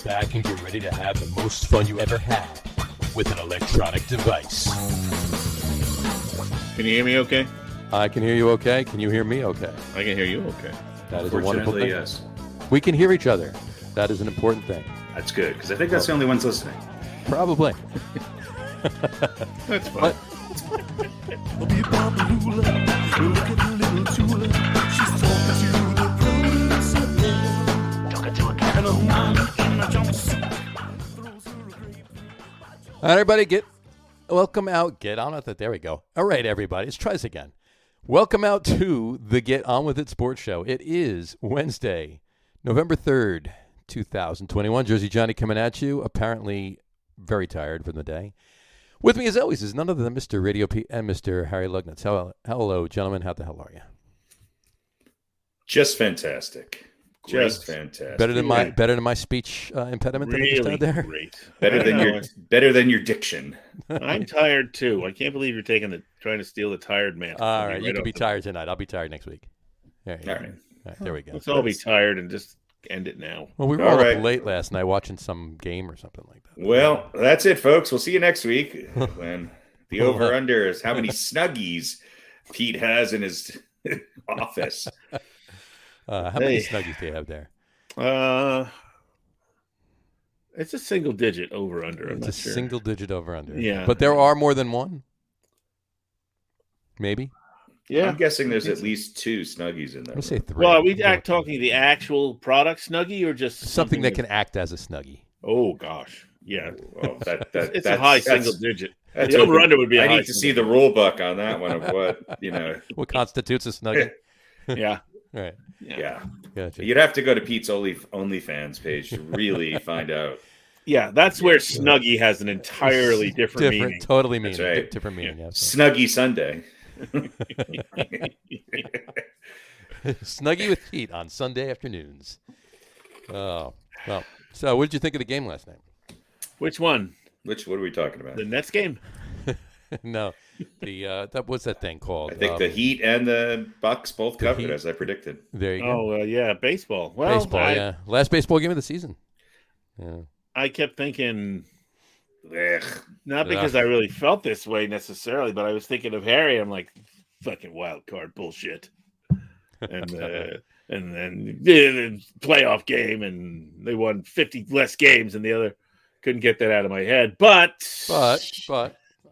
back and get ready to have the most fun you ever had with an electronic device. Can you hear me okay? I can hear you okay. Can you hear me okay? I can hear you okay. That is a wonderful thing. Yes. We can hear each other. That is an important thing. That's good, because I think that's the only ones listening. Probably. That's fine. All right, everybody, get on with it. There we go. All right, everybody, let's try this again. Welcome out to the Get On With It Sports Show. It is Wednesday, November 3rd, 2021. Jersey Johnny coming at you, apparently very tired from the day. With me, as always, is none other than Mr. RadioPete and Mr. Harry Lug Nutz. Hello, gentlemen. How the hell are you? Just fantastic. Just fantastic. Better than my speech impediment that I just had there. Great. Better than your diction. I'm tired too. I can't believe you're trying to steal the tired man. All right, you can be tired tonight. I'll be tired next week. All right, there we go. Let's all be tired and just end it now. Well, we were all up late last night watching some game or something like that. Well, that's it, folks. We'll see you next week when the over-under is how many Snuggies Pete has in his office. How many Snuggies do you have there? It's a single digit over under. It's a single digit over under. Yeah. But there are more than one? Maybe? Yeah. I'm guessing there's at least 2 Snuggies in there. Let's say 3. Well, are we talking the actual product Snuggie or just something that can act as a Snuggie? Oh, gosh. Yeah. Well, it's a high single digit. The over under would be I need to see the rule book on that one of what, what constitutes a Snuggie? Yeah. Right. Yeah. Gotcha. You'd have to go to Pete's OnlyFans page to really find out. Yeah, that's where Snuggie has an entirely different meaning. Totally meaning. Right. Different meaning. Yeah. Snuggie Sunday. Snuggie with Pete on Sunday afternoons. Oh, well. So, what did you think of the game last night? Which one? What are we talking about? The Nets game? No. What's that thing called? I think the Heat and the Bucks both covered, as I predicted. There you go. Oh, yeah, baseball. Well, baseball, last baseball game of the season. Yeah. I kept thinking, not because I really felt this way necessarily, but I was thinking of Harry. I'm like, fucking wild card bullshit. And then the playoff game, and they won 50 less games than the other. Couldn't get that out of my head. But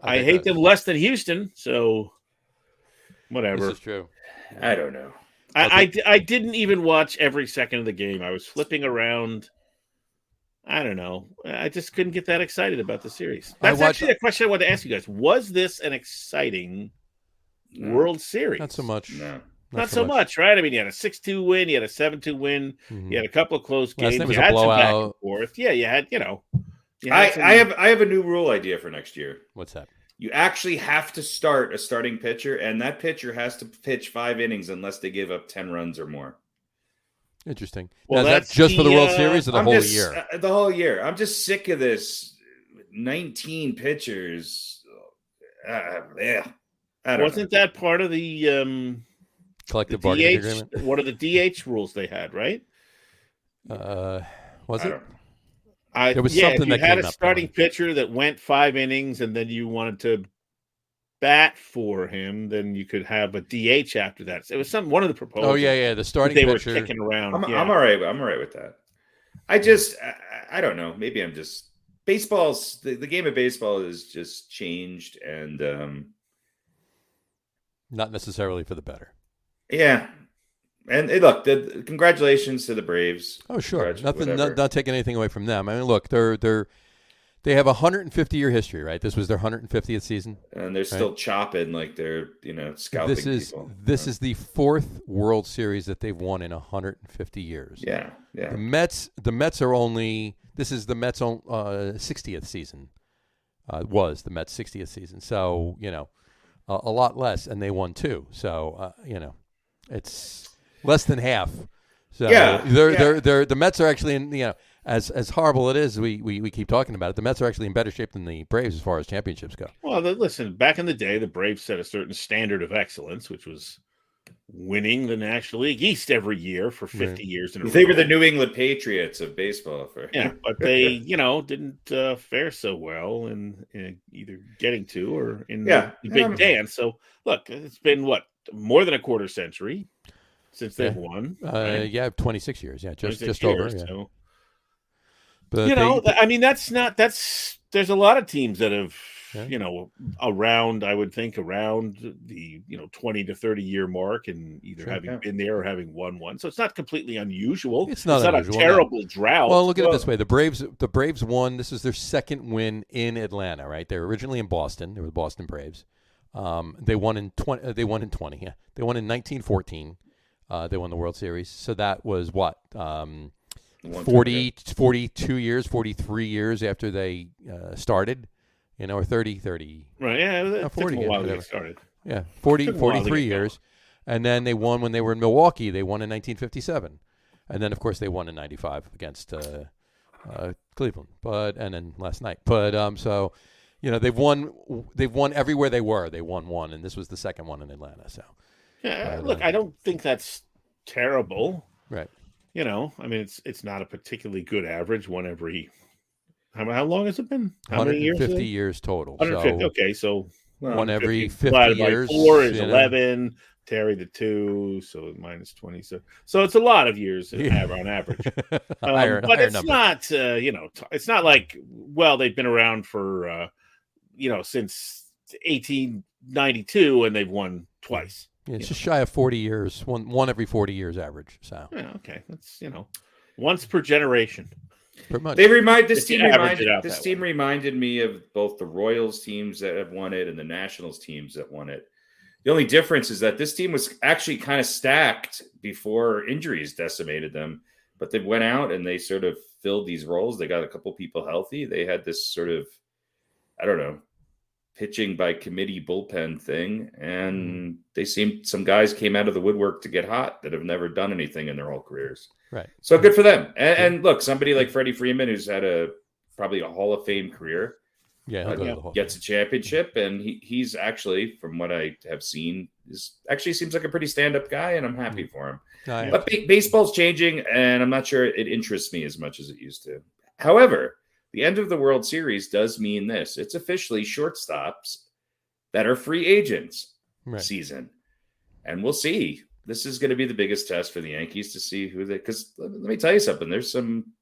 I hate them less than Houston, so whatever. This is true. I don't know. I didn't even watch every second of the game. I was flipping around. I don't know. I just couldn't get that excited about the series. That's actually a question I wanted to ask you guys. Was this an exciting World Series? Not so much. No. Not so much, right? I mean, you had a 6-2 win. You had a 7-2 win. Mm-hmm. You had a couple of close games. You had some back and forth. Yeah, you had, I have a new rule idea for next year. What's that? You actually have to start a starting pitcher, and that pitcher has to pitch 5 innings unless they give up 10 runs or more. Interesting. Well, now, is that just for the World Series or the whole year? The whole year. I'm just sick of this 19 pitchers. Wasn't that part of the collective bargaining agreement? What are the DH rules they had, right? Was it? There was something that had a starting pitcher that went 5 innings, and then you wanted to bat for him, then you could have a DH after that. So it was one of the proposals. Oh yeah, the starting they pitcher. Were kicking around. I'm all right. I'm all right with that. I don't know. Maybe I'm just baseball's the game of baseball is just changed, and not necessarily for the better. Yeah. And hey, look, congratulations to the Braves. Oh, sure. Not taking anything away from them. I mean, look, they have a 150-year history, right? This was their 150th season. And they're still chopping like they're, scouting people. This is the 4th World Series that they've won in 150 years. Yeah. The Mets are only, this is the Mets' 60th season. Was the Mets' 60th season. So, a lot less, and they won 2. So, it's less than half. So the Mets are actually in, as horrible it is, we keep talking about it. The Mets are actually in better shape than the Braves as far as championships go. Well, listen, back in the day, the Braves set a certain standard of excellence, which was winning the National League East every year for 50 years in a row. They were the New England Patriots of baseball. But they, didn't fare so well in either getting to or in the big dance. So, look, it's been, more than a quarter century since they've won. Right? 26 years. Yeah, just over. Yeah. So, but there's a lot of teams that have, around the 20 to 30 year mark and either having been there or having won one. So it's not completely unusual. It's not unusual, a terrible drought. Well, look at it this way. The Braves won. This is their second win in Atlanta, right? They were originally in Boston. They were the Boston Braves. They won in 20. They won in 20. Yeah. They won in 1914. They won the World Series. So that was what? 42 years, 43 years after they started. Or 30. Right, yeah. 40 took a while to whatever. get started. Yeah, 43 years. And then they won when they were in Milwaukee. They won in 1957. And then, of course, they won in 95 against Cleveland. And then last night. So, they've won everywhere they were. They won one, and this was the second one in Atlanta. So, look, I don't think that's terrible. Right. It's not a particularly good average. One every how long has it been? How 150 many years? Years total. 150. So, okay, so one every 50 years. By 4 is 11. Terry the 2, so minus 20. So it's a lot of years on average. But it's number. Not, it's not like, they've been around for, since 1892 and they've won twice. Yeah, it's just shy of 40 years. One every 40 years average. So okay, that's once per generation. Pretty much. This team reminded me of both the Royals teams that have won it and the Nationals teams that won it. The only difference is that this team was actually kind of stacked before injuries decimated them, but they went out and they sort of filled these roles. They got a couple people healthy. They had this sort of, pitching by committee bullpen thing. And some guys came out of the woodwork to get hot that have never done anything in their whole careers. Right. So good for them. And look, somebody like Freddie Freeman, who's had probably a Hall of Fame career, gets a championship. And he's actually, from what I have seen, seems like a pretty stand-up guy, and I'm happy for him. But baseball's changing, and I'm not sure it interests me as much as it used to. However, the end of the World Series does mean this. It's officially shortstops that are free agents season. And we'll see. This is going to be the biggest test for the Yankees to see because let me tell you something. There's some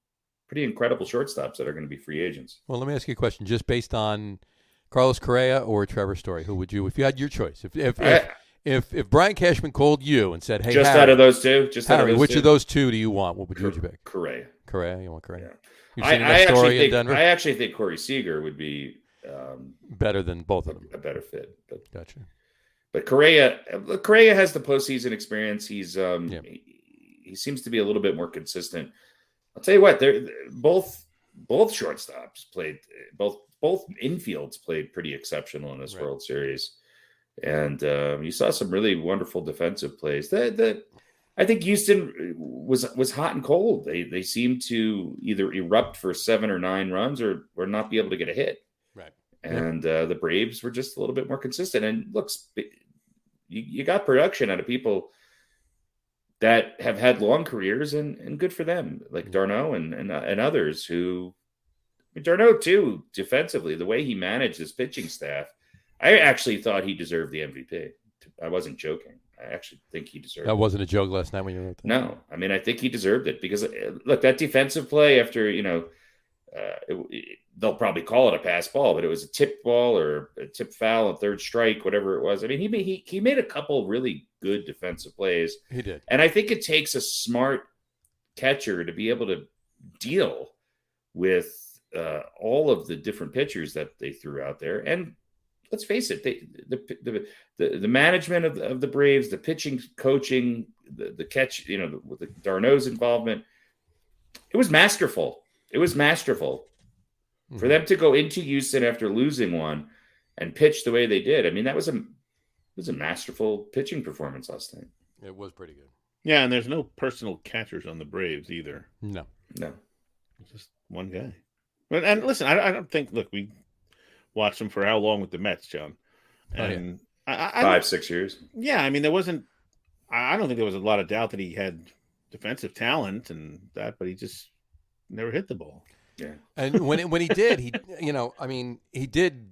pretty incredible shortstops that are going to be free agents. Well, let me ask you a question. Just based on Carlos Correa or Trevor Story, who would you, if you had your choice, if Brian Cashman called you and said, "Hey, just Harry, out of those two, which of those two do you want? What would you pick?" Correa. You want Correa? Yeah. You've seen that story in Denver? I actually think Corey Seager would be better than both of them. A better fit. Gotcha. But Correa has the postseason experience. He's he seems to be a little bit more consistent. I'll tell you what, they're both shortstops played, both infields played pretty exceptional in this World Series, and you saw some really wonderful defensive plays. I think Houston was hot and cold. They seemed to either erupt for 7 or 9 runs or not be able to get a hit. Right. And the Braves were just a little bit more consistent. And look, you got production out of people that have had long careers, and good for them, like d'Arnaud and others who, d'Arnaud too, defensively, the way he managed his pitching staff, I actually thought he deserved the MVP. I wasn't joking. I actually think he deserved it. That wasn't a joke last night when you wrote that. No, I mean, I think he deserved it because, look, that defensive play after, they'll probably call it a pass ball, but it was a tip ball or a tip foul and third strike, whatever it was. I mean, he made a couple really good defensive plays. He did. And I think it takes a smart catcher to be able to deal with all of the different pitchers that they threw out there. And let's face it, the management of the Braves, the pitching, coaching, the catch, the d'Arnaud's involvement, it was masterful. It was masterful for them to go into Houston after losing one and pitch the way they did. I mean, that was a masterful pitching performance last night. It was pretty good. Yeah, and there's no personal catchers on the Braves either. No. It's just one guy. And listen, I don't think. Look, we watched them for how long with the Mets, John? And 5-6 years. Yeah, I mean, there wasn't. I don't think there was a lot of doubt that he had defensive talent and that, but he just never hit the ball. Yeah. And when he did, he did,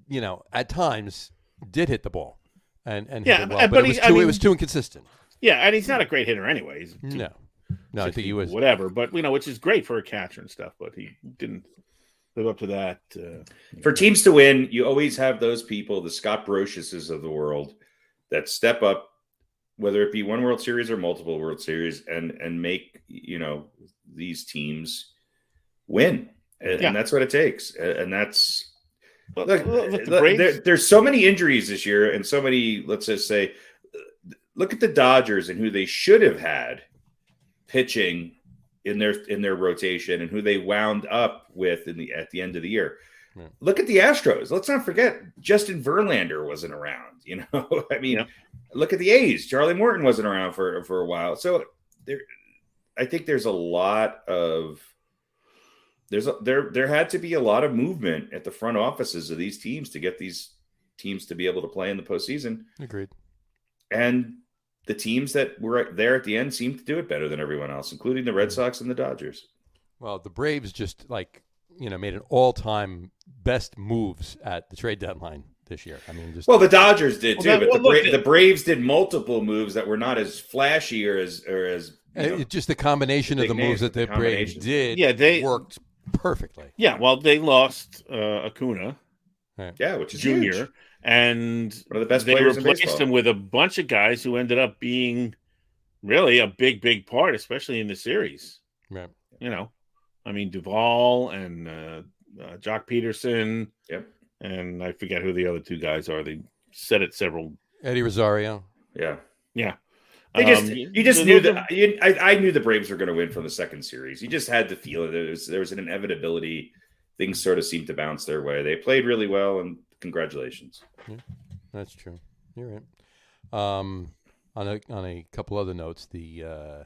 at times did hit the ball and hit it well, but it was too inconsistent. Yeah, and he's not a great hitter anyway. No, I think he was. Whatever, but, which is great for a catcher and stuff, but he didn't live up to that. For teams to win, you always have those people, the Scott Brociouses of the world, that step up, whether it be one World Series or multiple World Series, and make, these teams win. And that's what it takes. And that's there's so many injuries this year, and so many, let's just say, look at the Dodgers and who they should have had pitching in their rotation and who they wound up with at the end of the year. Yeah. Look at the Astros. Let's not forget Justin Verlander wasn't around. Look at the A's. Charlie Morton wasn't around for a while. So I think there's a lot of there had to be a lot of movement at the front offices of these teams to get these teams to be able to play in the postseason. Agreed. And the teams that were there at the end seemed to do it better than everyone else, including the Red Sox and the Dodgers. Well, the Braves just made an all-time best moves at the trade deadline this year. The Dodgers did too, but the Braves did multiple moves that were not as flashy or as just the combination of the moves that the Braves did. Yeah, they worked perfectly. Yeah, well, they lost Acuna, which is Junior, huge. And one of the best they players replaced him with a bunch of guys who ended up being really a big part, especially in the series. Right. Duvall and Jock Peterson. Yep. And I forget who the other two guys are. They said it several. Eddie Rosario. Yeah. Yeah. I knew the Braves were going to win from the second series. You just had to feel it. There was an inevitability. Things sort of seemed to bounce their way. They played really well, and congratulations. Yeah, that's true. You're right. On a couple other notes, the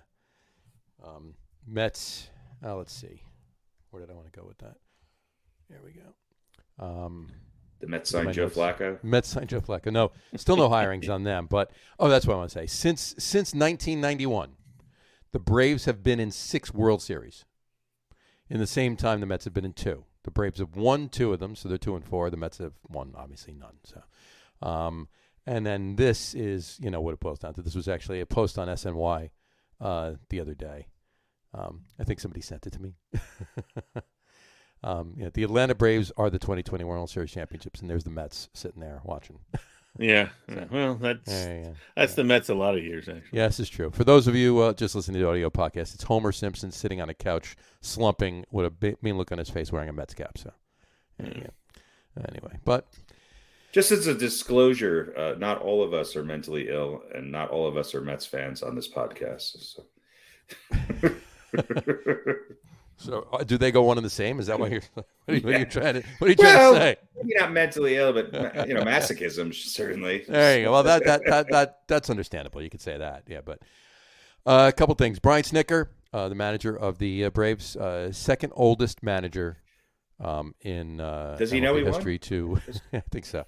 Mets. Let's see. Where did I want to go with that? There we go. The Mets signed Joe Flacco. Mets signed Joe Flacco. No, still no hirings on them. But that's what I want to say. Since 1991, the Braves have been in 6 World Series. In the same time, the Mets have been in 2. The Braves have won 2 of them, so they're 2-4. The Mets have won, obviously, none. So, and then this is, what it boils down to. This was actually a post on SNY the other day. I think somebody sent it to me. The Atlanta Braves are the 2020 World Series championships, and there's the Mets sitting there watching. Yeah. So, well, that's the Mets a lot of years, actually. Yes, it's true. For those of you just listening to the audio podcast, it's Homer Simpson sitting on a couch, slumping with a mean look on his face, wearing a Mets cap. So, anyway, but just as a disclosure, not all of us are mentally ill, and not all of us are Mets fans on this podcast. So. So, do they go one and the same? Is that what you're? What are you trying to say? Maybe not mentally ill, but masochism certainly. There you go. Well, that's understandable. You could say that, yeah. But a couple things. Brian Snitker, the manager of the Braves, second oldest manager in does he know he history won? Too. I think so.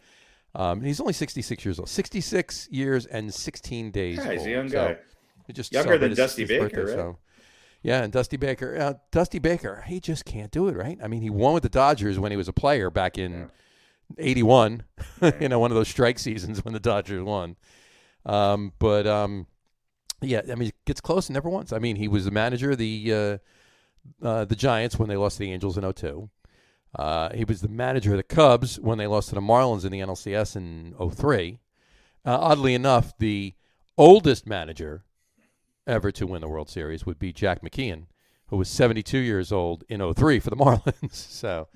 He's only 66 years old. 66 years and 16 days. Yeah, he's a young guy. He just younger than Dusty Baker, birthday, right? So. Yeah, and Dusty Baker, he just can't do it, right? He won with the Dodgers when he was a player back in 81, one of those strike seasons when the Dodgers won. He gets close and never won. He was the manager of the Giants when they lost to the Angels in 2002. He was the manager of the Cubs when they lost to the Marlins in the NLCS in 2003. Oddly enough, the oldest manager ever to win the World Series would be Jack McKeon, who was 72 years old in 2003 for the Marlins. So,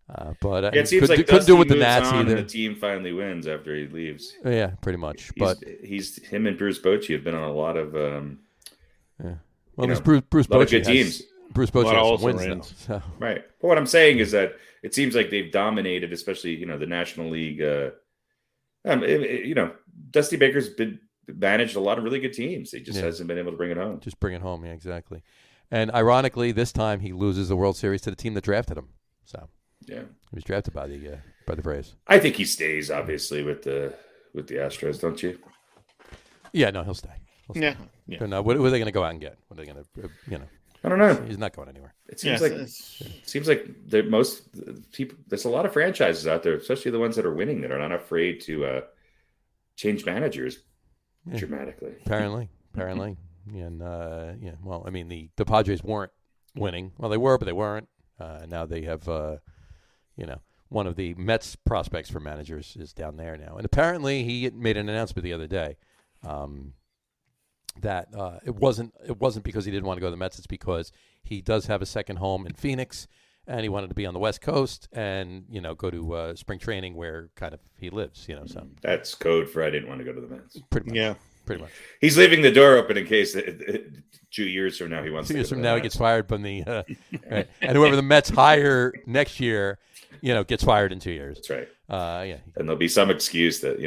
it seems like couldn't do it with the moves Nats on either. And the team finally wins after he leaves. Yeah, pretty much. Him and Bruce Bochy have been on a lot of Bruce Bochy good teams. Bruce Bochy also wins. So. Right. But what I'm saying is that it seems like they've dominated, especially the National League. Dusty Baker's been managed a lot of really good teams. He just hasn't been able to bring it home. Just bring it home, yeah, exactly. And ironically, this time he loses the World Series to the team that drafted him. So he was drafted by the Braves. I think he stays, obviously, with the Astros, don't you? Yeah, no, he'll stay. Yeah. Don't know. What are they going to go out and get? What are they going to, I don't know. He's not going anywhere. It seems like most people. There's a lot of franchises out there, especially the ones that are winning, that are not afraid to change managers dramatically. Apparently, and Well, I mean, the Padres weren't winning. Well, they were, but they weren't. Now they have, one of the Mets prospects for managers is down there now, and apparently he made an announcement the other day. That it wasn't because he didn't want to go to the Mets. It's because he does have a second home in Phoenix, and he wanted to be on the West Coast and go to spring training where kind of he lives. So that's code for I didn't want to go to the Mets. Pretty much. Yeah, pretty much. He's leaving the door open in case 2 years from now he wants. 2 years from now he gets fired from the right. And whoever the Mets hire next year, gets fired in 2 years. That's right. And there'll be some excuse that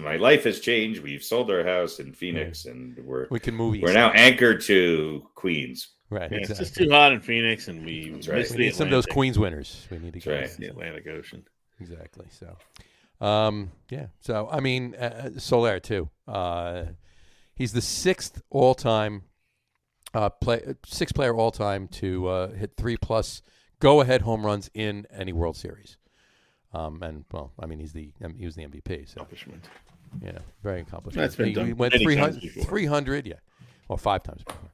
my life has changed. We've sold our house in Phoenix, and we can move east. We're now anchored to Queens. Right. Yeah, exactly. It's just too hot in Phoenix, and we need some of those Queens winners. We need to get the Atlantic Ocean. Exactly. So, So I mean, Soler too. He's the sixth all-time sixth player all-time to hit 3+ go-ahead home runs in any World Series. He was the MVP. So, accomplishment. Very accomplished. That's been done. He went 300. Yeah, well, 5 times before.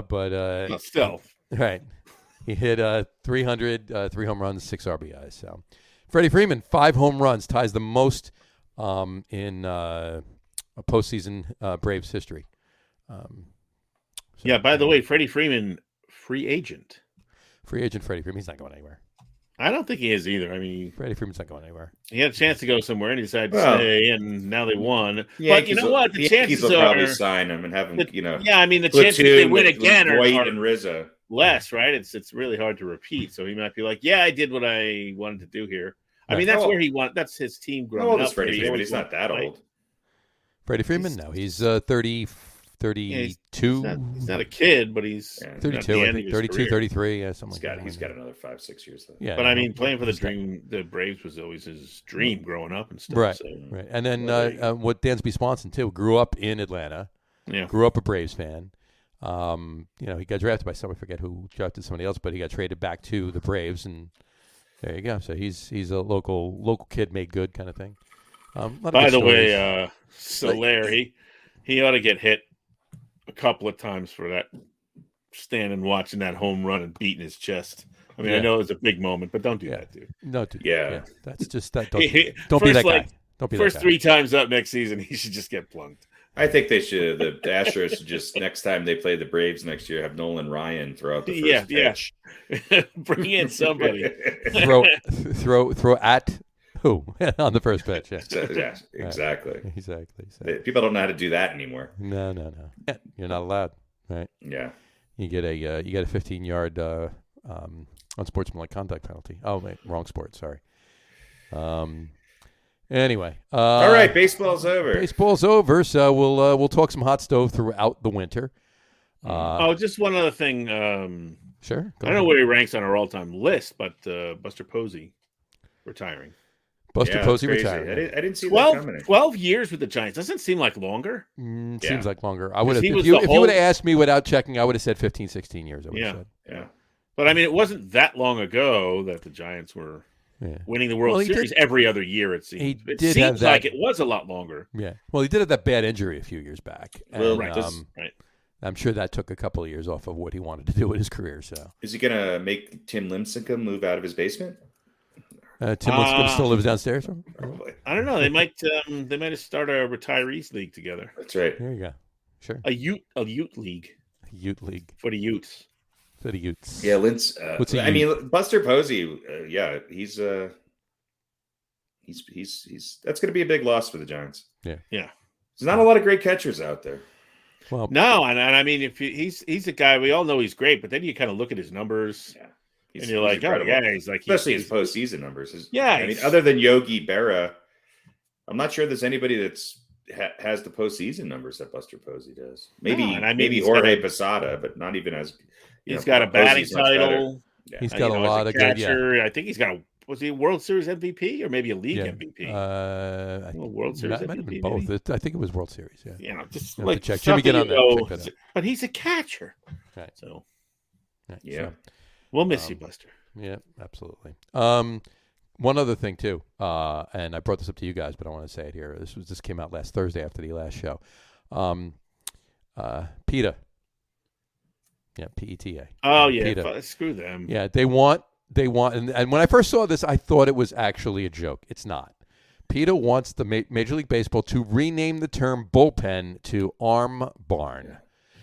But still, right. He hit 300, 3 home runs, 6 RBIs. So, Freddie Freeman, 5 home runs, ties the most in a postseason Braves history. By the way, Freddie Freeman, free agent. Free agent Freddie Freeman. He's not going anywhere. I don't think he is either. I mean, Freddie Freeman's not going anywhere. He had a chance to go somewhere, and he decided to stay, and now they won. But you know what? The chances will probably sign him and have him, the chances they win again are and Rizzo less, right? It's really hard to repeat. So he might be like, I did what I wanted to do here. I mean, that's where he won. That's his team growing up. Freddie Freeman. He's not that old. Freddie Freeman? No, he's 32. He's not a kid, but he's 32, I think. 32, 33, something like that. He's got another 5-6 years left. Yeah, but I mean, playing for the Braves was always his dream growing up and stuff. Right, so. right. And then what Dansby Swanson too grew up in Atlanta. Yeah, grew up a Braves fan. He got drafted by someone, I forget who drafted somebody else, but he got traded back to the Braves, and there you go. So he's a local kid made good kind of thing. By the way, Soler, he ought to get hit a couple of times for that, standing watching that home run and beating his chest. I mean, I know it was a big moment, but don't do that, dude. No, dude. Yeah. That's just that. Don't be that guy. Don't be that guy. First 3 times up next season, he should just get plunked. I think they should. The Astros should just next time they play the Braves next year have Nolan Ryan throw out the first pitch. Bring in somebody. throw at who on the first pitch? Yeah, exactly. Exactly. So. People don't know how to do that anymore. No. You're not allowed, right? Yeah. You get a 15-yard unsportsmanlike conduct penalty. Oh, wait, wrong sport. Sorry. Anyway. All right, baseball's over. Baseball's over, so we'll talk some hot stove throughout the winter. Just one other thing. Sure. I don't know where he ranks on our all-time list, but Buster Posey retiring. Buster Posey retiring. I didn't see that coming. 12 years with the Giants. Doesn't seem like longer. Seems like longer. I would have. If you would have asked me without checking, I would have said 15, 16 years. I would have said. Yeah. But I mean, it wasn't that long ago that the Giants were winning the World Series every other year. It seems. It seems like it was a lot longer. Yeah. Well, he did have that bad injury a few years back. And, right. I'm sure that took a couple of years off of what he wanted to do with his career. So, is he going to make Tim Lincecum move out of his basement? Tim Lincecum still lives downstairs. Probably. I don't know. They might start a retirees league together. That's right. There you go. Sure. A Ute league. Ute league for the Utes. For the Utes. Yeah, Lince. I mean, Buster Posey. He's that's going to be a big loss for the Giants. Yeah. There's not a lot of great catchers out there. Well, no, and I mean, if he's a guy we all know he's great, but then you kind of look at his numbers. Yeah. And you're like, incredible. He's like, especially his postseason numbers. I mean, other than Yogi Berra, I'm not sure there's anybody that's has the postseason numbers that Buster Posey does. Maybe Jorge Posada, but not even as. He's got a batting title. Yeah. He's got a lot of catcher. Good. I think he's got Was he a World Series MVP or maybe a league MVP? World Series MVP. Might have been both. I think it was World Series. Yeah. Just like check. Jimmy, get on that. Check that out. But he's a catcher. Right. So, yeah. We'll miss you, Buster. Yeah, absolutely. One other thing too, and I brought this up to you guys, but I want to say it here. This came out last Thursday after the last show. PETA. Yeah, PETA. Oh yeah, PETA. Screw them. Yeah, they want, and when I first saw this, I thought it was actually a joke. It's not. PETA wants the Major League Baseball to rename the term bullpen to arm barn.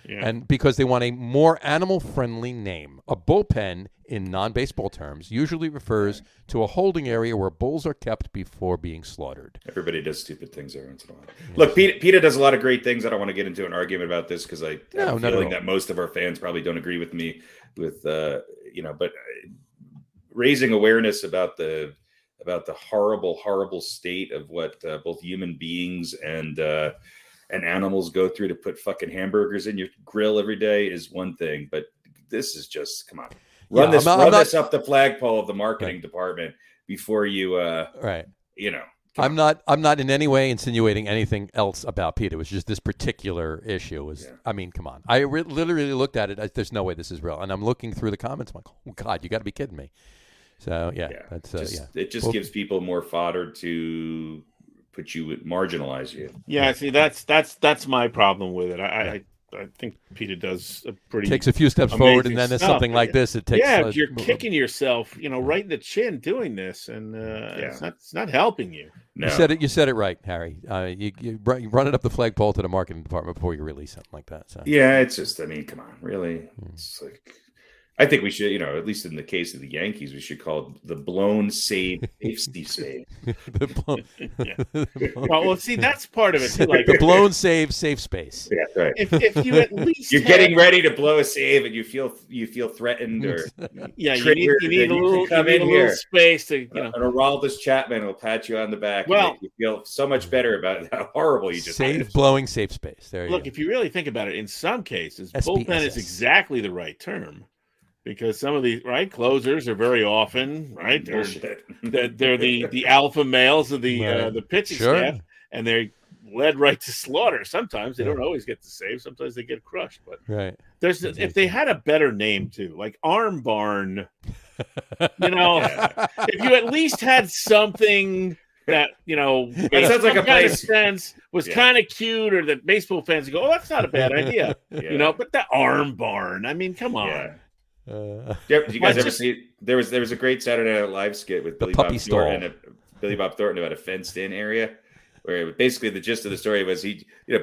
Yeah. And because they want a more animal-friendly name. A bullpen, in non-baseball terms, usually refers to a holding area where bulls are kept before being slaughtered. Everybody does stupid things every once in a while. Yes. Look, PETA does a lot of great things. I don't want to get into an argument about this because I have a feeling that most of our fans probably don't agree with me with, but raising awareness about the horrible, horrible state of what both human beings and animals go through to put fucking hamburgers in your grill every day is one thing, but this is just, come on. Run this up the flagpole of the marketing department before you, I'm not in any way insinuating anything else about PETA. It was just this particular issue. I mean, come on. I literally looked at it. There's no way this is real. And I'm looking through the comments. I'm like, oh, God, you got to be kidding me. So, that's it just gives people more fodder to marginalize you. Yeah, see, that's my problem with it. I think PETA does a pretty takes a few steps forward, and then there's something like this. It takes you're kicking yourself, right in the chin doing this, and it's not helping you. No. You said it right, Harry. You run it up the flagpole to the marketing department before you release something like that. So. Yeah, it's just, I mean, come on, really. It's like, I think we should, at least in the case of the Yankees, we should call it the blown save, safety save. Well, see, that's part of it too. Like the blown save, safe space. Yeah, right. If you at least getting ready to blow a save and you feel threatened or you need a little space to And Aroldis Chapman will pat you on the back. Well, and make you feel so much better about how horrible you just blowing safe space. There you go. Look, if you really think about it, in some cases, bullpen is exactly the right term. Because some of these closers are very often they're the alpha males of the pitching staff, and they're led right to slaughter. Sometimes they don't always get to save. Sometimes they get crushed. But if they had a better name too, like Arm Barn, if you at least had something that that sounds like a place sense was kind of cute, or that baseball fans would go, oh, that's not a bad idea, But the Arm Barn, I mean, come on. Yeah. Did you guys ever see? There was a great Saturday Night Live skit with Billy Bob Thornton about a fenced-in area, where basically the gist of the story was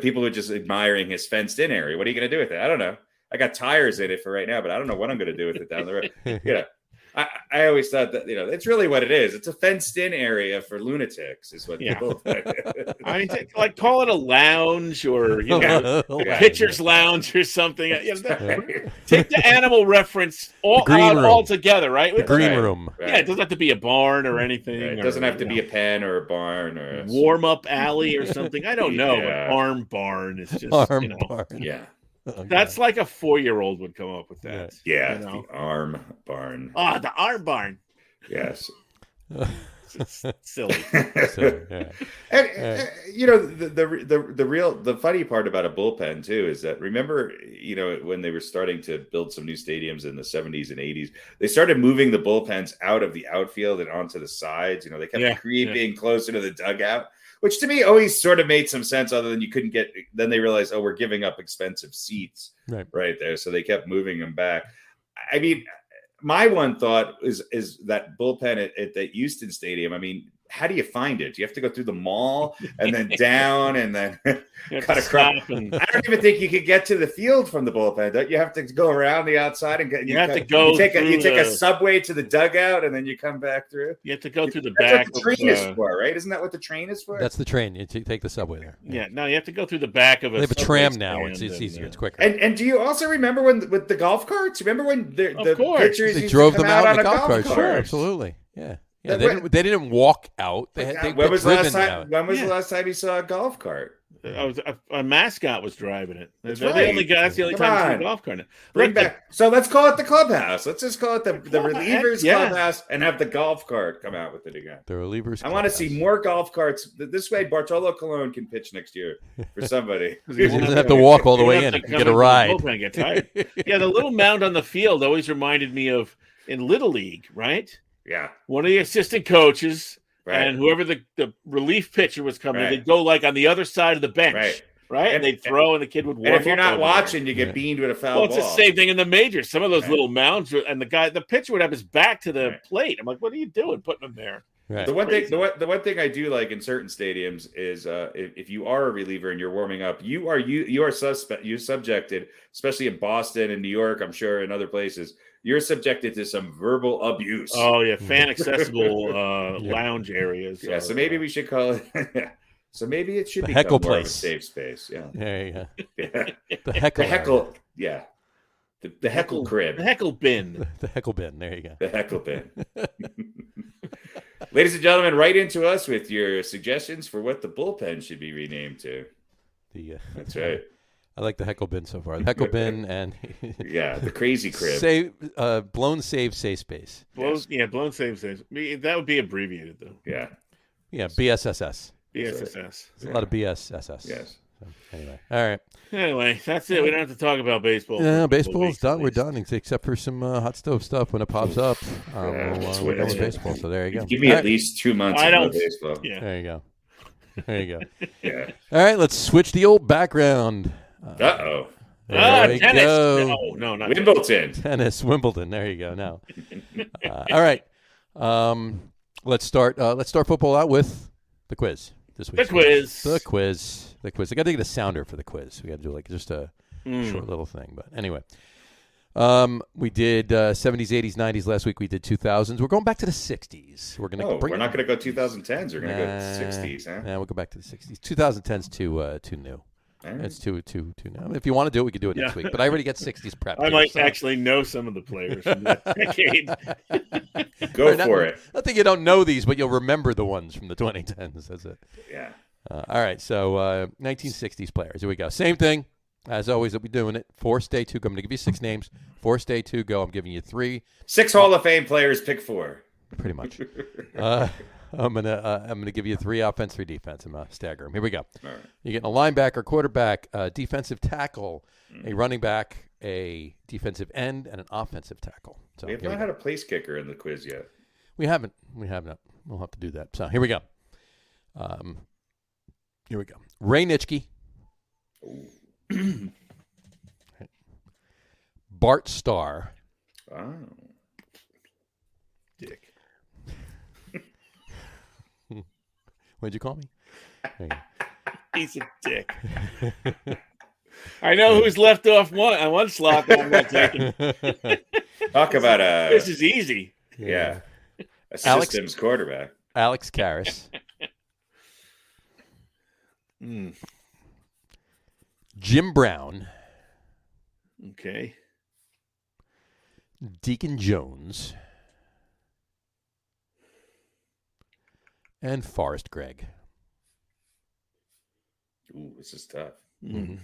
people were just admiring his fenced-in area. What are you going to do with it? I don't know. I got tires in it for right now, but I don't know what I'm going to do with it down the road. I always thought that it's really what it is. It's a fenced-in area for lunatics, is what people think. I mean, call it a lounge or pitcher's lounge or something. Take the animal reference all together, right? The green room. Right. Yeah, it doesn't have to be a barn or anything. Right. It doesn't have to be a pen or a barn or a warm-up alley or something. I don't know. But Arm Barn is just barn. Yeah. That's like a 4-year-old would come up with that. Yeah, the Arm Barn. Oh, the Arm Barn. Yes. It's silly. And the funny part about a bullpen too is that, remember, when they were starting to build some new stadiums in the 70s and 80s, they started moving the bullpens out of the outfield and onto the sides. They kept creeping closer to the dugout, which to me always sort of made some sense, other than you couldn't get, then they realized, we're giving up expensive seats right there. So they kept moving them back. I mean, my one thought is that bullpen at that Houston Stadium. I mean, how do you find it? Do you have to go through the mall and then down and then cut across? I don't even think you could get to the field from the bullpen. Don't you have to go around the outside and get? You take a subway to the dugout and then you come back through. You have to go through the back. That's what the train is for, right? Isn't that what the train is for? That's the train. You take the subway there. Yeah. No, you have to go through the back of it. They have a tram now. It's easier. It's quicker. And do you also remember with the golf carts? Remember when the pitchers they drove them out on the golf cart? Sure, absolutely. Yeah. Yeah, they didn't walk out. When was the last time you saw a golf cart? a mascot was driving it. That's the only guy. That's the only time I see a golf cart. Bring back. So let's call it the clubhouse. Let's just call it the relievers clubhouse and have the golf cart come out with it again. The relievers. I want to see more golf carts. This way, Bartolo Colon can pitch next year for somebody. He doesn't have to walk all the way in and get a ride. Get tired. Yeah, the little mound on the field always reminded me of in Little League, right? Yeah. One of the assistant coaches. Right. And whoever the relief pitcher was coming, they'd go like on the other side of the bench, right? And they'd throw, and the kid would warm up. And if you're not watching, you get beamed with a foul ball. Well, it's the same thing in the majors. Some of those little mounds, and the pitcher would have his back to the plate. I'm like, what are you doing putting him there? Right. The one thing I do like in certain stadiums is if you are a reliever and you're warming up, you are subjected, especially in Boston and New York, I'm sure, and other places. You're subjected to some verbal abuse. Oh yeah, fan accessible lounge areas. Yeah, so maybe we should call it. So maybe it should the be heckle more place. Of a safe space. Yeah, there you go. Yeah. The heckle. Yeah, the heckle crib. The heckle bin. The heckle bin. There you go. The heckle bin. Ladies and gentlemen, write into us with your suggestions for what the bullpen should be renamed to. That's right. I like the heckle bin so far. The heckle bin and the crazy crib. Blown save safe space. Blown save safe. That would be abbreviated though. Yeah. Yeah, BSSS. BSSS. There's a lot of BSSS. Yes. So, anyway, all right. Anyway, that's it. We don't have to talk about baseball. Yeah, baseball's done. We're done, except for some hot stove stuff when it pops up. We're done with baseball. So there you go. Give me at least 2 months of baseball. Yeah. There you go. There you go. Yeah. All right, let's switch the old background. Uh-oh. Tennis. Go. No, not Wimbledon. Tennis, Wimbledon. There you go. Now, all right. Let's start football out with the quiz this week. The quiz. I got to get a sounder for the quiz. We got to do like just a short little thing. But anyway, we did 70s, 80s, 90s last week. We did 2000s. We're going back to the 60s. We're gonna. We're not going to go 2010s. We're going to go 60s, huh? Yeah, we'll go back to the 60s. 2010s too new. Right. It's too now. If you want to do it, we could do it next week. But I already got 60s prepped. I might actually know some of the players from that decade. Go for it. I think you don't know these, but you'll remember the ones from the 2010s. That's it. Yeah. All right. So 1960s players. Here we go. Same thing as always. That we're doing it. Forced day 2. I'm going to give you 6 names. Forced day 2. Go. I'm giving you 3. 6 Hall of Fame players. Pick 4. Pretty much. I'm gonna give you 3 offense, 3 defense. I'm gonna stagger them. Here we go. All right. You're getting a linebacker, quarterback, defensive tackle, a running back, a defensive end, and an offensive tackle. So we have not had a place kicker in the quiz yet. We haven't. We'll have to do that. So here we go. Ray Nitschke. Bart Starr. Oh. Dick. What'd you call me? He's a dick. I know who's left off on one slot that I'm not taking. Talk about this is easy. Yeah. A systems quarterback. Alex Karras. Jim Brown. Okay. Deacon Jones. And Forrest Gregg. Ooh, this is tough. Mm-hmm.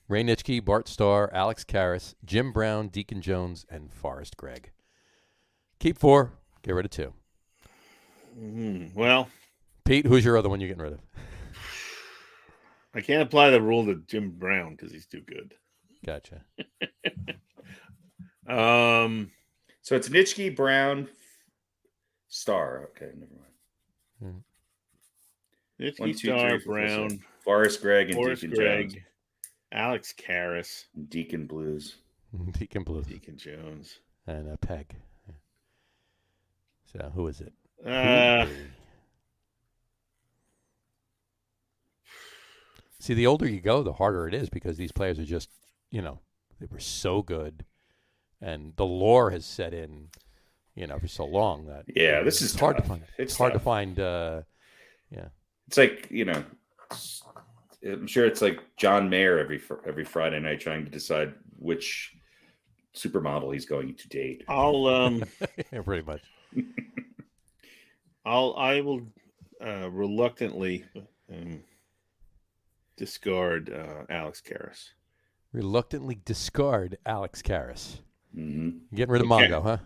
Ray Nitschke, Bart Starr, Alex Karras, Jim Brown, Deacon Jones, and Forrest Gregg. Keep 4. Get rid of 2. Well, Pete, who's your other one you're getting rid of? I can't apply the rule to Jim Brown because he's too good. Gotcha. So it's Nitschke, Brown, Starr. Okay, never mind. Nitschke, Starr, Brown, Forrest Gregg, and Forrest Deacon Gregg, Jones. Alex Karras, Deacon Blues, Deacon Jones, and Peg. So who is it? See, the older you go, the harder it is because these players are just, they were so good, and the lore has set in, for so long that this is hard tough. to find. It's hard tough. to find. It's like I'm sure it's like John Mayer every Friday night trying to decide which supermodel he's going to date. I'll pretty much. I will reluctantly discard Alex Karras. Reluctantly discard Alex Karras. Mm-hmm. Getting rid of Mongo, huh?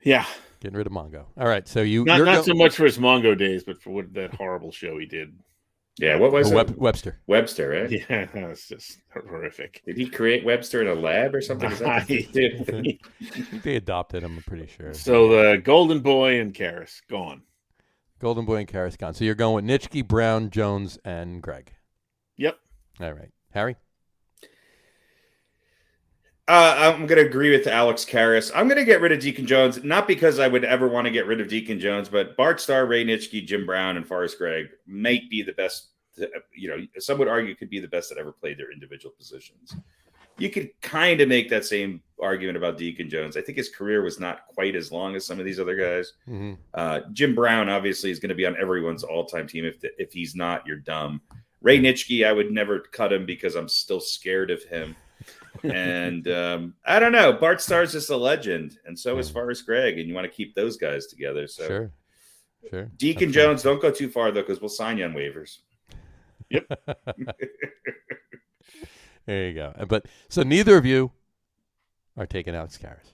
Yeah. Getting rid of Mongo. All right, so not so much for his Mongo days, but for that horrible show he did. Yeah, what was it? Webster. Webster, right? Yeah, it's just horrific. Did he create Webster in a lab or something? Is that He did. They adopted him, I'm pretty sure. So the Golden Boy and Karras, gone. Golden Boy and Karras gone. So you're going with Nitschke, Brown, Jones, and Greg. Yep. All right. Harry? I'm going to agree with Alex Karras. I'm going to get rid of Deacon Jones, not because I would ever want to get rid of Deacon Jones, but Bart Starr, Ray Nitschke, Jim Brown, and Forrest Gregg might be the best. Some would argue could be the best that ever played their individual positions. You could kind of make that same argument about Deacon Jones. I think his career was not quite as long as some of these other guys. Mm-hmm. Jim Brown obviously is going to be on everyone's all-time team. If he's not, you're dumb. Ray Nitschke, I would never cut him because I'm still scared of him. And I don't know. Bart Starr's just a legend, and so is Forrest Gregg, and you want to keep those guys together. So Sure. Deacon Jones, don't go too far though, because we'll sign you on waivers. Yep. There you go. But so neither of you are taking Alex Karras.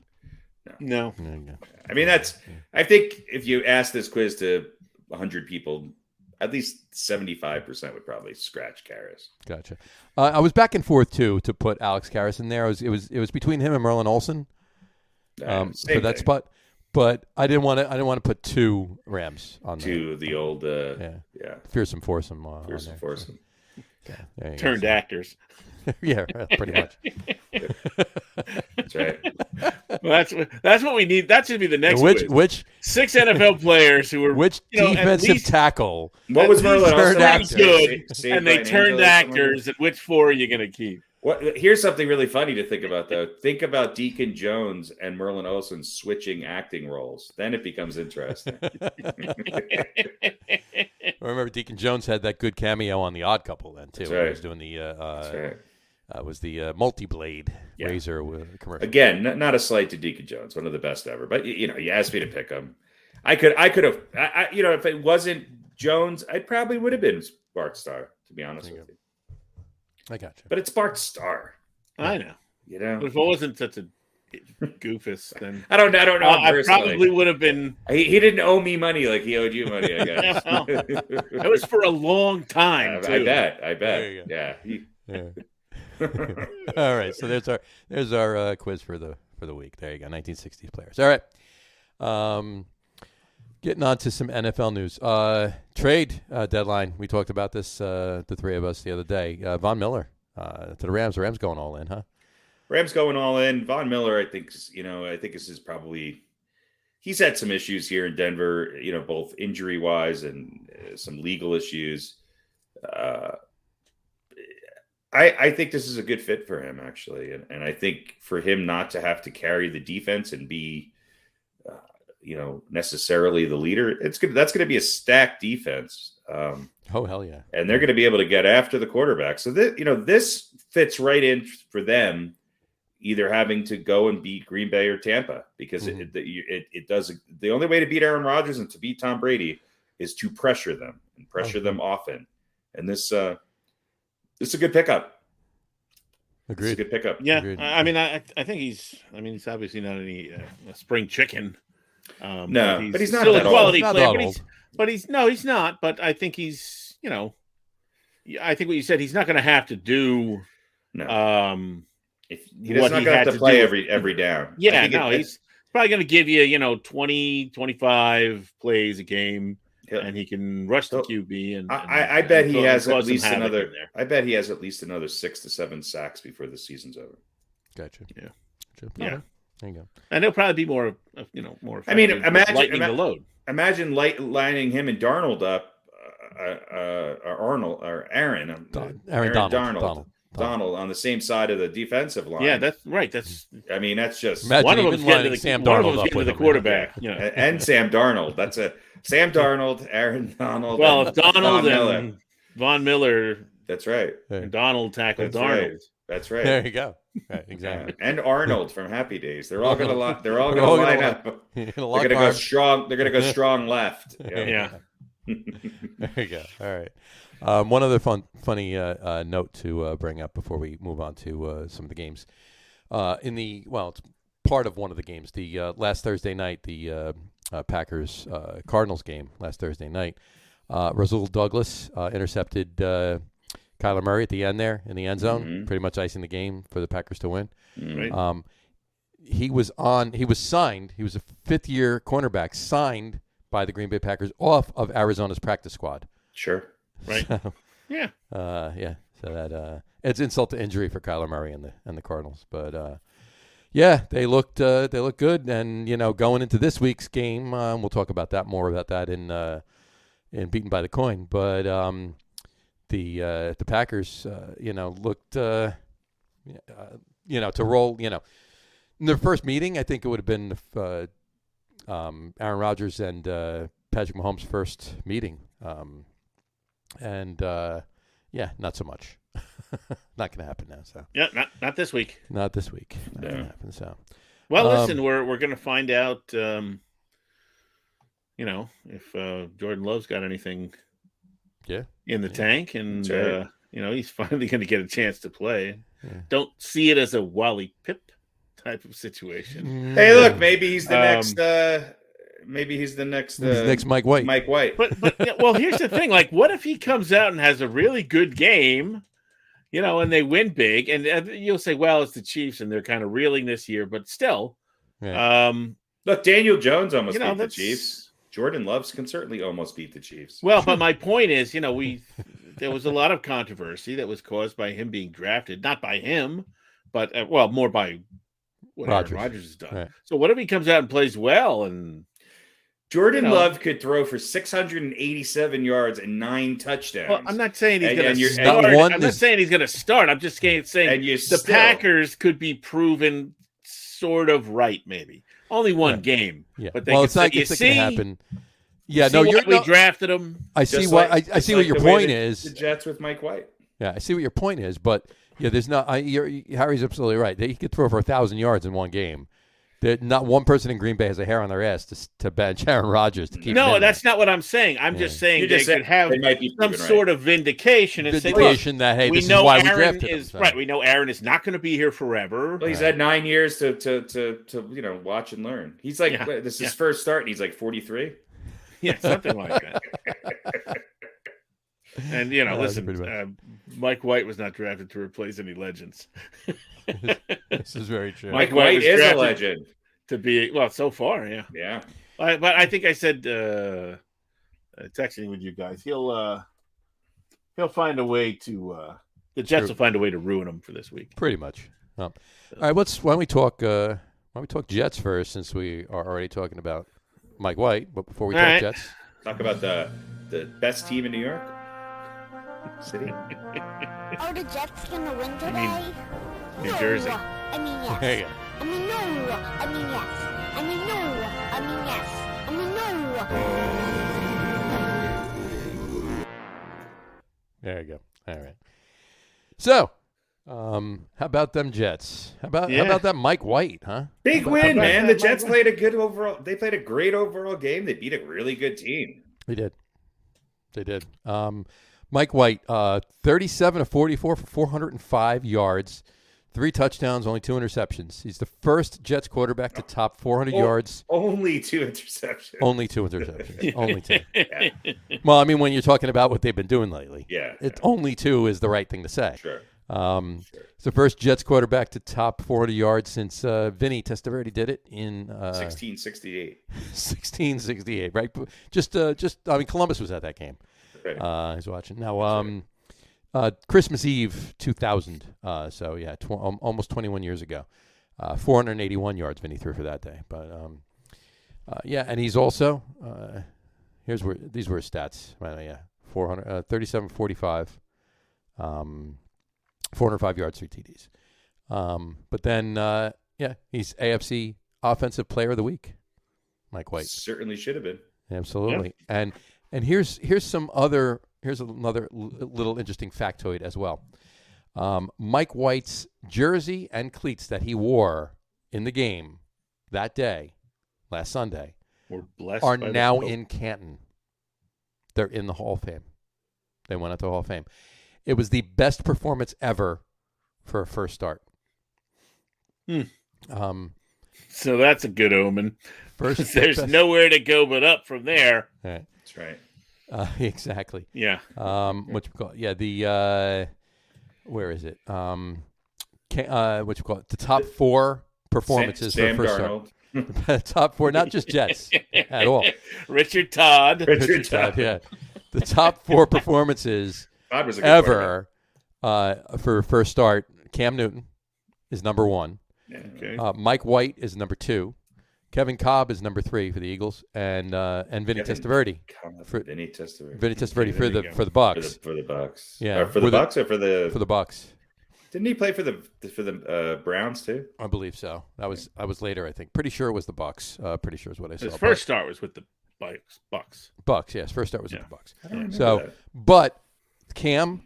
No. I mean, I think if you ask this quiz to 100 people, at least 75% would probably scratch Karras. Gotcha. I was back and forth too to put Alex Karras in there. It was between him and Merlin Olsen for that spot, but I didn't want to put two Rams on there. The old fearsome foursome. Fearsome foursome. Turned actors. Yeah, pretty much. That's right. Well, that's what we need. That should be the next quiz. Which 6 NFL players who were defensive tackle? What was Merlin Olsen good, Saved and they turned actors. And which 4 are you going to keep? Here's something really funny to think about, though. Think about Deacon Jones and Merlin Olsen switching acting roles. Then it becomes interesting. I remember Deacon Jones had that good cameo on The Odd Couple then too. That's right. He was doing the multi-blade razor commercial. Again, not a slight to Deacon Jones, one of the best ever. But you asked me to pick him. I could have. If it wasn't Jones, I probably would have been Bart Starr. To be honest with you. I got you. But it's Bart Starr. I know. But if it wasn't such a goofus, then I don't know. I probably would have been. He didn't owe me money like he owed you money, I guess. That was for a long time. I bet. Yeah. All right. So there's our quiz for the week. There you go. 1960s players. All right. Getting on to some NFL news. Trade deadline. We talked about this, the three of us, the other day. Von Miller to the Rams. The Rams going all in, huh? Rams going all in. Von Miller, I think this is probably – he's had some issues here in Denver, both injury-wise and some legal issues. I think this is a good fit for him, actually. And I think for him not to have to carry the defense and be necessarily the leader, that's going to be a stacked defense. Oh, hell yeah. And they're going to be able to get after the quarterback. So this fits right in for them, either having to go and beat Green Bay or Tampa, because it does. The only way to beat Aaron Rodgers and to beat Tom Brady is to pressure them and pressure them often. And this is a good pickup. Agreed. It's a good pickup. Yeah. Agreed. I mean, I think he's obviously not any a spring chicken. No, but he's not still that a quality old. player. He's not. But I think he's, I think what you said, he's not going to have to do. No. He's not going to have to play every down. Yeah, he's probably going to give you, 20, 25 plays a game, and he can rush the QB. And I bet he has at least another. I bet he has at least another 6 to 7 sacks before the season's over. Gotcha. Yeah. Yeah. There you go. And he'll probably be more effective. I mean, lightening the load. Imagine lining him and Darnold up, or Aaron Donald on the same side of the defensive line. Yeah, that's right. That's just imagine one of them's getting Sam Darnold up with the quarterback. And Sam Darnold. That's Sam Darnold, Aaron Donald. Well, if Donald and Von Miller. That's right. And Donald tackled That's Darnold. Right. That's right. There you go. Right, exactly. And Arnold from Happy Days. They're all going to line up. They're going to go strong. They're going to go strong left. Yeah. There you go. All right. One other funny note to bring up before we move on to some of the games. It's part of one of the games. The last Thursday night, the Packers Cardinals game last Thursday night. Rasul Douglas intercepted Kyler Murray at the end there in the end zone, pretty much icing the game for the Packers to win. Right. He was signed. He was a fifth-year cornerback signed by the Green Bay Packers off of Arizona's practice squad. Sure. Right. So, yeah. Yeah. So that it's insult to injury for Kyler Murray and the Cardinals, but yeah, they looked good, and going into this week's game, we'll talk about more about that in Beaten by the Coin, but the Packers looked to roll in their first meeting. I think it would have been Aaron Rodgers and Patrick Mahomes' first meeting. Not so much. Not going to happen now. So yeah, not this week. Not this week. Not going to happen. So well, listen, we're going to find out. If Jordan Love's got anything, in the tank, and right. he's finally going to get a chance to play. Yeah. Don't see it as a Wally Pipp type of situation. Hey, look, maybe he's the next. Maybe he's the next. Next Mike White. Mike White. But well, here's the thing. Like, what if he comes out and has a really good game, and they win big, and you'll say, well, it's the Chiefs and they're kind of reeling this year, but still. Yeah. Look, Daniel Jones almost beat the Chiefs. Jordan Love can certainly almost beat the Chiefs. Well, but my point is, there was a lot of controversy that was caused by him being drafted, not by him, but more by what Aaron Rodgers has done. Right. So what if he comes out and plays well and Jordan Love could throw for 687 yards and 9 touchdowns. Well, I'm not saying he's going to start. I'm not saying he's going to start. I'm just saying the Packers could be proven sort of right, maybe. Only one game. Yeah. But it's not going to happen. Yeah, we drafted him. I see what I see what your point is. The Jets with Mike White. Yeah, I see what your point is, but there's not. Harry's absolutely right. He could throw for 1,000 yards in one game. Not one person in Green Bay has a hair on their ass to bench Aaron Rodgers to keep. No, that's not what I'm saying. I'm just saying they could have some sort of vindication and say, that hey, this is why we drafted him. Right, we know Aaron is not going to be here forever. Well, he's had 9 years to watch and learn. He's like this is his first start, and he's like 43. Yeah, something like that. And listen, Mike White was not drafted to replace any legends. This is very true. Mike White is a legend to be so far, yeah. Yeah. But I think I said texting with you guys, he'll find a way to the Jets will find a way to ruin him for this week. Pretty much. All right, why don't we talk Jets first, since we are already talking about Mike White, but before we talk Jets, talk about the best team in New York City. Are the Jets gonna win today? New Jersey. I mean yes. There you go. I mean no. I mean yes. I mean no. I mean yes. I mean no. There you go. All right. So, how about them Jets? How about that Mike White, huh? Big win, man. The Jets played a good overall. They played a great overall game. They beat a really good team. They did. Mike White, 37 of 44 for 405 yards, 3 touchdowns, only 2 interceptions. He's the first Jets quarterback to top 400 yards. Only 2 interceptions. Only 2 interceptions. Only 2. Yeah. Well, I mean, when you're talking about what they've been doing lately, only 2 is the right thing to say. Sure. It's the first Jets quarterback to top 400 yards since Vinny Testaverde did it in 1668. 1668, right? I mean, Columbus was at that game. Right. He's watching now. Christmas Eve 2000. So yeah, almost 21 years ago. 481 yards Vinny threw for that day. But and he's also these were his stats. 37, 45. 405 yards, 3 TDs. But then, he's AFC Offensive Player of the Week, Mike White. Certainly should have been. Absolutely. Yeah. And here's another little interesting factoid as well. Mike White's jersey and cleats that he wore in the game that day, last Sunday, are now in Canton. They're in the Hall of Fame. They went out to the Hall of Fame. It was the best performance ever for a first start. So that's a good omen. First, there's nowhere to go but up from there. Right. That's right. Exactly. Yeah. What you call it? Yeah. The where is it? What you call it? The top 4 performances Sam for first Darnold. start. Top 4, not just Jets at all. Richard Todd. Richard Todd. Yeah. The top 4 performances Todd was a good ever for first start. Cam Newton is number 1. Yeah. Okay. Mike White is number 2. Kevin Cobb is number 3 for the Eagles, and Vinny Testaverde. Vinny Testaverde. Vinny Testaverde for the Bucks. For the Bucks. Yeah. For the Bucks or for the Bucks. Didn't he play for the Browns too? I believe so. I was later, I think. Pretty sure it was the Bucks. Pretty sure is what I saw. His first start was with the Bucks. Bucks, yes. First start was with the Bucks. I don't remember that. But Cam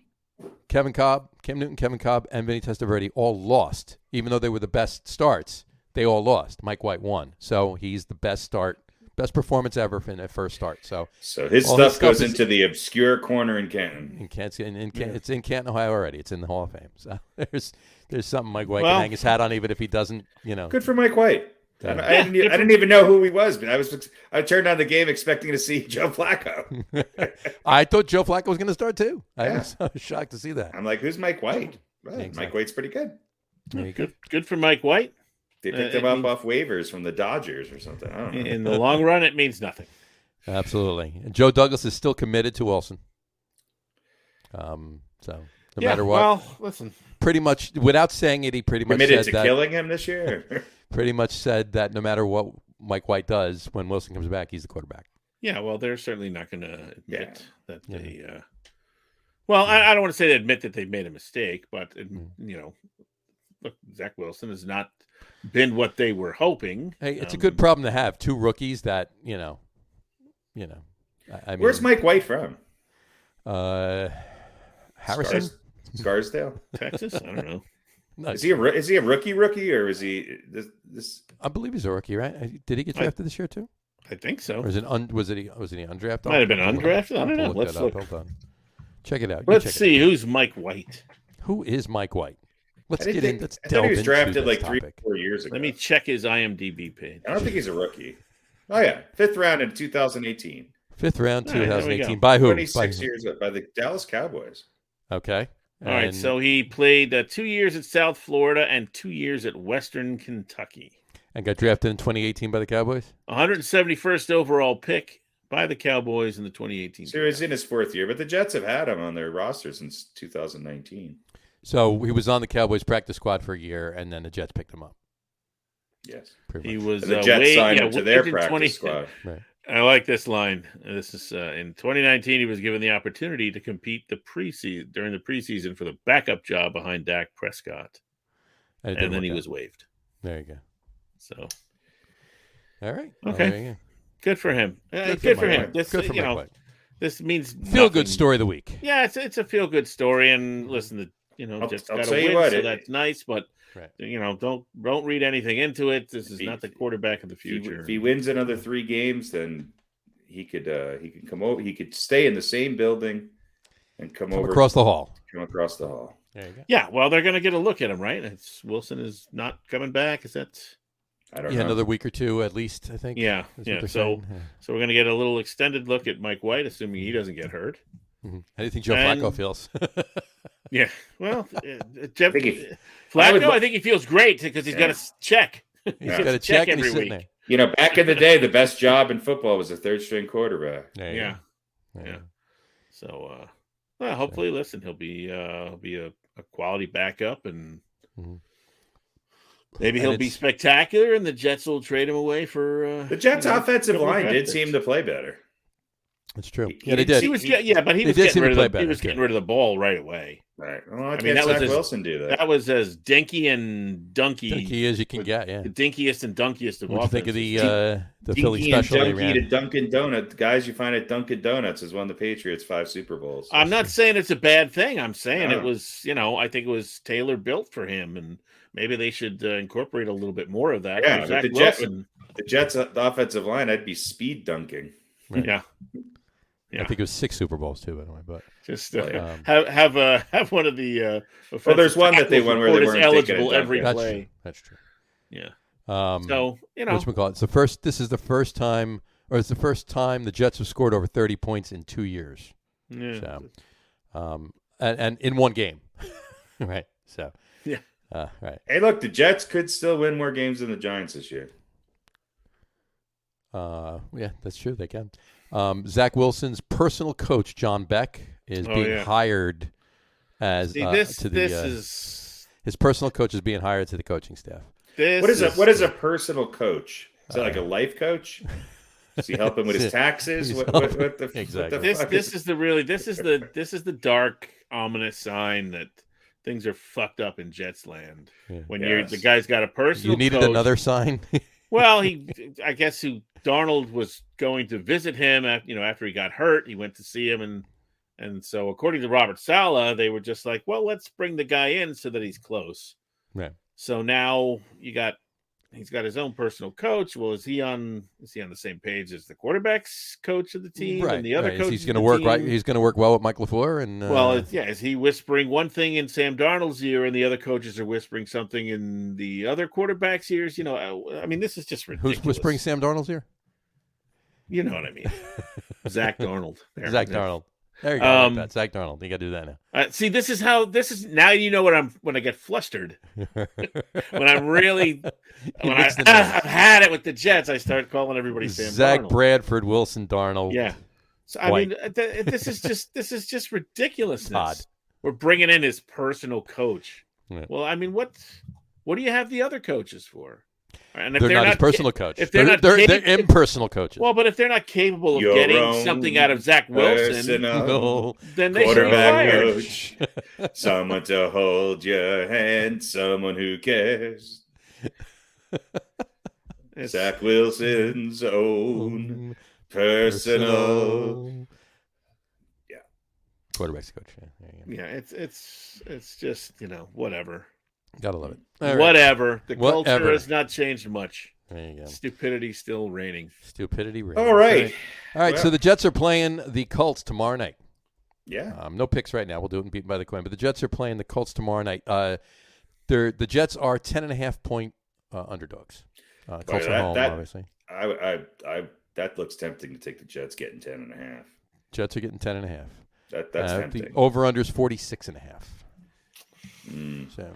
Newton, Kevin Cobb, and Vinny Testaverde all lost, even though they were the best starts. They all lost. Mike White won, so he's the best performance ever in that first start. So his stuff goes into the obscure corner in Canton. It's in Canton, Ohio already. It's in the Hall of Fame. So there's something Mike White can hang his hat on, even if he doesn't. Good for Mike White. I didn't even know who he was, but I turned on the game expecting to see Joe Flacco. I thought Joe Flacco was going to start too. I was shocked to see that. I'm like, who's Mike White? Well, Exactly. Mike White's pretty good. Good for Mike White. They picked him up off waivers from the Dodgers or something. I don't know. In the long run, it means nothing. Absolutely. And Joe Douglas is still committed to Wilson. So no matter what. Well, listen. Pretty much, without saying it, he pretty much committed said to killing him this year. Pretty much said that no matter what Mike White does, when Wilson comes back, he's the quarterback. Yeah, well, they're certainly not going to admit that they. Well, I don't want to say they admit that they made a mistake, but look, Zach Wilson has not been what they were hoping. Hey, it's a good problem to have. 2 rookies that I mean, where's Mike White from? Harrison, Scarsdale, Texas. I don't know. No, is he a rookie or is he this? I believe he's a rookie, right? Did he get drafted this year too? I think so. Or was he undrafted? Might have been undrafted. I don't know. Let's look. Hold on. Check it out. Let's see who's Mike White. Who is Mike White? Let's I thought he was drafted like 3 or 4 years ago. Let me check his IMDb page. I don't think he's a rookie. Oh yeah, 5th round in 2018. 5th round, 2018. By who? 26 years by the Dallas Cowboys. Okay. All right. So he played 2 years at South Florida and 2 years at Western Kentucky. And got drafted in 2018 by the Cowboys? 171st overall pick by the Cowboys in the 2018. So he's in his 4th year, but the Jets have had him on their roster since 2019. So he was on the Cowboys practice squad for a year, and then the Jets picked him up. Yes. He was and the Jets signed him to their practice squad. Right. I like this line. This is in 2019. He was given the opportunity to compete during the preseason for the backup job behind Dak Prescott, and then he was waived. There you go. So, all right, okay, good for him. Good for him. This, good for Mike White. This means feel good story of the week. Yeah, it's a feel good story, and listen, just got to win, so that's nice, but. Right. Don't read anything into it. This is not the quarterback of the future. If he wins another 3 games, then he could come over. He could stay in the same building and come over across the hall. Come across the hall. There you go. Yeah, well, they're going to get a look at him, right? Wilson is not coming back. Is that? I don't know. Another week or 2 at least, I think. Yeah. So we're going to get a little extended look at Mike White, assuming he doesn't get hurt. Mm-hmm. How do you think Joe Flacco feels? Yeah, well, Flacco, I think he feels great because he's got a check. He's got a check every week. There. Back in the day, the best job in football was a 3rd-string quarterback. Yeah. So, hopefully, listen, he'll be a quality backup, and maybe he'll be spectacular, and the Jets will trade him away for. The Jets' offensive line did seem to play better. That's true. They did. He was getting rid of the ball right away. Right. Well, I mean, that was Wilson do that. That was as dinky and dunky as you can get. Yeah. The dinkiest and dunkiest of all. What do you think of the Philly special? Dinky to Dunkin' Donuts. Guys you find at Dunkin' Donuts has won the Patriots 5 Super Bowls. I'm not saying it's a bad thing. I'm saying it was, I think it was tailor built for him, and maybe they should incorporate a little bit more of that. Yeah, the Jets' offensive line, I'd be speed dunking. Right. Yeah. I think it was 6 Super Bowls too, by the way. But just have one of the. Well, there's one that they won where they weren't eligible every play. That's true. Yeah. So whatchamacallit? This is the first time, or it's the first time the Jets have scored over 30 points in 2 years. Yeah. So, and in one game, right? So yeah. Right. Hey, look, the Jets could still win more games than the Giants this year. Yeah, that's true. They can. Zach Wilson's personal coach, John Beck, is being hired as his personal coach is being hired to the coaching staff. What is a personal coach? Is it like a life coach? Does he help him with his taxes? Exactly. This is the dark, ominous sign that things are fucked up in Jets land. Yeah. When the guy's got a personal You needed coach. Another sign? Well, I guess Darnold was going to visit him after he got hurt. He went to see him, and so according to Robert Saleh, they were just like, well, let's bring the guy in so that he's close. Right. So now he's got his own personal coach. Well, is he on the same page as the quarterback's coach of the team? Right. And the other coach? He's going to work right. He's going to work well with Mike LaFleur. And is he whispering one thing in Sam Darnold's ear, and the other coaches are whispering something in the other quarterback's ears? I mean, this is just ridiculous. Who's whispering Sam Darnold's ear? You know what I mean? Zach Darnold. Darnold. There you go. Like Zach Darnold. You got to do that now. See, this is now you know when I get flustered. When I'm really I've had it with the Jets, I start calling everybody Sam Zach Darnold. Bradford, Wilson Darnold. Yeah. So I mean, this is just ridiculousness. Odd. We're bringing in his personal coach. Yeah. Well, I mean, what do you have the other coaches for? And if they're not his personal coach. If they're impersonal coaches. Well, but if they're not capable of getting something out of Zach Wilson, then they should fire. Coach. Someone to hold your hand, someone who cares. Zach Wilson's own personal. Yeah, quarterback's coach. Yeah, it's just whatever. Gotta love it. Whatever. The culture has not changed much. There you go. Stupidity still reigning. All right. Well, so the Jets are playing the Colts tomorrow night. Yeah. No picks right now. We'll do it in Beaten by the Coin. But the Jets are playing the Colts tomorrow night. The Jets are 10.5-point underdogs. Colts are home, obviously. That looks tempting to take the Jets getting 10.5. Jets are getting 10.5. That's tempting. The over-under is 46.5. So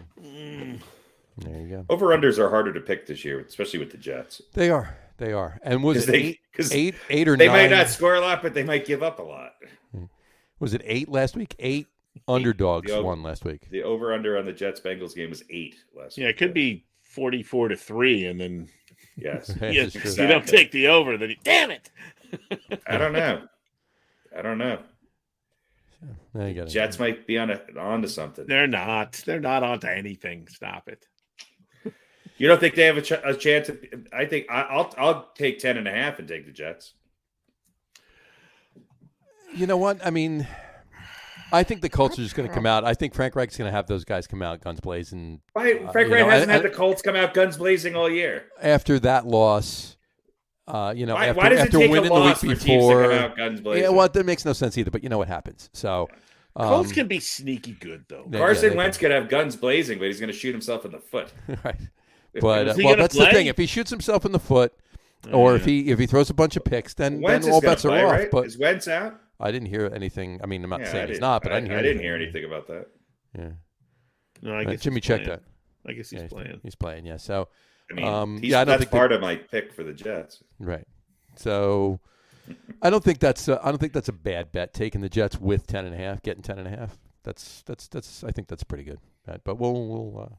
there you go. Over-unders are harder to pick this year, especially with the Jets. They are. And was it eight or 9? They might not score a lot, but they might give up a lot. Was it 8 last week? 8 underdogs won last week. The over-under on the Jets-Bengals game was 8 last week. Yeah, it could be 44-3, and then yes, you don't take the over. Then damn it. I don't know. Jets might be onto something. They're not. They're not onto anything. Stop it. You don't think they have a chance? I think I'll take 10.5 and take the Jets. You know what? I mean, I think the Colts are just going to come out. I think Frank Reich's going to have those guys come out guns blazing. Frank Reich hasn't had the Colts come out guns blazing all year. After that loss, why does after it take winning a loss the week for teams to before, come out guns blazing? Yeah, well, that makes no sense either. But you know what happens. So Colts can be sneaky good though. Carson Wentz could have guns blazing, but he's going to shoot himself in the foot. Right. But that's the thing. If he shoots himself in the foot, or if he throws a bunch of picks, then all bets are off. Right? But is Wentz out? I didn't hear anything. I mean, I'm not saying he's not, but I didn't hear anything about that. Yeah. No, I guess Jimmy checked that. I guess he's playing. He's playing. Yeah. So I mean, that's part of my pick for the Jets. Right. So I don't think that's a bad bet taking the Jets with 10.5, getting 10.5. That's I think that's pretty good. Right? But we'll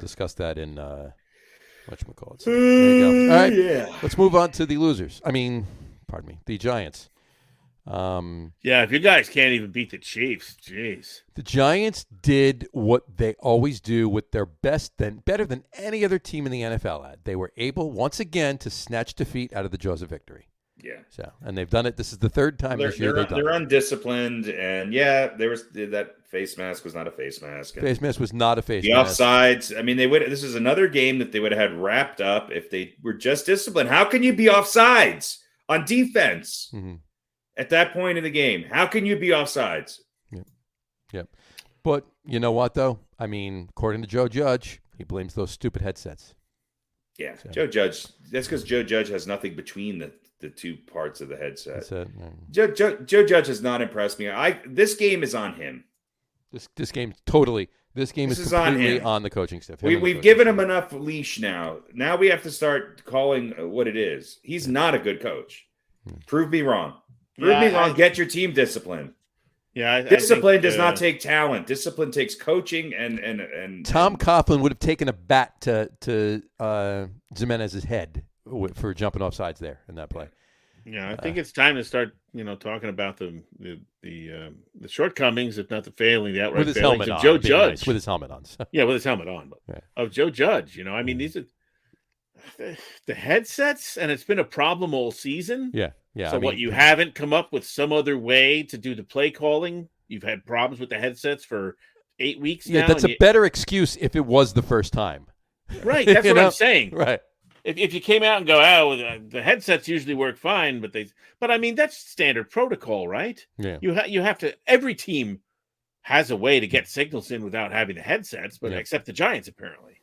discuss that in whatchamacallit. There you go. All right. Yeah. Let's move on to the losers. Pardon me, the Giants. If you guys can't even beat the Chiefs, jeez. The Giants did what they always do with their better than any other team in the NFL at. They were able once again to snatch defeat out of the jaws of victory. Yeah. So, and they've done it. This is the third time this year they've done it. They're undisciplined, and there was that face mask was not a face mask. Face mask was not a face mask. The offsides. I mean, this is another game that they would have had wrapped up if they were just disciplined. How can you be offsides on defense? Mm-hmm. at that point in the game. How can you be offsides? Yep. But you know what, though? I mean, according to Joe Judge, he blames those stupid headsets. Yeah, so. Joe Judge. That's because Joe Judge has nothing between the two parts of the headset. Joe Judge has not impressed me. This game is on him. This game totally. This game is completely on the coaching staff. We've given him enough leash now. Now we have to start calling what it is. He's not a good coach. Prove me wrong. Prove me wrong. Get your team disciplined. Yeah, discipline does not take talent. Discipline takes coaching and Tom Coughlin would have taken a bat to Jimenez's head for jumping off sides there in that play. Yeah, I think it's time to start, talking about the shortcoings, if not the failing, the outright failings of Joe Judge. Nice, with his helmet on. So. Yeah, with his helmet on. But of Joe Judge, I mean, these are the headsets, and it's been a problem all season. Yeah. So you haven't come up with some other way to do the play calling? You've had problems with the headsets for 8 weeks now. Yeah, that's a better excuse if it was the first time. Right, that's what I'm saying. Right. If you came out and go, the headsets usually work fine, but I mean, that's standard protocol, right? Yeah. You have to. Every team has a way to get signals in without having the headsets, but except the Giants, apparently,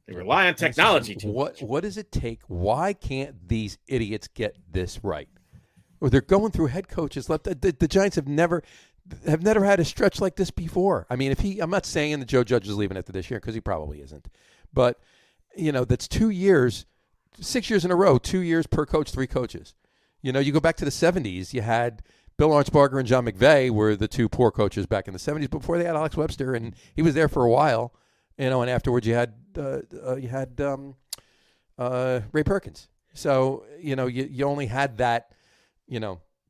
they rely on technology too much. What does it take? Why can't these idiots get this right? Or they're going through head coaches left. The Giants have never had a stretch like this before. I mean, I'm not saying that Joe Judge is leaving after this year because he probably isn't, but that's 2 years. 6 years in a row, 2 years per coach, 3 coaches. You go back to the 70s, you had Bill Arnsparger and John McVay were the 2 poor coaches back in the 70s. Before they had Alex Webster, and he was there for a while, and afterwards you had Ray Perkins. So, you only had that,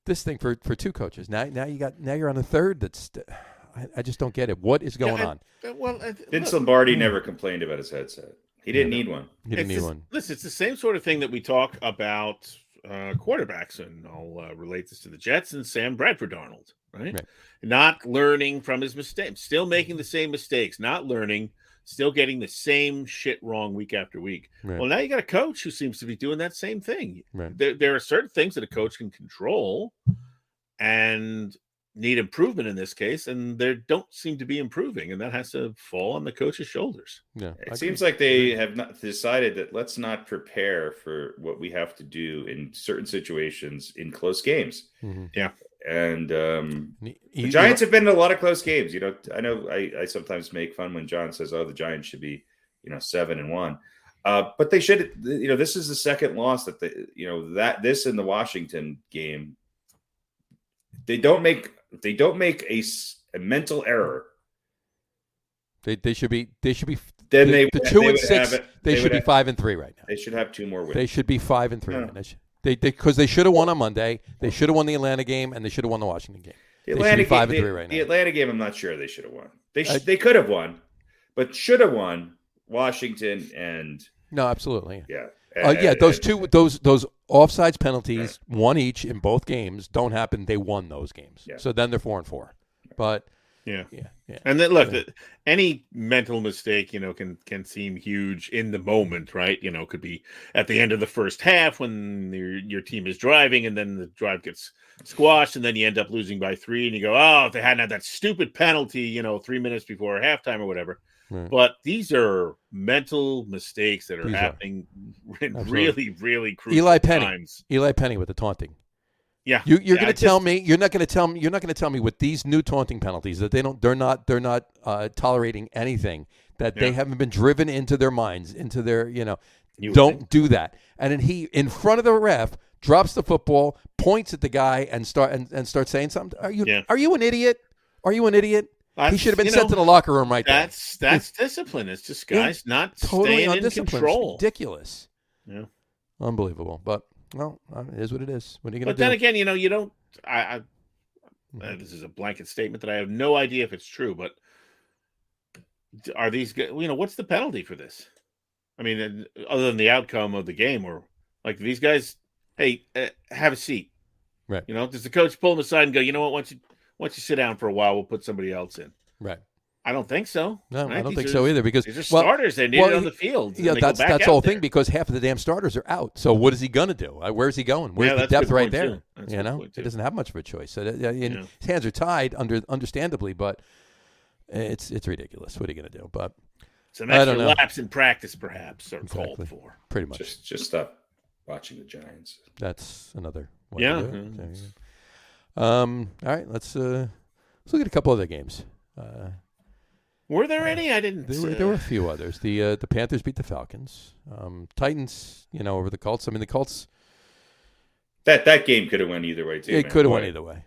this thing for 2 coaches. Now you're on a third that's I just don't get it. What is going on? Vince Lombardi never complained about his headset. He didn't need one. Listen, it's the same sort of thing that we talk about quarterbacks, and I'll relate this to the Jets and Sam Bradford Darnold, right? Not learning from his mistakes, still making the same mistakes, not learning, still getting the same shit wrong week after week. Right. Well, now you got a coach who seems to be doing that same thing. Right. There are certain things that a coach can control and need improvement in this case, and they don't seem to be improving, and that has to fall on the coach's shoulders. Yeah, it seems like they have not decided that let's not prepare for what we have to do in certain situations in close games. Mm-hmm. Yeah, and the Giants have been in a lot of close games. I know I sometimes make fun when John says, "Oh, the Giants should be 7-1," but they should. This is the second loss that this in the Washington game. They don't make a mental error. They should be. Then the 2-6. They should be 5-3 right now. They should have 2 more wins. They should be 5-3. No. Because they should have won on Monday. They should have won the Atlanta game, and they should have won the Washington game. The Atlanta game, 5-3 right now. The Atlanta game, I'm not sure they should have won. They could have won, but should have won Washington and. No, absolutely. Yeah. Those offsides penalties, one each in both games, don't happen. They won those games, so then they're 4-4. But yeah. And then look, any mental mistake, can seem huge in the moment, right? Could be at the end of the first half when your team is driving, and then the drive gets squashed, and then you end up losing by 3, and you go, oh, if they hadn't had that stupid penalty, 3 minutes before halftime or whatever. Right. But these are mental mistakes that are happening in really, really crucial times. Eli Penny with the taunting. Yeah, you're going to tell me you're not going to tell me with these new taunting penalties that they're not tolerating anything, that they haven't been driven into their minds, into their don't do that. And then he in front of the ref drops the football, points at the guy, and starts saying something. Are you an idiot? Are you an idiot? He should have been sent to the locker room right there. That's discipline. It's just guys not totally staying in control. It's ridiculous. Yeah, unbelievable. But it is what it is. What are you going to do? But then again, you don't. This is a blanket statement that I have no idea if it's true. But are these? What's the penalty for this? I mean, other than the outcome of the game, or like these guys, hey, have a seat. Right. Does the coach pull them aside and go, you know what? Once you sit down for a while, we'll put somebody else in. Right. I don't think so. No, right? I don't think so either because these are starters. They need it on the field. Yeah, that's the whole thing because half of the damn starters are out. So what is he going to do? Where's he going? Where's the depth right there? He doesn't have much of a choice. So his hands are tied, understandably, but it's ridiculous. What are you going to do? But some extra laps in practice, perhaps, are called for. Pretty much. Just stop watching the Giants. That's another way to do it. All right, let's look at a couple other games. Were there any? I didn't. There were a few others. The Panthers beat the Falcons. Titans, over the Colts. I mean, the Colts. That game could have went either way too. It could have went either way.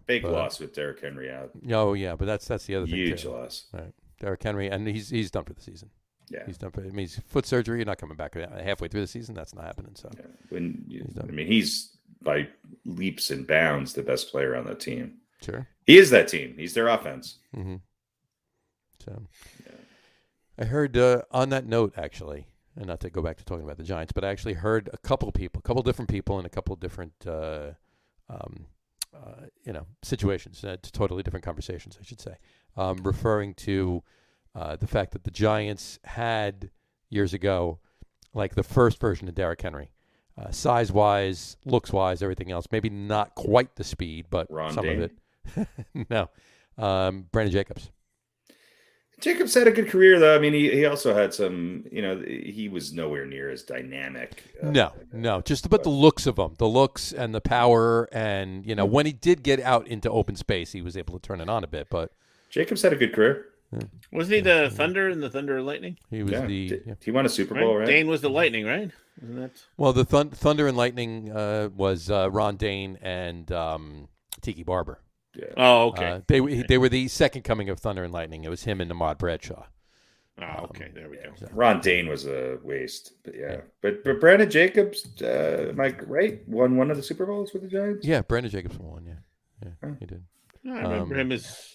Big loss with Derrick Henry out. Oh yeah, but that's the other thing. Huge loss. Right, Derrick Henry, and he's done for the season. Yeah, he's done for. I mean, he's foot surgery. You're not coming back halfway through the season. That's not happening. So he's by leaps and bounds the best player on that team. Sure. He is that team. He's their offense. Mm-hmm. So, I heard on that note, actually, and not to go back to talking about the Giants, but I actually heard a couple different people in a couple different, situations, totally different conversations, I should say, referring to the fact that the Giants had years ago, like the first version of Derrick Henry. Size-wise, looks-wise, everything else. Maybe not quite the speed, but some of it. No. Brandon Jacobs. Jacobs had a good career, though. I mean, he also had some, he was nowhere near as dynamic. No. Just about the looks of him. The looks and the power. And, when he did get out into open space, he was able to turn it on a bit. But Jacobs had a good career. Yeah. Wasn't he the Thunder and the Thunder and Lightning? He was He won a Super Bowl, right? Dane was the Lightning, right? Isn't that? Well, the Thunder and Lightning was Ron Dane and Tiki Barber. Yeah. Oh, okay. They were the second coming of Thunder and Lightning. It was him and Ahmad Bradshaw. Oh, okay. There we go. So. Ron Dane was a waste, but yeah. But Brandon Jacobs, am I right? Won one of the Super Bowls with the Giants. Yeah, Brandon Jacobs won. Yeah, he did. I remember him as.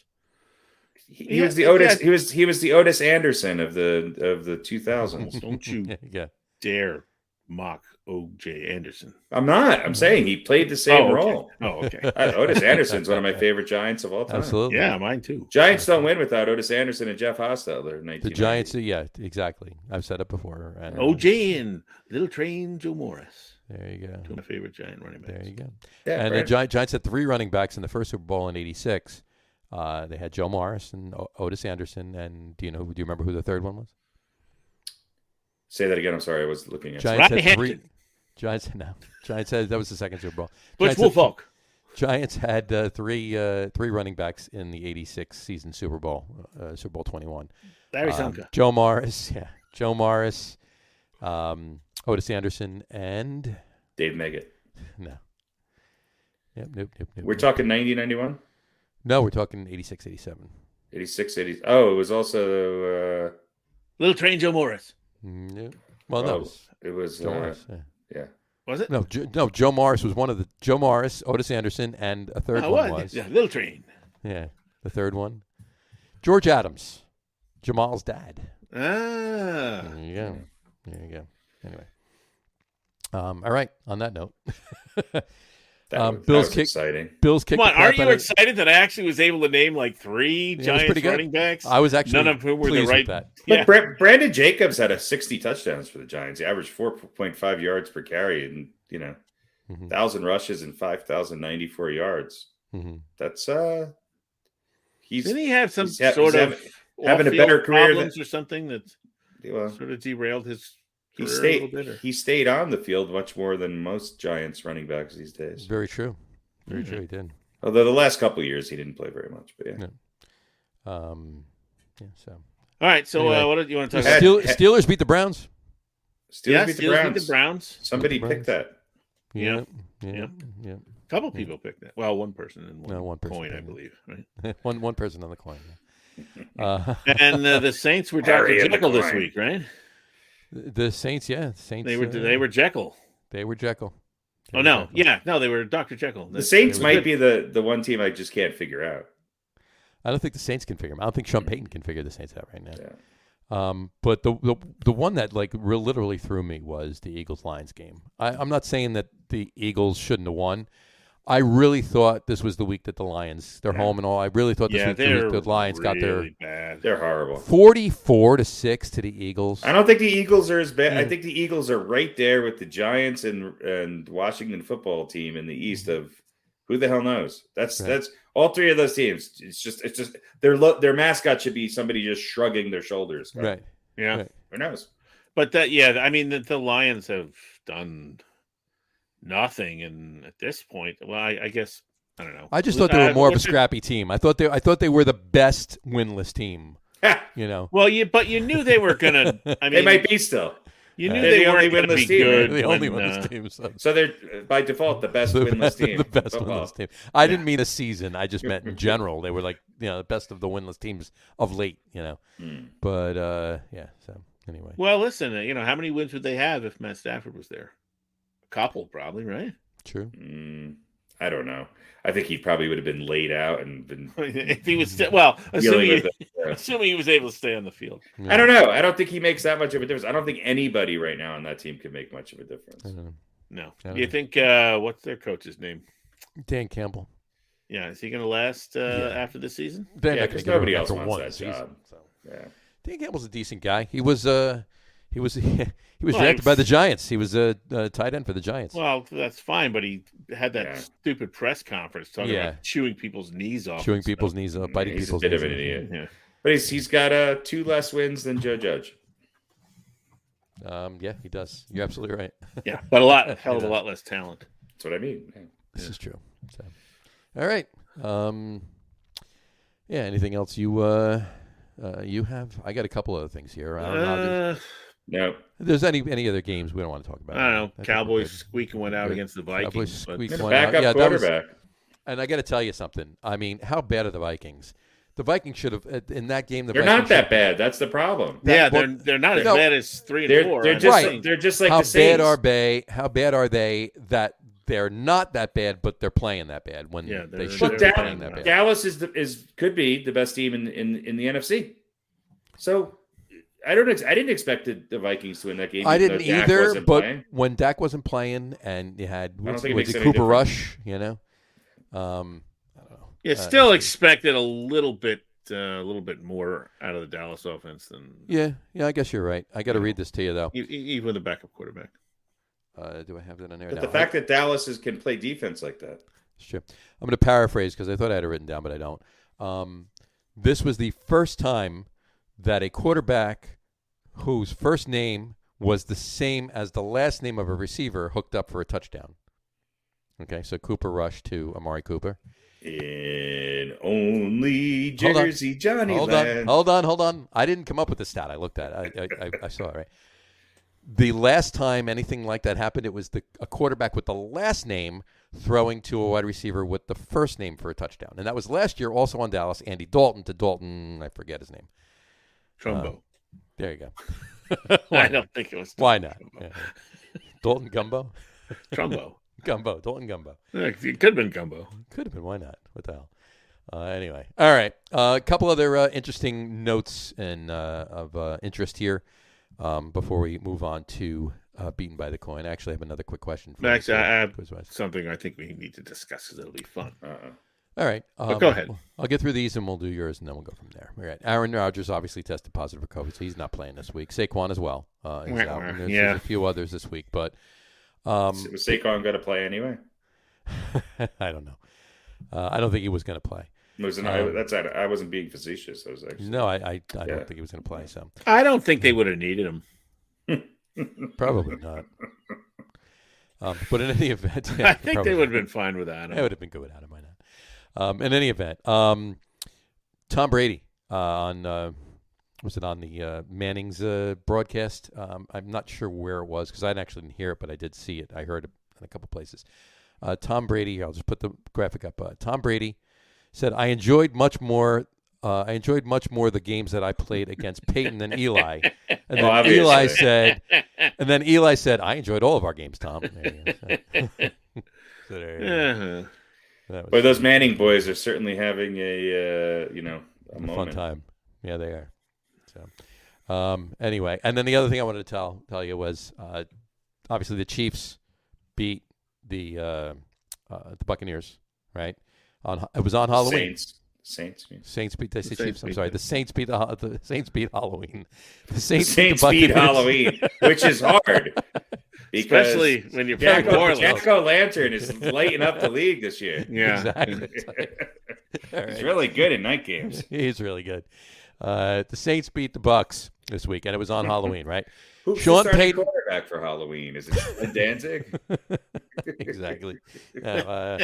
He was the Otis. He was the Otis Anderson of the 2000s. Don't you dare mock O.J. Anderson. I'm not. I'm saying he played the same role. Oh, okay. Otis Anderson's one of my favorite Giants of all time. Absolutely. Yeah, mine too. Giants don't win without Otis Anderson and Jeff Hostetler in 1990. The Giants, yeah, exactly. I've said it before. And, O.J. and Little Train Joe Morris. There you go. Two of my favorite Giant running backs. There you go. Yeah, and the Giants had 3 running backs in the first Super Bowl in '86. They had Joe Morris and Otis Anderson, and do you remember who the third one was? Say that again. I'm sorry, I was looking at. Giants had 3. Giants had that was the second Super Bowl. Butch Woolfolk. Giants had 3 running backs in the '86 season Super Bowl, Super Bowl 21. Larry Sunka. Joe Morris, Otis Anderson, and Dave Meggett. No. Yep, nope. We're talking 90, 91? No, we're talking 86, 87. 86, 80. Oh, it was also Little Train Joe Morris. Nope. Well, no. It was Joe Morris. Yeah. Was it? No, Joe Morris was one of the Joe Morris, Otis Anderson, and a third one was. Yeah, Little Train. Yeah, the third one. George Adams, Jamal's dad. Ah. There you go. Anyway. All right, on that note. That was exciting. Bills kicked. Come on, aren't you excited that I actually was able to name like 3 Giants running backs? I was actually none of whom were the right. That. Yeah. But Brandon Jacobs had 60 touchdowns for the Giants. He averaged 4.5 yards per carry, and 1,000 rushes and 5,094 yards. Mm-hmm. That's Didn't he have some sort of having a better career or something that sort of derailed his? He stayed on the field much more than most Giants running backs these days. Very true. Very true. He did. Although the last couple of years he didn't play very much, but yeah. So. All right. So anyway, what do you want to talk about? Steelers beat the Browns. Steelers beat the Browns. Somebody picked that. Yeah. A couple people picked that. Well, one person and one person coin, I believe. Right. one person on the coin. And the Saints were Dr. Jekyll this week, right? The Saints, yeah. Saints. They were Jekyll. They were Jekyll. They were Dr. Jekyll. The Saints might be the one team I just can't figure out. I don't think the Saints can figure them out. I don't think Sean Payton can figure the Saints out right now. Yeah. But the one that literally threw me was the Eagles-Lions game. I'm not saying that the Eagles shouldn't have won. I really thought this was the week that the Lions, they're home and all. I really thought this was the week the Lions got their bad. They're horrible. 44-6 to the Eagles. I don't think the Eagles are as bad. I think the Eagles are right there with the Giants and Washington football team in the East of who the hell knows. That's all three of those teams. It's just their mascot should be somebody just shrugging their shoulders. Right. Yeah. Right. Who knows? But I mean, the Lions have done nothing, and at this point, well, I guess I don't know. I just thought they were more of a scrappy team. I thought they were the best winless team. You know. Well, but you knew they were gonna. I mean, they might be still. You knew they weren't going to be good. The only winless team. So they're by default the best winless team. The best winless team. I didn't mean a season. I just meant in general. They were like the best of the winless teams of late. But yeah. So anyway. Well, listen. How many wins would they have if Matt Stafford was there? A couple, probably, right? True. I don't know. I think he probably would have been laid out and been. If he was assuming he was able to stay on the field. Yeah. I don't know. I don't think he makes that much of a difference. I don't think anybody right now on that team can make much of a difference. No. You think what's their coach's name? Dan Campbell. Yeah, is he going to last after the season? Because nobody else wants that job. So, yeah. Dan Campbell's a decent guy. He was drafted by the Giants. He was a tight end for the Giants. Well, that's fine, but he had that stupid press conference talking about chewing people's knees off. Biting people's knees off. He's a bit of an idiot. Yeah. But he's got 2 less wins than Joe Judge. Yeah, he does. You're absolutely right. Yeah, but a hell of a lot less talent. That's what I mean. Yeah. This is true. So, all right. Anything else you have? I got a couple other things here. I don't know. No. If there's any other games we don't want to talk about? I don't know. Cowboys squeaking one out against the Vikings. Backup quarterback. And I got to tell you something. I mean, how bad are the Vikings? The Vikings should have in that game. They're not that bad. That's the problem. They're not as bad as 3-4. They're just like how the Saints. How bad are they that they're not that bad, but they're playing that bad when they should be playing that bad? Dallas could be the best team in the NFC. So. I didn't expect the Vikings to win that game. I didn't either, but when Dak wasn't playing and you had Cooper Rush, I don't know. You still expected a little bit more out of the Dallas offense than. Yeah, I guess you're right. I got to read this to you though. Even with a backup quarterback. Do I have that on there? But the fact that Dallas can play defense like that. It's true. I'm going to paraphrase because I thought I had it written down, but I don't. This was the first time that a quarterback whose first name was the same as the last name of a receiver hooked up for a touchdown. Okay, so Cooper Rush to Amari Cooper. In only Jersey Johnny land. Hold on. I didn't come up with the stat. I looked at it. I saw it, right? The last time anything like that happened, it was a quarterback with the last name throwing to a wide receiver with the first name for a touchdown. And that was last year also on Dallas, Andy Dalton to Dalton, I forget his name. Trumbo. There you go. I don't think it was. Why not? Yeah. Dalton Gumbo? Trumbo. Gumbo. Dalton Gumbo. It could have been Gumbo. Could have been. Why not? What the hell? Anyway. All right. A couple other interesting notes of interest here before we move on to Beaten by the Coin. I actually have another quick question for Max, I have something I think we need to discuss because it'll be fun. All right. Go ahead. I'll get through these and we'll do yours and then we'll go from there. All right. Aaron Rodgers obviously tested positive for COVID, so he's not playing this week. Saquon as well. Is out. And there's a few others this week, but was Saquon going to play anyway? I don't know. I don't think he was going to play. I wasn't being facetious. I was actually no. I don't think he was going to play. So I don't think they would have needed him. Probably not. But in any event, I think they would have been fine without him. It would have been good without him. Why not? In any event, Tom Brady was it on the Manning's broadcast? I'm not sure where it was because I actually didn't hear it, but I did see it. I heard it in a couple places. Tom Brady, I'll just put the graphic up. Tom Brady said, "I enjoyed much more the games that I played against Peyton and Eli." And then Eli said, "I enjoyed all of our games, Tom." So there Boy, those Manning boys are certainly having a fun time. Yeah, they are. So, anyway, and then the other thing I wanted to tell you was, obviously the Chiefs beat the the Buccaneers, right? It was on Halloween. Saints beat. Did I say Chiefs? I'm sorry. The Saints beat the Saints beat Halloween. The Saints beat Halloween, which is hard. Because especially when you're playing Jack-O-Lantern is lighting up the league this year. Yeah, exactly. He's really good in night games. He's really good. The Saints beat the Bucs this week, and it was on Halloween, right? Who's Sean the starting Payton quarterback for Halloween? Is it Danzig? Exactly. No,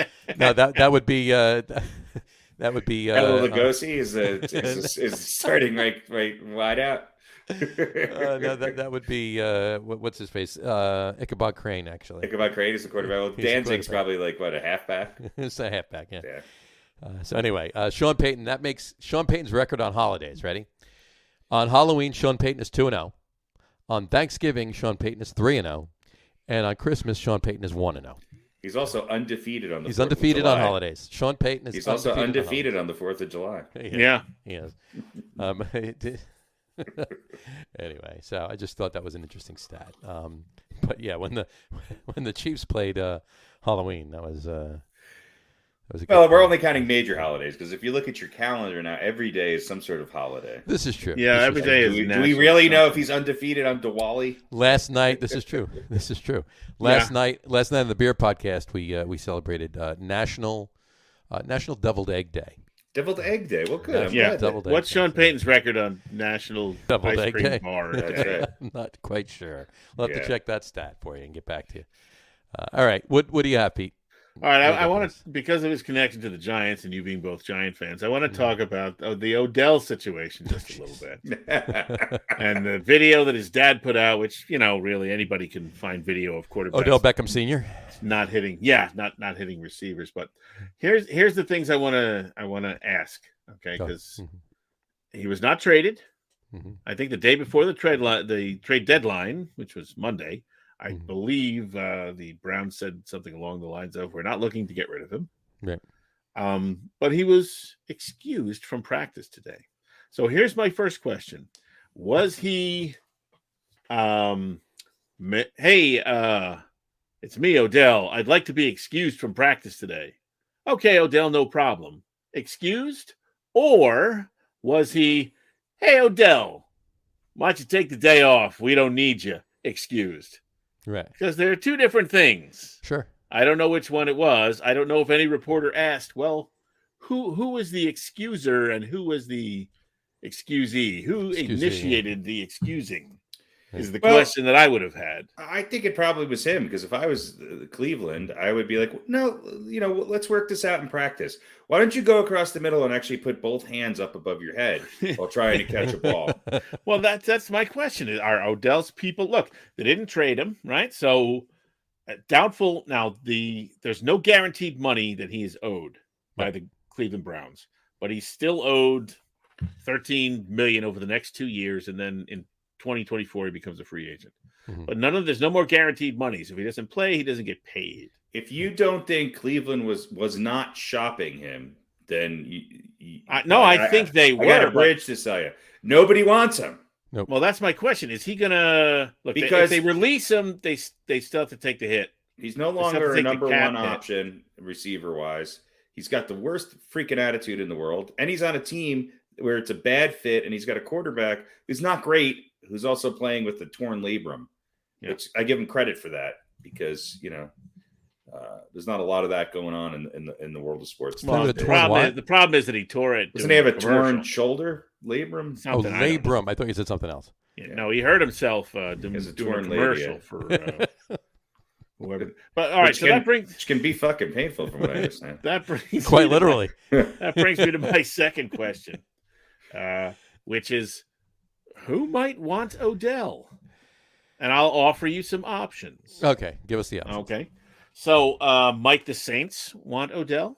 that would be that would be Lugosi is starting right wide out. No, that would be what's his face? Ichabod Crane, actually. Ichabod Crane is the quarterback. Well, Danzig's probably like a halfback. It's a halfback, yeah. So anyway, Sean Payton. That makes Sean Payton's record on holidays. Ready? On Halloween, Sean Payton is 2-0. On Thanksgiving, Sean Payton is 3-0, and on Christmas, Sean Payton is 1-0. He's also undefeated on the. He's undefeated on holidays. Sean Payton is. He's also undefeated on the 4th of July. Yeah, he is. Anyway, so I just thought that was an interesting stat. But yeah, when the Chiefs played Halloween, that was a good we're only counting major holidays because if you look at your calendar now, every day is some sort of holiday. This is true. Yeah, every day is. Do we really know if he's undefeated on Diwali? Last night, this is true. This is true. Last night on the beer podcast, we celebrated National Deviled Egg Day. Deviled Egg Day. Well, good. What's Sean Payton's record on National Deviled Egg Day? Bar? That's right. I'm not quite sure. We'll have to check that stat for you and get back to you. All right. What do you have, Pete? All right, I want to, because of his connection to the Giants and you being both Giant fans, I want to talk about the Odell situation just a little bit. And the video that his dad put out, which, really anybody can find video of quarterbacks. Odell Beckham Sr. Not hitting receivers. But here's the things I want to ask, okay? Because he was not traded. Mm-hmm. I think the day before the trade deadline, which was Monday, I believe the Browns said something along the lines of, "We're not looking to get rid of him." Right. But he was excused from practice today. So here's my first question: was he? Hey, it's me, Odell. I'd like to be excused from practice today. Okay, Odell, no problem. Excused, or was he? Hey, Odell, why don't you take the day off? We don't need you. Excused. Right. Because there are two different things. Sure. I don't know which one it was. I don't know if any reporter asked, well, who was the excuser and who was the excusee? Who initiated the excusing is the question that I would have had. I think it probably was him, because if I was Cleveland, I would be like, no, let's work this out in practice. Why don't you go across the middle and actually put both hands up above your head while trying to catch a ball? Well, that's my question. Are Odell's people, look, they didn't trade him, right? So doubtful. Now, there's no guaranteed money that he is owed by the Cleveland Browns, but he's still owed $13 million over the next 2 years, and then in 2024 he becomes a free agent. Mm-hmm. But there's no more guaranteed money. So if he doesn't play, he doesn't get paid. If you don't think Cleveland was not shopping him, then I think they were. I got a bridge to sell you. Nobody wants him. Nope. Well, that's my question. Is he gonna look? Because if they release him, they still have to take the hit. He's no longer a number one option receiver wise. He's got the worst freaking attitude in the world, and he's on a team where it's a bad fit, and he's got a quarterback who's not great, who's also playing with the torn labrum. Yeah. Which I give him credit for that, because there's not a lot of that going on in the world of sports. Well, the problem is that he tore it. Doesn't he have a torn shoulder labrum? Labrum. I thought you said something else. Yeah. No, he hurt himself doing a commercial for whoever. But all right, which can be fucking painful from what I understand. That brings quite literally. That brings me to my second question, which is, who might want Odell? And I'll offer you some options. Okay, give us the options. Okay. So, Mike the Saints want Odell.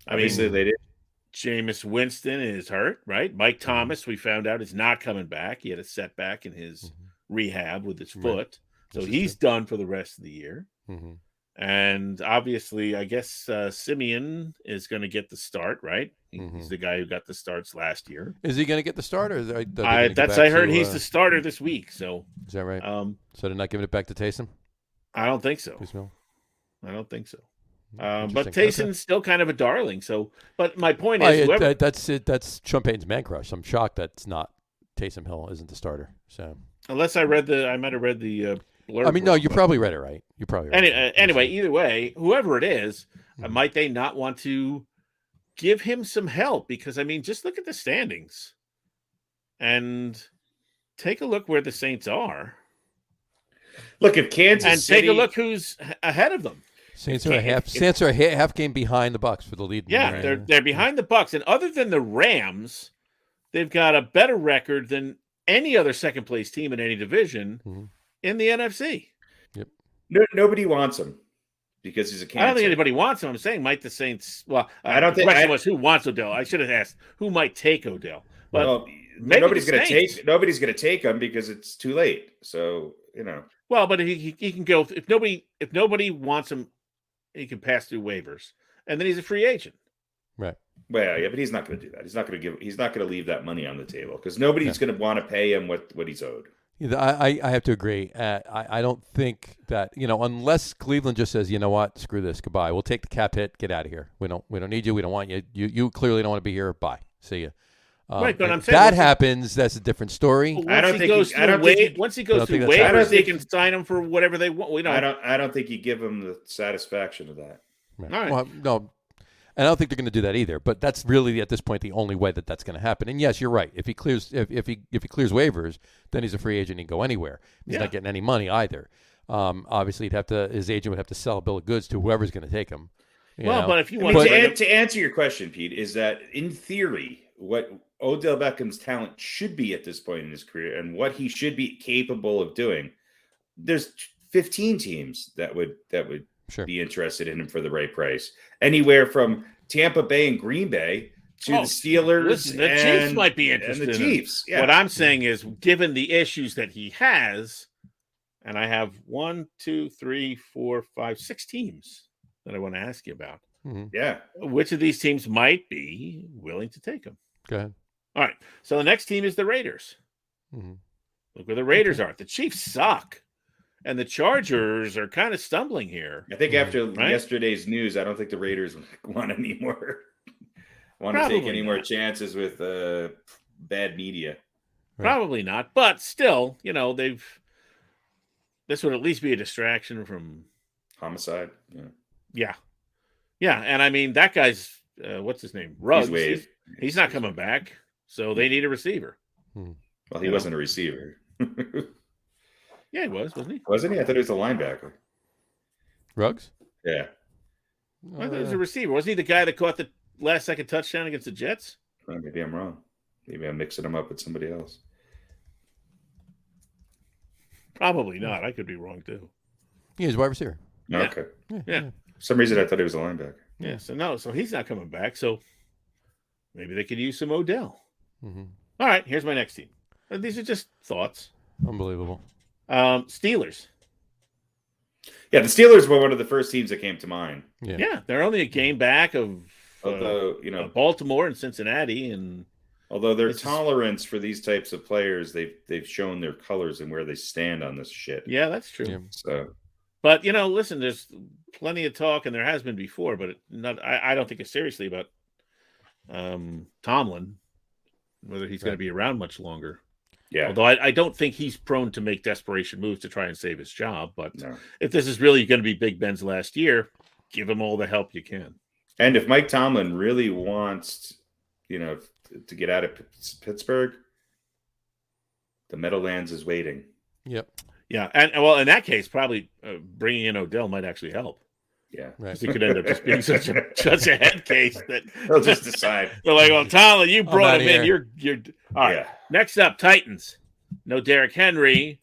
Obviously, they did. Jameis Winston is hurt, right? Mike Thomas, we found out, is not coming back. He had a setback in his rehab with his foot. So he's done for the rest of the year. Mm-hmm. And obviously, I guess Simeon is going to get the start, right? He's the guy who got the starts last year. Is he going to get the start? Or I heard he's the starter this week. So is that right? So they're not giving it back to Taysom? I don't think so. No? I don't think so. But Taysom's still kind of a darling. So, but my point is, that's it. That's Sean Payton's man crush. I'm shocked that's not Taysom Hill isn't the starter. So unless I might have read the blurb. I mean, no, you probably read it right. You probably read it. Anyway, either way, whoever it is, might they not want to give him some help? Because I mean, just look at the standings and take a look where the Saints are. Look, if Kansas and City... take a look who's ahead of them. Saints are a half game behind the Bucs for the lead. Yeah, they're behind the Bucs, and other than the Rams, they've got a better record than any other second place team in any division in the NFC. Yep. Nobody wants him because he's a cancer. I don't think anybody wants him. I'm saying might the Saints. Well, I don't think. The question was who wants Odell. I should have asked who might take Odell. But well, nobody's going to take him because it's too late. So Well, but he can go if nobody wants him. He can pass through waivers, and then he's a free agent. Right. Well, yeah, but he's not going to do that. He's not going to leave that money on the table because nobody's going to want to pay him what he's owed. I have to agree. I don't think that unless Cleveland just says, you know what, screw this, goodbye. We'll take the cap hit, get out of here. We don't need you. We don't want you. You clearly don't want to be here. Bye. See you. Right, but I'm saying that happens. That's a different story. Once he goes through waivers, they can sign him for whatever they want. I don't think you give him the satisfaction of that. Right. All right. Well, no, and I don't think they're going to do that either. But that's really at this point the only way that's going to happen. And yes, you're right. If he clears waivers, then he's a free agent. He can go anywhere. He's not getting any money either. Obviously, his agent would have to sell a bill of goods to whoever's going to take him. But if you want to answer your question, Pete, is that in theory what Odell Beckham's talent should be at this point in his career and what he should be capable of doing, there's 15 teams that would be interested in him for the right price. Anywhere from Tampa Bay and Green Bay to the Steelers. Listen, the Chiefs might be interested. And the Chiefs. Yeah. What I'm saying is, given the issues that he has, and I have 6 teams that I want to ask you about. Mm-hmm. Yeah. Which of these teams might be willing to take him? Go ahead. All right. So the next team is the Raiders. Mm-hmm. Look where the Raiders are. The Chiefs suck. And the Chargers are kind of stumbling here. I think after yesterday's news, I don't think the Raiders want to take any more chances with bad media. Probably not. But still, this would at least be a distraction from homicide. Yeah. And I mean, that guy's, what's his name? Ruggs. He's not coming back. So they need a receiver. Well, he wasn't a receiver. Yeah, he was, wasn't he? Wasn't he? I thought he was a linebacker. Ruggs? Yeah. I thought he was a receiver. Wasn't he the guy that caught the last-second touchdown against the Jets? Maybe I'm wrong. Maybe I'm mixing him up with somebody else. Probably not. I could be wrong, too. Yeah, he's a wide receiver. Yeah. Okay. Yeah. For some reason, I thought he was a linebacker. Yeah, so he's not coming back. So maybe they could use some Odell. Mm-hmm. All right, here's my next team. These are just thoughts. Unbelievable. Steelers. Yeah, the Steelers were one of the first teams that came to mind. Yeah, they're only a game back of Baltimore and Cincinnati, and although their tolerance for these types of players, they've shown their colors and where they stand on this shit. Yeah, that's true. Yeah. So, but listen, there's plenty of talk, and there has been before, but I don't think it's seriously about Tomlin, whether he's going to be around much longer. Yeah. Although I don't think he's prone to make desperation moves to try and save his job. But if this is really going to be Big Ben's last year, give him all the help you can. And if Mike Tomlin really wants, to get out of Pittsburgh, the Meadowlands is waiting. Yep. Yeah. And well, in that case, probably bringing in Odell might actually help. Yeah. Because it could end up just being such a head case that they'll just decide. They're like, well, Tomlin, you brought him in. You're all right. Yeah. Next up, Titans. No Derrick Henry.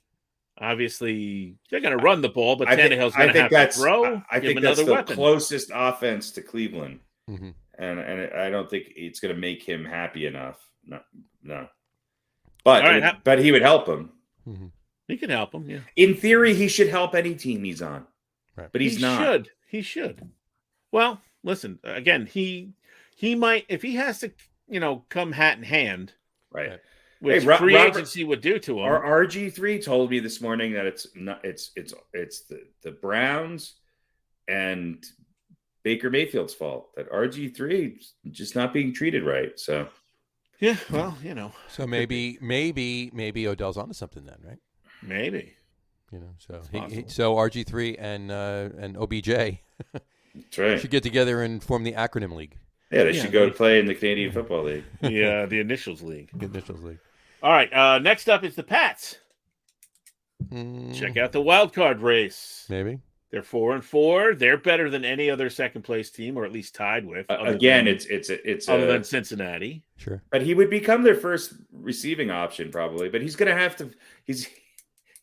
Obviously, they're going to run the ball, but Tannehill's going to have to throw. I think that's the closest offense to Cleveland. Mm-hmm. And I don't think it's going to make him happy enough. No. But he would help him. Mm-hmm. He can help him, yeah. In theory, he should help any team he's on. Right. But he's not. He should. Well, listen, again, he might, if he has to, come hat in hand. Right. Which free agency would do to him. Our RG3 told me this morning that it's the Browns and Baker Mayfield's fault. That RG3 just not being treated right. So yeah, well, So maybe Odell's onto something then, right? Maybe. So so RG3 and OBJ that's right. should get together and form the acronym league. Yeah, they should go play in the Canadian Football League. The Initials League. The Initials League. All right. Next up is the Pats. Check out the wild card race. Maybe they're 4-4. They're better than any other second place team, or at least tied with. It's other than Cincinnati. Sure, but he would become their first receiving option probably. But he's going to have to. He's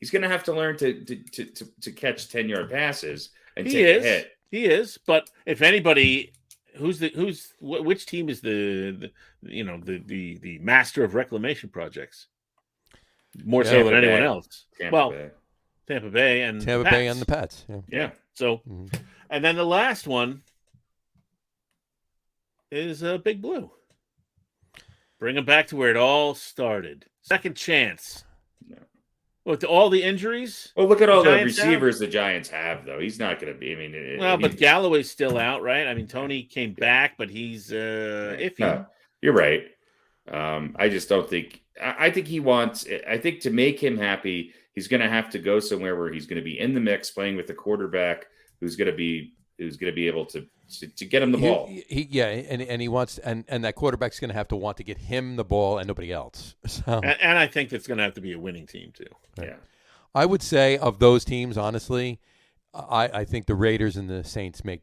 going to have to learn to catch 10-yard passes and take a hit. He is, but if anybody. Which team is the master of reclamation projects? More so than anyone else. Tampa Bay and the Pats. Yeah. So, and then the last one is Big Blue. Bring them back to where it all started. Second chance. With all the injuries? Well, look at all the receivers the Giants have, though. He's not going to be. I mean, but Galloway's still out, right? I mean, Tony came back, but he's iffy. You're right. I just don't think. I think he wants. I think to make him happy, he's going to have to go somewhere where he's going to be in the mix, playing with the quarterback who's going to be able to get him the ball. And he wants, and that quarterback's going to have to want to get him the ball and nobody else. So, and I think it's going to have to be a winning team too. Yeah, I would say of those teams, honestly, I think the Raiders and the Saints make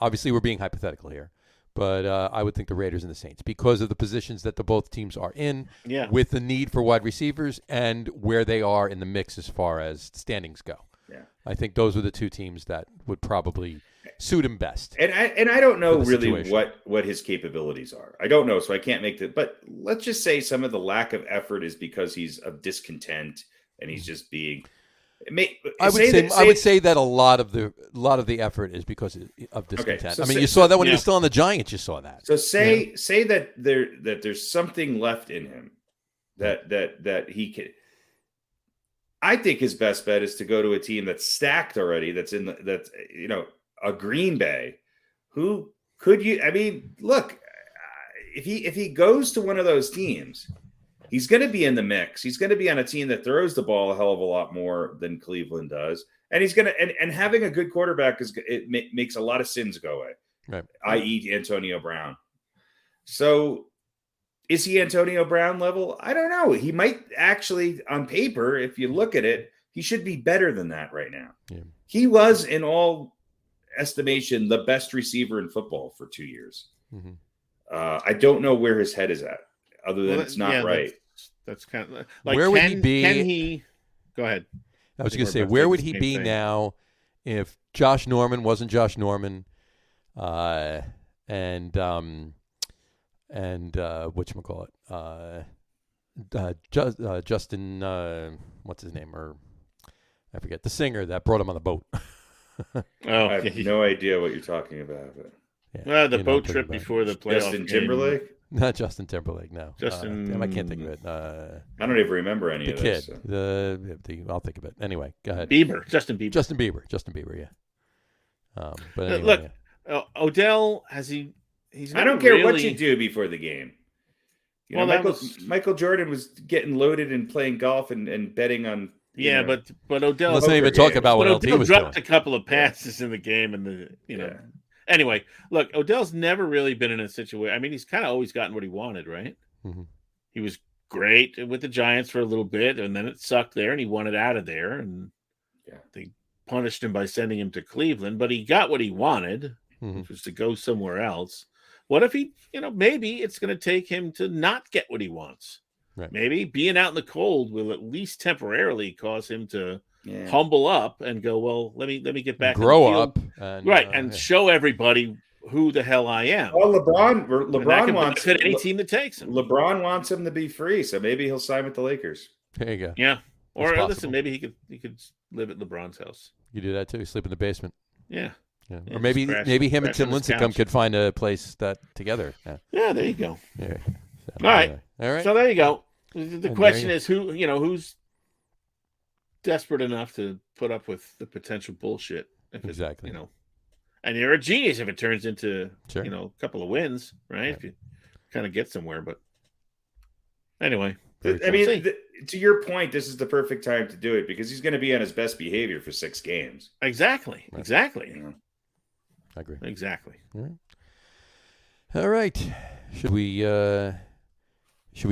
obviously we're being hypothetical here, but I would think the Raiders and the Saints because of the positions that the both teams are in, with the need for wide receivers and where they are in the mix as far as standings go. Yeah, I think those are the two teams that would probably suit him best. And I don't know really what his capabilities are. I don't know, so I can't make that. But let's just say some of the lack of effort is because he's of discontent and he's just being. I would say that a lot of the effort is because of discontent. Okay, so you saw that when he was still on the Giants. You saw that. So say that there's something left in him that he can. I think his best bet is to go to a team that's stacked already. That's a Green Bay. Who could you? I mean, look, if he goes to one of those teams, he's going to be in the mix. He's going to be on a team that throws the ball a hell of a lot more than Cleveland does, and he's going to and having a good quarterback makes a lot of sins go away. Right. I.e., Antonio Brown. So. Is he Antonio Brown level? I don't know. He might actually, on paper, if you look at it, he should be better than that right now. Yeah. He was, in all estimation, the best receiver in football for 2 years. Mm-hmm. I don't know where his head is at, other than it's not right. That's kind of like where would he be? Can he? Go ahead. I was going to say, where would he be now if Josh Norman wasn't Josh Norman, and whatchamacallit, Justin, what's his name? Or I forget, the singer that brought him on the boat. I have no idea what you're talking about. But... the boat trip before the playoff. Justin Timberlake? Not Justin Timberlake, no. Justin, I can't think of it. I don't even remember any of this. The kid. I'll think of it. Anyway, go ahead. Justin Bieber. Justin Bieber, yeah. But anyway, look, Odell, has he... I don't care what you do before the game. Michael Jordan was getting loaded and playing golf and betting on. But Odell. Let's not even talk about what LT was dropped doing. A couple of passes in the game, and Anyway, look, Odell's never really been in a situation. I mean, he's kind of always gotten what he wanted, right? Mm-hmm. He was great with the Giants for a little bit, and then it sucked there, and he wanted out of there, and they punished him by sending him to Cleveland. But he got what he wanted, which was to go somewhere else. What if he, maybe it's going to take him to not get what he wants. Right. Maybe being out in the cold will at least temporarily cause him to humble up and go, well, let me get back. Grow up. And show everybody who the hell I am. Well, LeBron wants fit any team that takes him. LeBron wants him to be free, so maybe he'll sign with the Lakers. There you go. Yeah. Or listen, maybe he could live at LeBron's house. You do that too. Sleep in the basement. Yeah. Yeah. Or maybe him and Tim Lincecum could find a place that together. Yeah, there you go. Yeah. So, all right. So there you go. The question is who's desperate enough to put up with the potential bullshit. Exactly. And you're a genius if it turns into, sure. a couple of wins, right? If you kind of get somewhere. But anyway. I mean, to your point, this is the perfect time to do it because he's going to be on his best behavior for 6 games. Exactly. Right. Exactly. I agree. Exactly. All right. Should we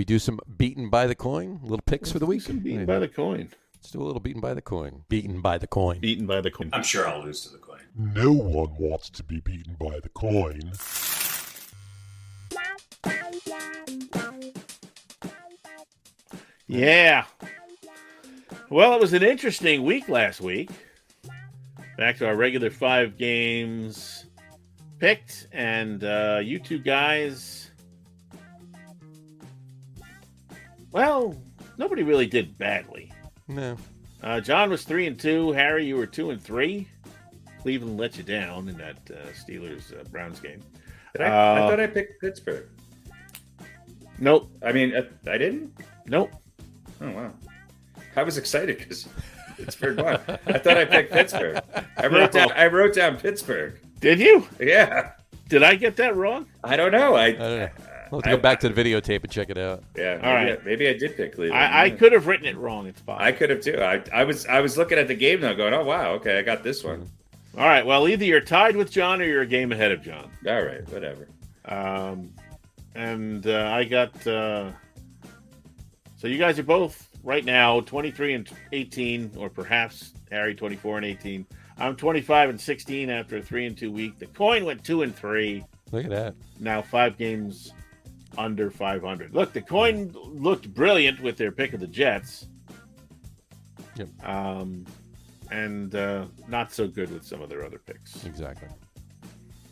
do some beaten by the coin? Little picks for the week? Some beaten by the coin. Let's do a little beaten by the coin. Beaten by the coin. Beaten by the coin. I'm sure I'll lose to the coin. No one wants to be beaten by the coin. Yeah. Well, it was an interesting week last week. Back to our regular 5 games picked, and you two guys, well, nobody really did badly. No. John was 3-2. Harry, you were 2-3. Cleveland let you down in that Steelers Browns game. I thought I picked Pittsburgh. Nope. I mean, I didn't? Nope. Oh, wow. I was excited because Pittsburgh won. I thought I picked Pittsburgh. I wrote down Pittsburgh. Did you? Yeah. Did I get that wrong? I don't know. I don't know. We'll have to go back to the videotape and check it out. Yeah. All right. Maybe I did pick Cleveland. I could have written it wrong. It's fine. I could have too. I was looking at the game now going, oh, wow. Okay, I got this one. All right. Well, either you're tied with John or you're a game ahead of John. All right. Whatever. And I got... so you guys are both right now 23-18, or perhaps Harry 24-18. I'm 25-16 after a 3-2 week. The coin went 2-3. Look at that. Now 5 games under 500. Look, the coin looked brilliant with their pick of the Jets. Yep. And not so good with some of their other picks. Exactly.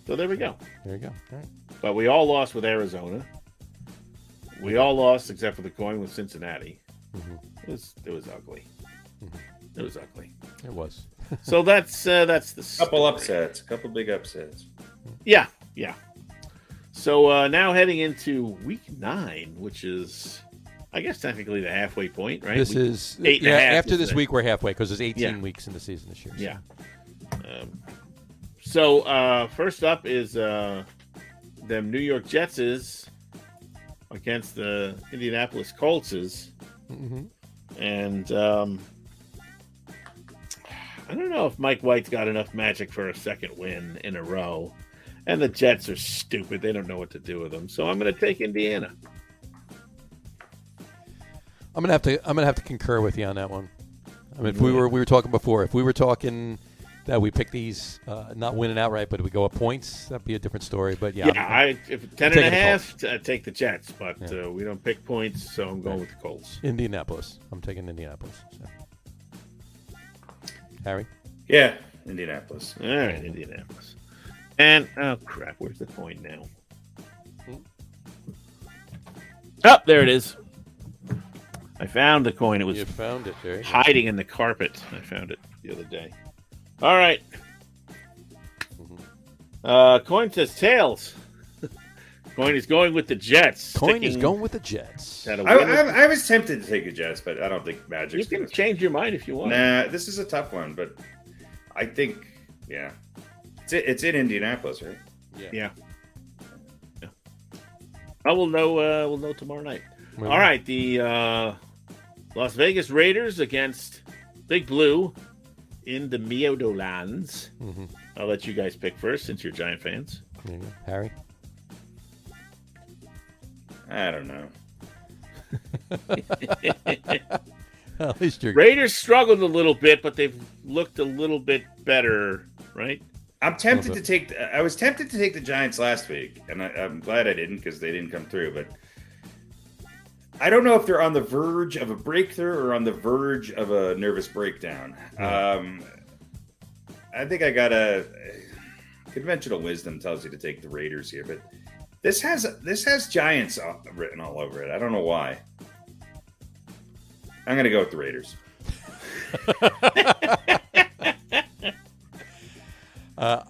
So there we go. There you go. All right. But we all lost with Arizona. We all lost except for the coin with Cincinnati. Mm-hmm. It was ugly. Mm-hmm. It was ugly. It was. So that's the couple story. upsets, a couple big upsets. Yeah. So now heading into week 9, which is, I guess, technically the halfway point, right? This is 8 and a half. After this week, we're halfway because there's 18 weeks in the season this year. So. Yeah. So first up is them New York Jetses against the Indianapolis Coltses. Mm-hmm. And I don't know if Mike White's got enough magic for a second win in a row. And the Jets are stupid. They don't know what to do with them. So I'm going to take Indiana. I'm gonna have to concur with you on that one. I mean, if we were talking before, if we were talking that we pick these not winning outright, but we go up points, that'd be a different story. But if 10.5, take the Jets, but we don't pick points, so I'm going with the Colts. Indianapolis. I'm taking Indianapolis. So. Harry? Yeah, Indianapolis. All right, Indianapolis. And oh crap, where's the coin now? Oh, there it is. I found the coin. It was found it, Jerry. Hiding in the carpet. I found it the other day. All right. Coin says tails. Coin is going with the Jets. Coin is going with the Jets. I was tempted to take the Jets, but I don't think Magic's You can change your mind if you want. Nah, this is a tough one, but I think, it's in Indianapolis, right? Yeah. We'll know tomorrow night. All right, the Las Vegas Raiders against Big Blue in the Meadowlands. Mm-hmm. I'll let you guys pick first since you're Giant fans. There you go. Harry? I don't know. At least you're... Raiders struggled a little bit, but they've looked a little bit better, right? I'm tempted to take. I was tempted to take the Giants last week, and I'm glad I didn't because they didn't come through. But I don't know if they're on the verge of a breakthrough or on the verge of a nervous breakdown. I think I got conventional wisdom tells you to take the Raiders here, but this has Giants written all over it. I don't know why. I'm going to go with the Raiders.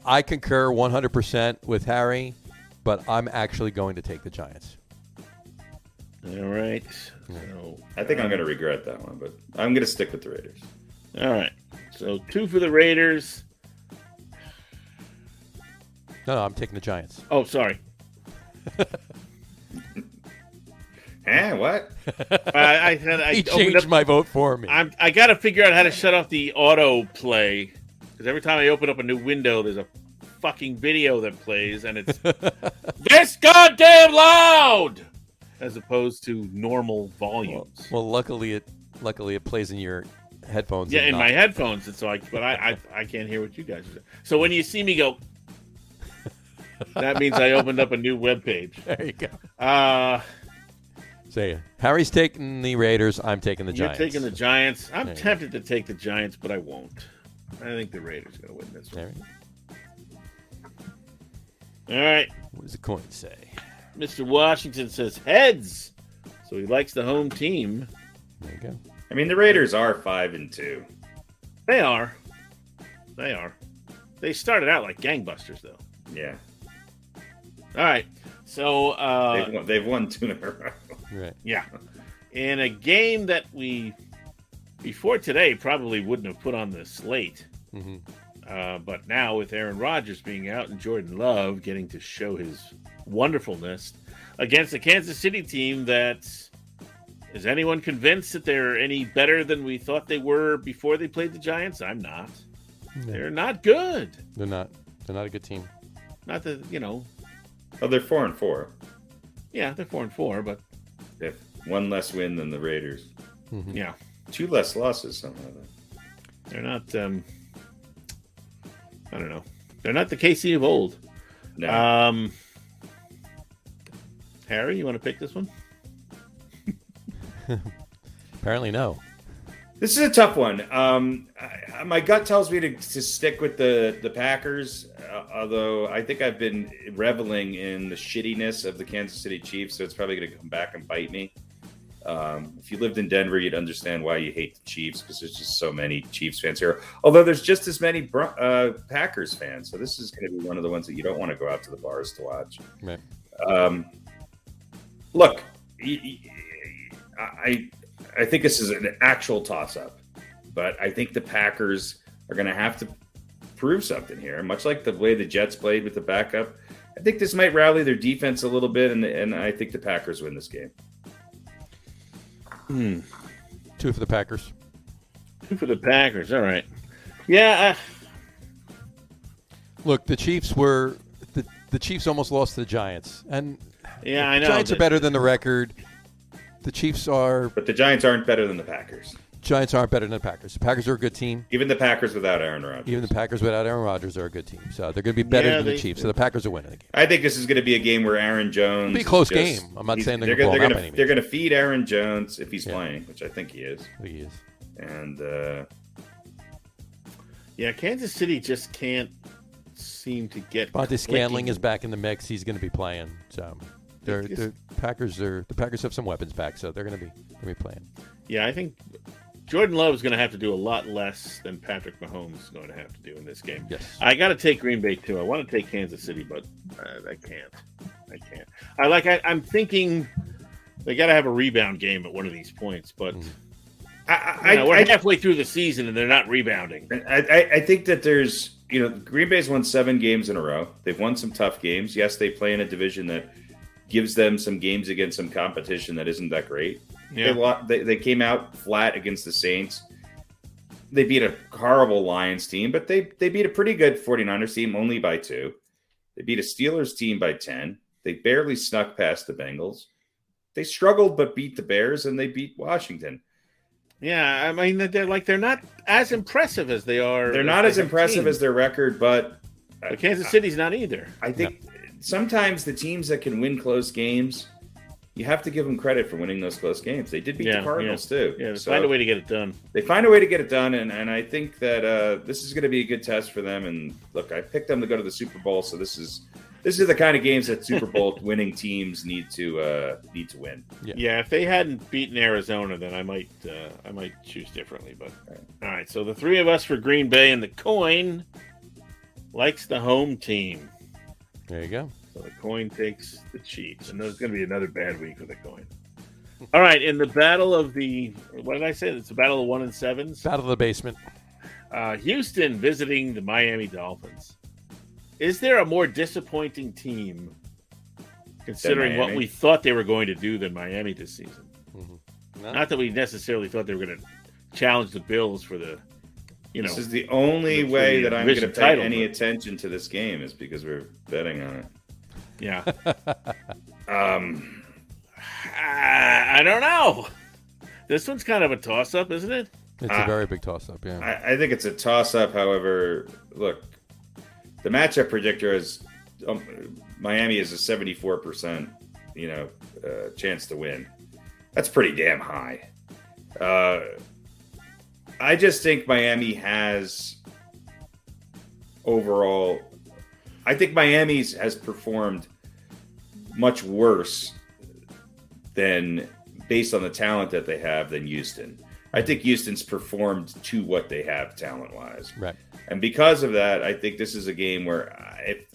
I concur 100% with Harry, but I'm actually going to take the Giants. All right. So, I think I'm going to regret that one, but I'm going to stick with the Raiders. All right. So 2 for the Raiders. No, I'm taking the Giants. Oh, sorry. What? I said I he changed my vote for me. I got to figure out how to shut off the auto play because every time I open up a new window, there's a fucking video that plays, and it's this goddamn loud as opposed to normal volumes. Well, luckily it plays in your headphones. Yeah, in my headphones, and so I can't hear what you guys are saying. So when you see me go, that means I opened up a new web page. There you go. Say it. Harry's taking the Raiders. I'm taking the Giants. You're taking the Giants. I'm tempted to take the Giants, but I won't. I think the Raiders are going to win this one. All right. What does the coin say? Mr. Washington says heads, so he likes the home team. There you go. I mean, the Raiders are 5-2. They are. They started out like gangbusters, though. Yeah. All right. So they've won 2 in a row. Right. Yeah. In a game that we before today probably wouldn't have put on the slate. Mm-hmm. But now with Aaron Rodgers being out and Jordan Love getting to show his wonderfulness against a Kansas City team that is anyone convinced that they're any better than we thought they were before they played the Giants? I'm not. No. They're not good. They're not a good team. Not that, Oh, they're 4-4. Yeah, they're 4-4, but they have 1 less win than the Raiders. Mm-hmm. Yeah. 2 less losses, something like that. They're not I don't know. They're not the KC of old. No. Harry, you want to pick this one? Apparently no. This is a tough one. My gut tells me to stick with the Packers, although I think I've been reveling in the shittiness of the Kansas City Chiefs, so it's probably going to come back and bite me. If you lived in Denver, you'd understand why you hate the Chiefs, because there's just so many Chiefs fans here. Although there's just as many Packers fans, so this is going to be one of the ones that you don't want to go out to the bars to watch. Right. Look, I think this is an actual toss-up, but I think the Packers are going to have to prove something here, much like the way the Jets played with the backup. I think this might rally their defense a little bit, and I think the Packers win this game. 2 for the Packers. 2 for the Packers. All right. Yeah. Look, the Chiefs were the Chiefs almost lost to the Giants, and yeah, I know the Giants are better than the record. The Chiefs are, but the Giants aren't better than the Packers. Giants aren't better than the Packers. The Packers are a good team. Even the Packers without Aaron Rodgers. Even the Packers without Aaron Rodgers are a good team. So they're going to be better than the Chiefs. So the Packers are winning the game. I think this is going to be a game where Aaron Jones. It'll be a close game. I'm not saying they're going to They're going to feed Aaron Jones if he's playing, which I think he is. He is. And Kansas City just can't seem to get. Monty Scanling is back in the mix. He's going to be playing. So the Packers have some weapons back, so they're going to be playing. Yeah, I think Jordan Love is going to have to do a lot less than Patrick Mahomes is going to have to do in this game. Yes. I got to take Green Bay too. I want to take Kansas City, but I can't. I'm thinking they got to have a rebound game at one of these points, but we're halfway through the season and they're not rebounding. I think that there's, Green Bay's won 7 games in a row. They've won some tough games. Yes, they play in a division that gives them some games against some competition that isn't that great. Yeah. They came out flat against the Saints. They beat a horrible Lions team, but they beat a pretty good 49ers team only by 2. They beat a Steelers team by 10. They barely snuck past the Bengals. They struggled but beat the Bears, and they beat Washington. Yeah, I mean, they're not as impressive as they are. They're not as impressive as their record, but Kansas City's not either. I think sometimes the teams that can win close games, you have to give them credit for winning those close games. They did beat the Cardinals, too. Yeah, they find a way to get it done. They find a way to get it done, and I think that this is going to be a good test for them. And, look, I picked them to go to the Super Bowl, so this is the kind of games that Super Bowl winning teams need to win. Yeah, if they hadn't beaten Arizona, then I might choose differently. But all right, so the 3 of us for Green Bay, and the coin likes the home team. There you go. So the coin takes the Chiefs, and there's going to be another bad week for the coin. All right, in the battle of what did I say? It's the battle of 1 and 7s. Battle of the basement. Houston visiting the Miami Dolphins. Is there a more disappointing team, considering what we thought they were going to do, than Miami this season? Mm-hmm. No. Not that we necessarily thought they were going to challenge the Bills for the, This is the only way that I'm going to pay any attention to this game is because we're betting on it. Yeah. I don't know. This one's kind of a toss-up, isn't it? It's a very big toss-up, yeah. I think it's a toss-up. However, look, the matchup predictor is Miami is a 74%, chance to win. That's pretty damn high. I just think Miami has overall. I think Miami's has performed much worse than based on the talent that they have than Houston. I think Houston's performed to what they have talent-wise. Right. And because of that, I think this is a game where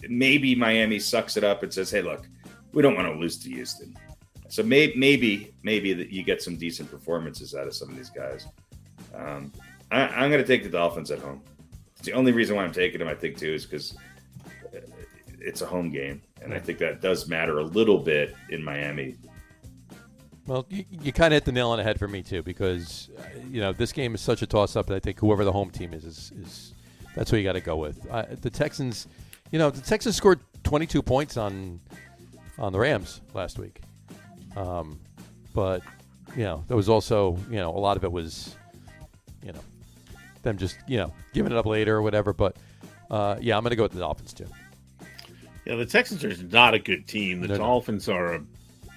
maybe Miami sucks it up and says, hey, look, we don't want to lose to Houston. So maybe that you get some decent performances out of some of these guys. I'm going to take the Dolphins at home. It's the only reason why I'm taking them, I think, too, is because it's a home game. And I think that does matter a little bit in Miami. Well, you kind of hit the nail on the head for me, too, because, this game is such a toss-up that I think whoever the home team is that's what you got to go with. The Texans, scored 22 points on the Rams last week. But, there was also, a lot of it was, them just, giving it up later or whatever. But, I'm going to go with the Dolphins, too. Yeah, the Texans are not a good team. The Dolphins are a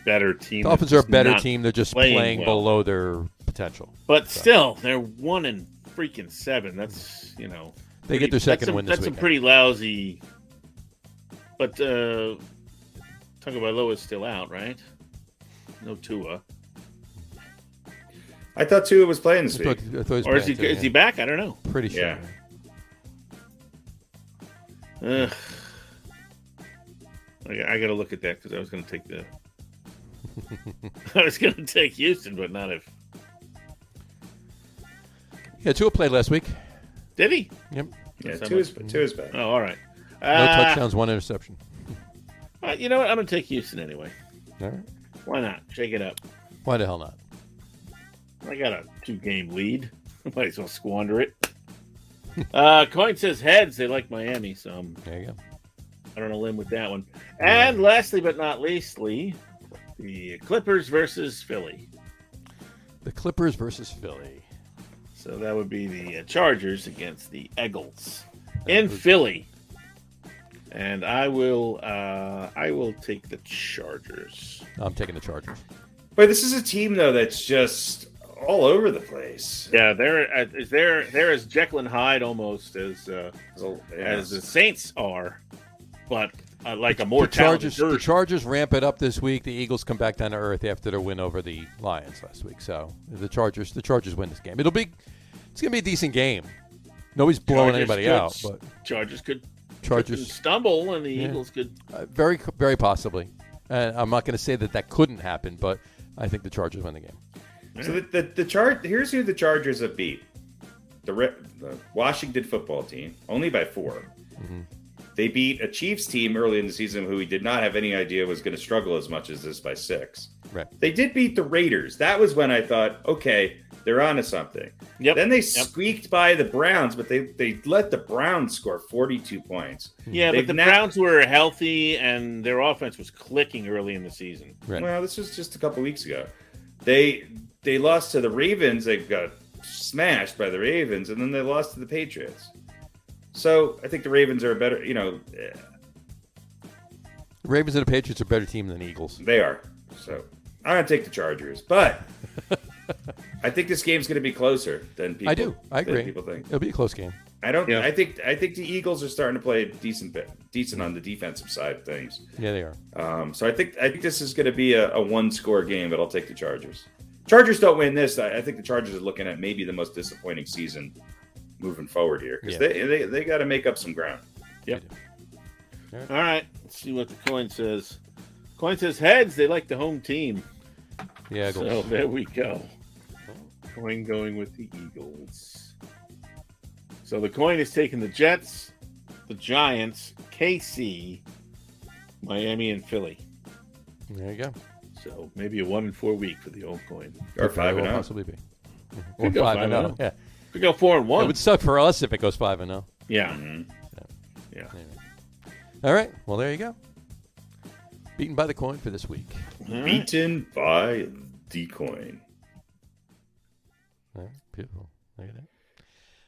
better team. Dolphins are a better team. They're just playing below their potential. But still, they're 1-7. That's, They get their second win this week. That's a pretty lousy. But Tagovailoa is still out, right? No Tua. I thought Tua was playing this week. Or is he back? I don't know. Pretty sure. Yeah. I got to look at that because I was going to take I was going to take Houston, but not if. Yeah, Tua played last week. Did he? Yep. Yeah, Tua's back. Oh, all right. No touchdowns, 1 interception. You know what? I'm going to take Houston anyway. All right. Why not? Shake it up. Why the hell not? I got a 2-game lead. Might as well squander it. Coin says heads. They like Miami, so there you go. I don't know, limb with that one. And lastly but not leastly, the Clippers versus Philly. The Clippers versus Philly. So that would be the Chargers against the Eagles in Philly. And I will take the Chargers. I'm taking the Chargers. But this is a team though that's just all over the place. Yeah, they're as Jekyll and Hyde almost as the Saints are, but like a more talented version. The Chargers ramp it up this week. The Eagles come back down to earth after their win over the Lions last week. So the Chargers win this game. It's going to be a decent game. Nobody's blowing anybody out, but Chargers could stumble, and the Eagles could very, very possibly. And I'm not going to say that couldn't happen, but I think the Chargers win the game. So here's who the Chargers have beat: the Washington football team, only by 4. Mm-hmm. They beat a Chiefs team early in the season who we did not have any idea was going to struggle as much as this by 6. Right. They did beat the Raiders. That was when I thought, okay, they're onto something. Yep. Then they squeaked by the Browns, but they let the Browns score 42 points. Yeah, but the Browns were healthy and their offense was clicking early in the season. Right. Well, this was just a couple weeks ago. They lost to the Ravens. They got smashed by the Ravens, and then they lost to the Patriots. So I think the Ravens are a better, The Ravens and the Patriots are a better team than the Eagles. They are. So I'm going to take the Chargers. But I think this game's going to be closer than people. I do. I agree. People think It'll be a close game. I don't. Yeah. I think the Eagles are starting to play decent on the defensive side of things. Yeah, they are. So I think this is going to be a 1-score game, but I'll take the Chargers. Chargers don't win this. I think the Chargers are looking at maybe the most disappointing season moving forward here because they got to make up some ground. Yep. All right. Let's see what the coin says. Coin says heads. They like the home team. Yeah. So there we go. Coin going with the Eagles. So the coin is taking the Jets. the Giants, KC, Miami, and Philly. There you go. So maybe a 1-4 week for the old coin. Or 5-0. Possibly be. Or 5-0. Yeah. We go 4-1. It would suck for us if it goes 5-0. Yeah. Yeah. All right. Well, there you go. Beaten by the coin for this week. Beaten by the coin. All right. Beautiful. Look at that.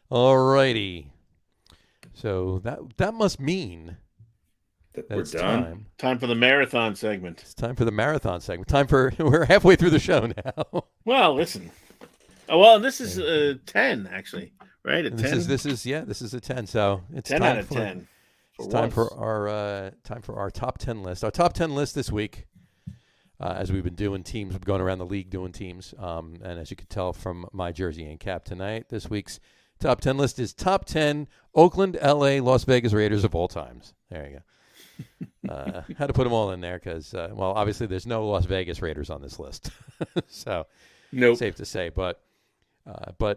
All righty. So that must mean that we're done. Time for the marathon segment. It's time for the marathon segment. We're halfway through the show now. Well, listen. Oh, well, this is 10 actually, right? This is a 10. So it's 10 time out of 10. It's time for our top 10 list. Our top 10 list this week, as we've been doing teams, we're going around the league doing teams, and as you can tell from my jersey and cap tonight, this week's top 10 list is top 10 Oakland, LA, Las Vegas Raiders of all times. There you go. Had to put them all in there because, obviously there's no Las Vegas Raiders on this list, so nope. Safe to say, but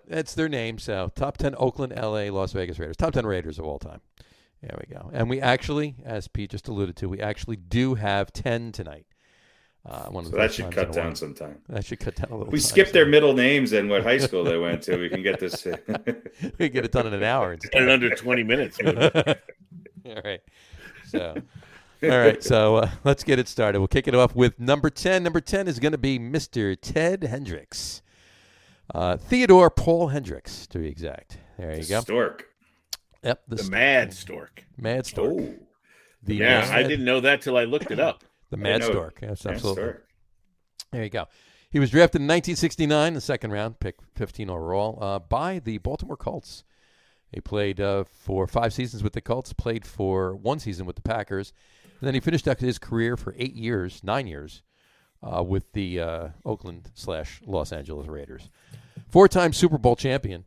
it's their name. So top 10 Oakland, LA, Las Vegas Raiders, top 10 Raiders of all time. There we go. And we actually, as Pete just alluded to, we actually do have 10 tonight. So that should cut down sometime. That should cut down a little. We skip their middle names and what high school they went to. We can get this. We get it done in an hour. In under 20 minutes. All right. So let's get it started. We'll kick it off with number 10. Number 10 is going to be Mr. Ted Hendricks. Theodore Paul Hendricks, to be exact. There you go. Stork. Yep. The Mad Stork. Mad Stork. Oh. I didn't know that till I looked it up. The Mad Stork. Yes, absolutely. Stork. There you go. He was drafted in 1969, the second round, pick 15 overall, by the Baltimore Colts. He played for 5 seasons with the Colts, played for 1 season with the Packers, and then he finished out his career for 9 years, with the Oakland/Los Angeles Raiders. 4-time Super Bowl champion.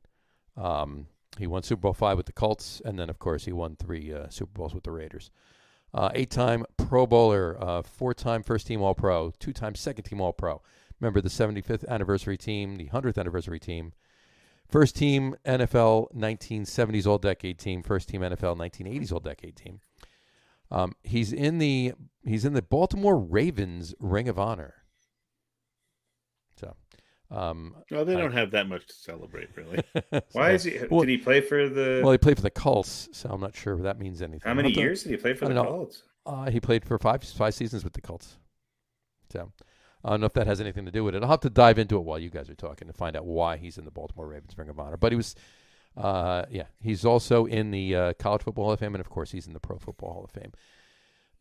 He won Super Bowl 5 with the Colts, and then, of course, he won 3 Super Bowls with the Raiders. 8-time Pro Bowler, 4-time first-team All-Pro, 2-time second-team All-Pro. Remember the 75th anniversary team, the 100th anniversary team. First-team NFL 1970s All-Decade team, first-team NFL 1980s All-Decade team. He's in the Baltimore Ravens Ring of Honor. So, they don't have that much to celebrate, really. Why is he? Did he play for the? Well, he played for the Colts, so I'm not sure if that means anything. How many years did he play for the Colts? He played for 5 seasons with the Colts. So, I don't know if that has anything to do with it. I'll have to dive into it while you guys are talking to find out why he's in the Baltimore Ravens Ring of Honor. But he was, he's also in the College Football Hall of Fame, and of course, he's in the Pro Football Hall of Fame.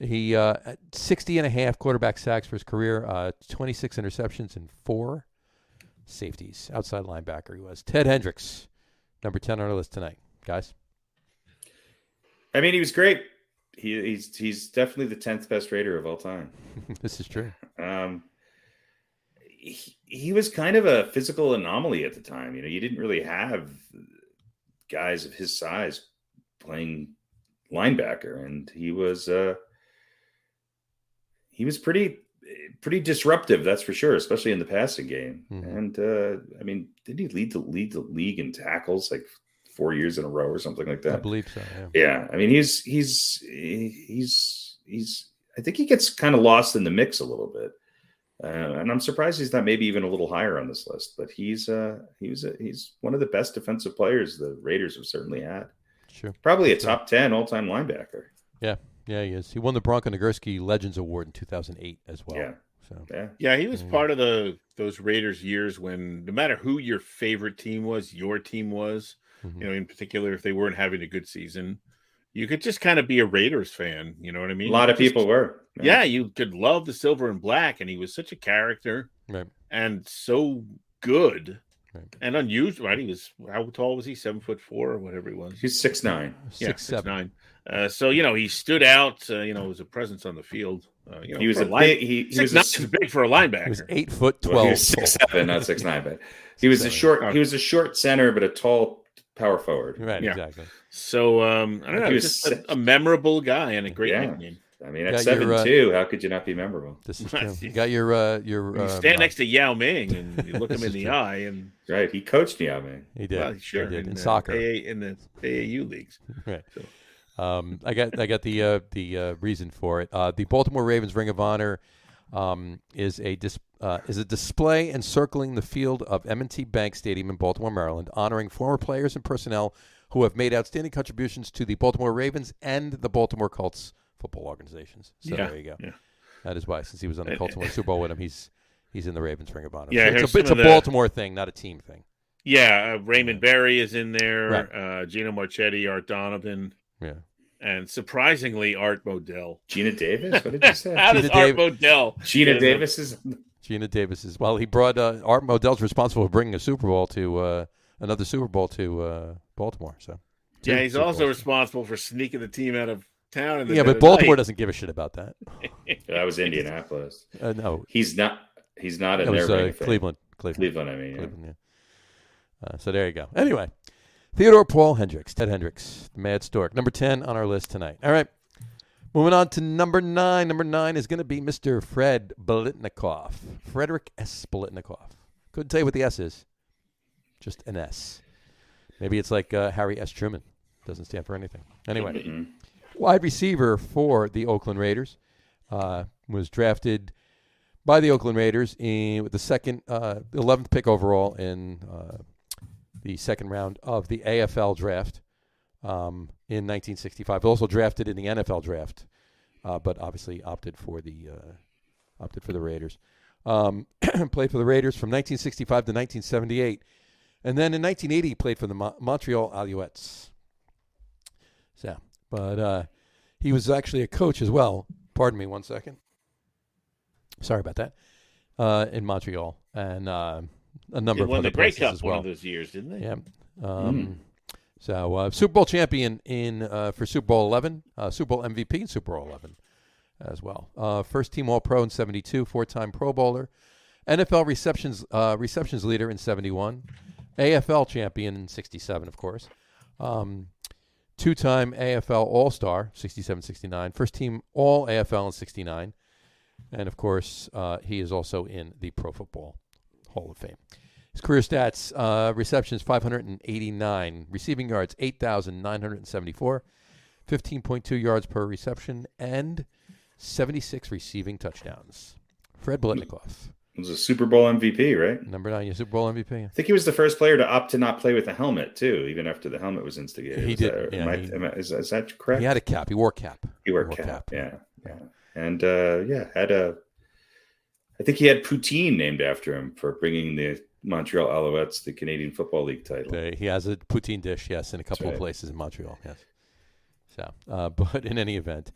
He 60.5 quarterback sacks for his career, 26 interceptions, and 4 safeties. Outside linebacker he was. Ted Hendricks, number 10 on our list tonight. Guys? I mean, he was great. He's definitely the 10th best Raider of all time. This is true. He was kind of a physical anomaly at the time. You know, you didn't really have guys of his size playing linebacker, and he was pretty disruptive, that's for sure, especially in the passing game. Mm-hmm. And I mean, did he lead the league in tackles like 4 years in a row or something like that? I believe so. Yeah. I mean, he's I think he gets kind of lost in the mix a little bit, and I'm surprised he's not maybe even a little higher on this list. But he's one of the best defensive players the Raiders have certainly had. Sure, probably a top 10 all-time linebacker. Yeah, he is. He won the Bronco Nagurski Legends Award in 2008 as well. Yeah. So. Yeah, he was part of those Raiders years when no matter who your favorite team was, your team was. Mm-hmm. You know, in particular, if they weren't having a good season, you could just kind of be a Raiders fan. You know what I mean? A lot of people were. Yeah, you could love the silver and black, and he was such a character, right, and so good, right, and unusual. Right? He was, how tall was he? 7'4" or whatever he was. He's 6'9". Yeah, 6'9". So he stood out. As a presence on the field. He was big for a linebacker. He was 8'12". Well, he was 6'7", not 6'9", but he was a short. He was a short center, but a tall power forward. Right, yeah. Exactly. So I don't know. He was just a memorable guy and a great nickname. I mean, at 7'2", how could you not be memorable? This is true. You got your you stand next to Yao Ming and you look him in the eye, and right, he coached Yao Ming. He did. Well, sure, he did in soccer, in the AAU leagues. Right. I got the reason for it. The Baltimore Ravens Ring of Honor is a display encircling the field of M&T Bank Stadium in Baltimore, Maryland, honoring former players and personnel who have made outstanding contributions to the Baltimore Ravens and the Baltimore Colts football organizations. So there you go. Yeah. That is why, since he was on the Colts and won the Super Bowl with him, he's in the Ravens Ring of Honor. Yeah, so it's a Baltimore thing, not a team thing. Yeah, Raymond Berry is in there. Right. Gino Marchetti, Art Donovan. Yeah. And surprisingly, Art Modell. Gina Davis? What did you say? How does Art Modell? Gina Davis is... Gina Davis is... Well, he brought... Art Modell's responsible for bringing a Super Bowl to... another Super Bowl to Baltimore. So yeah, he's also responsible for sneaking the team out of town. But Baltimore doesn't give a shit about that. That was Indianapolis. No, he's not in there. Cleveland. I mean, Cleveland, yeah. So there you go. Anyway, Theodore Paul Hendricks, Ted Hendricks, the Mad Stork, number 10 on our list tonight. All right, moving on to number 9. Number 9 is going to be Mr. Fred Biletnikoff, Frederick S. Biletnikoff. Couldn't tell you what the S is. Just an S. Maybe it's like Harry S. Truman. Doesn't stand for anything. Anyway, wide receiver for the Oakland Raiders. Was drafted by the Oakland Raiders with the 11th pick overall in the second round of the AFL draft in 1965. Also drafted in the NFL draft, but obviously opted for the Raiders. Played for the Raiders from 1965 to 1978. And then in 1980, he played for the Montreal Alouettes. So, but he was actually a coach as well. Pardon me 1 second. Sorry about that. In Montreal and a number of other places as well. One of those years, didn't they? Yeah. So Super Bowl champion for Super Bowl 11, Super Bowl MVP in Super Bowl 11 as well. First team All-Pro in 72, 4-time Pro Bowler, NFL receptions leader in 71. AFL champion in 67, of course. 2-time AFL All-Star, 67-69. First team All-AFL in 69. And, of course, he is also in the Pro Football Hall of Fame. His career stats, receptions 589. Receiving yards 8,974. 15.2 yards per reception. And 76 receiving touchdowns. Fred Biletnikoff. He was a Super Bowl MVP, right? Number 9, Super Bowl MVP. I think he was the first player to opt to not play with a helmet, too, even after the helmet was instigated. He did. Is that correct? He had a cap. He wore a cap. He wore a cap. Yeah. And, I think he had poutine named after him for bringing the Montreal Alouettes the Canadian Football League title. He has a poutine dish, yes, in a couple of places in Montreal, yes. So, but in any event,